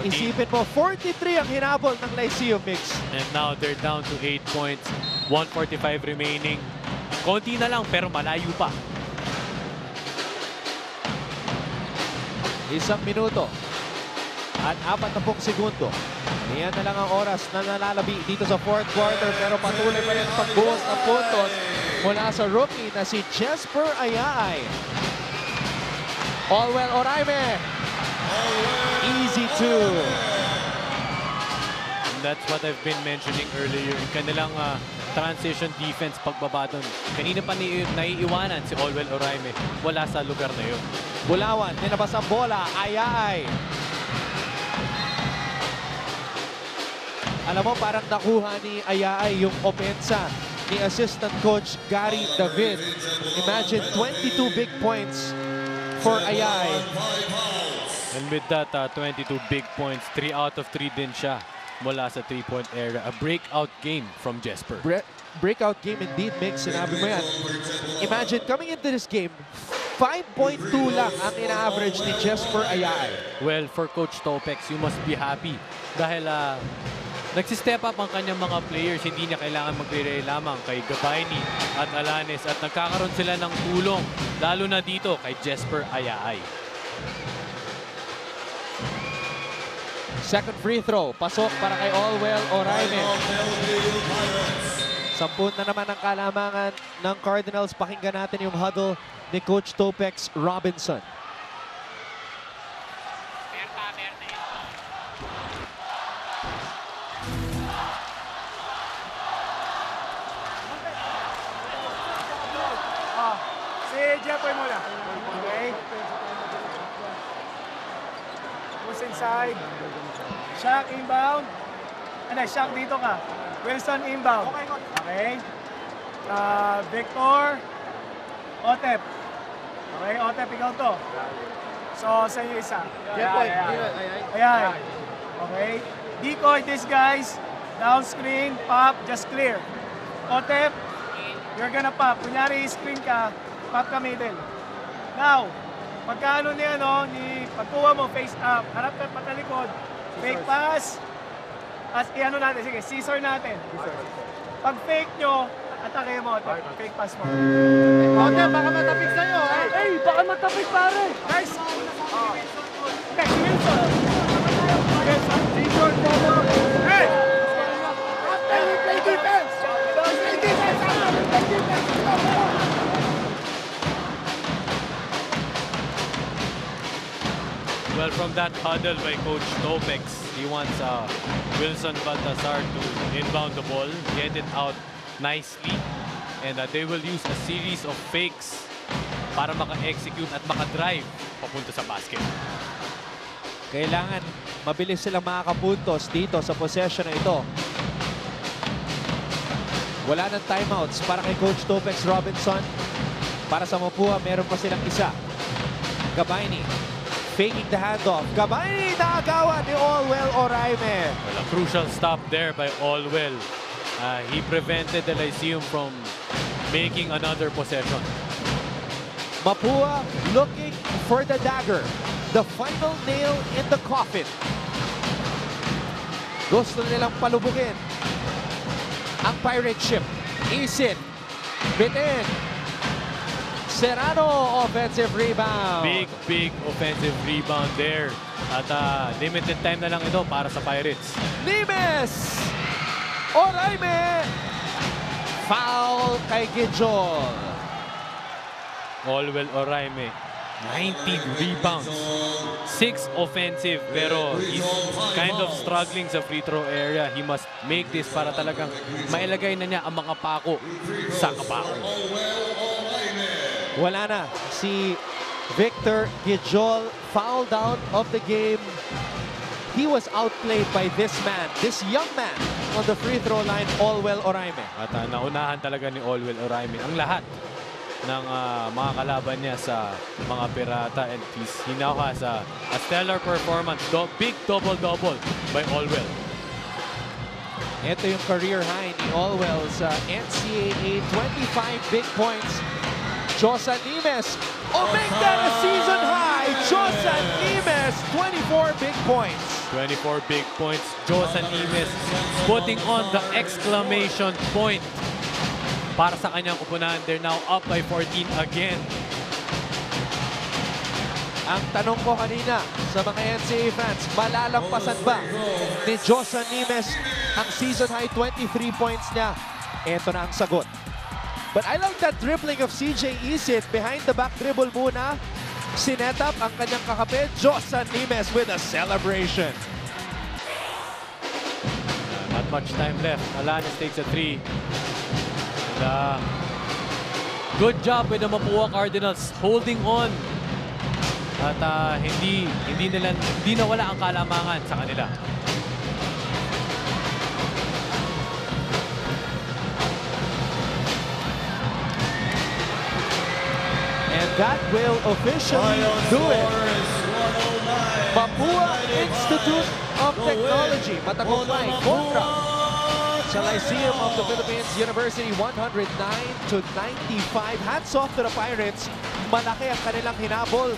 Isipin mo, 43 ang hinabol ng Lyceum Mix. And now they're down to 8 points. 145 remaining. Konti na lang pero malayo pa. 1 minuto at 40 segundo. Iyan na lang ang oras na nalalabi dito sa fourth quarter pero patuloy pa rin pagbuhos ng puntos mula sa rookie na si Jesper Ayaay. Allwell Oraime. Easy two. That's what I've been mentioning earlier. Yung kanilang transition defense pagbaba doon. Kanina pa naiiwanan si Allwell Oraime. Wala sa lugar na yun. Bulawan, nilabas ang bola. Ayaay. Alam mo, parang nakuha ni Ayaay yung opensa ni assistant coach Gary David. Imagine 22 big points for Ayaay. And with that 22 big points, 3 out of 3 din siya mula sa 3-point area. A breakout game from Jesper. Breakout game indeed, Mick. Sinabi mo yan. Imagine coming into this game, 5.2 lang ang ina-average ni Jesper Ayaay. Well, for Coach Topex, you must be happy dahil nagsistep up ang kanyang mga players. Hindi niya kailangan magre-rely lamang kay Gabayni at Alanes at nagkakaroon sila ng tulong lalo na dito kay Jesper Ayaay. Second free throw, pasok para kay Allwell Oraime. 10 na naman ang kalamangan ng Cardinals. Pakinggan natin yung huddle ni Coach Topex Robinson. Si Jeffoy muna. Okay. Push inside. Shaq inbound. Ano, Shaq dito ka. Wilson inbound. Okay. Victor. Otep. Okay, Otep, ikaw to. So, sa inyo isa. Jeffoy. Ayan. Okay. Decoy these guys. Down screen, pop, just clear. Otep, you're gonna pop. Kunyari, screen ka, pop ka middle. Now, pagkaano pagkuha mo, face up, harap ka patalikod, fake pass, as i-ano natin, sige, scissor natin. Pag fake nyo, atake mo, fake pass mo. Ote, baka matapik sa'yo. Hey, baka matapik pare! Guys! Okay, si Wilson. Wilson, scissor, hey! Play defense! Play defense! Play defense! Well, from that huddle by Coach Topex, he wants Wilson Baltazar to inbound the ball, get it out nicely, and they will use a series of fakes para maka-execute at maka-drive papunta sa basket. Kailangan mabilis silang makakapuntos dito sa possession na ito. Wala ng timeouts para kay Coach Topex Robinson. Para sa Mapua, meron pa silang isa. Gabayni. Faking the handoff. Gabayni, nakagawa ni Allwell Oraime. Well, a crucial stop there by Allwell. He prevented the Lyceum from making another possession. Mapua looking for the dagger. The final nail in the coffin. Gusto nilang palubugin ang pirate ship. Isin. Bitin. Serrano, offensive rebound. Big offensive rebound there. At limited time na lang ito para sa Pirates. Nimes! Oraime! Foul kay Gijol. Allwell Oraime, 19 rebounds. 6 offensive, pero he's kind of struggling sa free throw area. He must make this para talagang mailagay na niya ang mga pako sa kabaong. Wala na. Si Victor Gijol fouled out of the game. He was outplayed by this man, this young man on the free throw line, Allwell Oraime. At naunahan talaga ni Allwell Oraime ang lahat ng mga kalaban niya sa mga Pirata, and he now has a stellar performance. Big double-double by Allwell. Ito yung career high ni Allwell sa NCAA, 25 big points. Josan Nimes, make that a season high! Josan Nimes, 24 big points. 24 big points. Josan Nimes putting on the exclamation point para sa kanyang kupunan. They're now up by 14 again. Ang tanong ko kanina sa mga NCAA fans, malalampasan ba ni Josan Nimes ang season high 23 points niya? Ito na ang sagot. But I like that dribbling of CJ Isit. Behind the back dribble muna. Sinet up ang kanyang kakapit. Josan Nimes with a celebration. Not much time left. Alanis takes a 3. And, good job with the Mapua Cardinals holding on. At hindi nawala ang kalamangan sa kanila. And that will officially do it. Mapua Institute of Technology, matagumpay kontra sa Lyceum of the Philippines University, 109-95. Hats off to the Pirates. Malaki ang kanilang hinabol.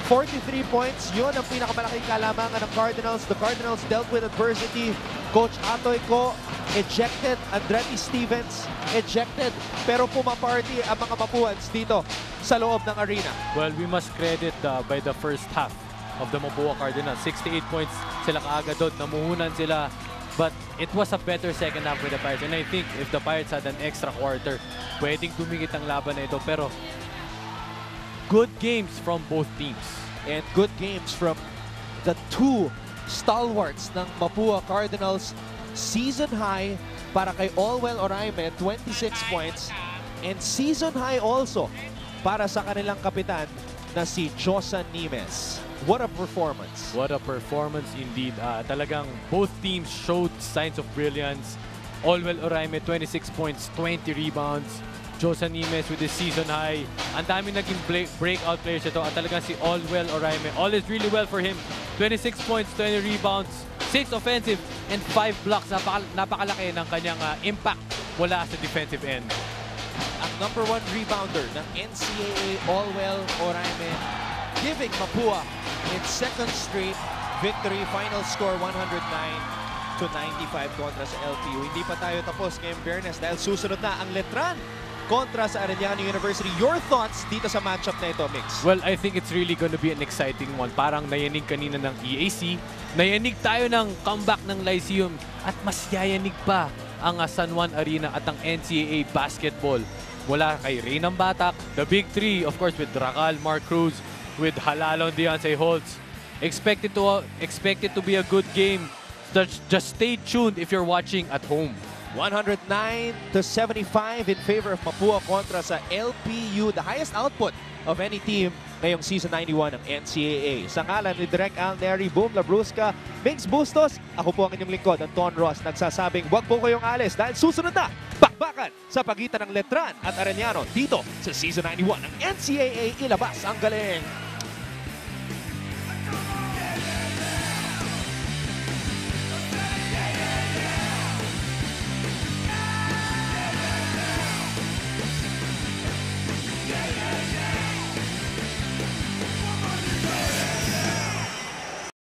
43 points, yun ang pinakamalaking kalamangan ng Cardinals. The Cardinals dealt with adversity. Coach Atoy ko, ejected. Andretti Stevens, ejected. Pero pumaparty ang mga Mapuans dito sa loob ng arena. Well, we must credit by the first half of the Mapua Cardinals. 68 points sila kaagad doon. Namuhunan sila. But it was a better second half with the Pirates. And I think if the Pirates had an extra quarter, pwedeng tumigit ang laban na ito. Pero good games from both teams. And good games from the two stalwarts ng Mapua Cardinals. Season high para kay Allwell Oraime, 26 points. And season high also para sa kanilang kapitan na si Josan Nimes. What a performance. What a performance indeed. Talagang both teams showed signs of brilliance. Allwell Oraime, 26 points, 20 rebounds. Josan Nimes with his season high. Ang dami naging breakout players ito. At talagang si Allwell Oraime, all is really well for him. 26 points, 20 rebounds, 6 offensive, and 5 blocks. Napakalaki ng kanyang impact wala sa defensive end. Ang number 1 rebounder ng NCAA, Allwell Oraime, giving Mapua its second straight victory. Final score 109-95 kontra sa LPU. Hindi pa tayo tapos ngayong Biyernes dahil susunod na ang Letran kontra sa Arellano University. Your thoughts dito sa matchup na ito, Mix? Well, I think it's really going to be an exciting one. Parang nayanig kanina ng EAC. Nayanig tayo ng comeback ng Lyceum. At mas yayanig pa ang San Juan Arena at ang NCAA basketball. Wala kay Reynam Batak, the big three, of course, with Racal, Mark Cruz, with Halalon, Deontay Holtz. Expected to be a good game. Just stay tuned if you're watching at home. 109-75 in favor of Mapua kontra sa LPU, the highest output of any team ngayong season 91 ng NCAA. Sa ngalan ni Direk Al Neri, Boom Labrusca, Mix Bustos, ako po ang inyong lingkod, Anton Ross, nagsasabing huwag po kayong alis dahil susunod na bakbakan sa pagitan ng Letran at Arellano dito sa season 91 ng NCAA. Ilabas ang galing!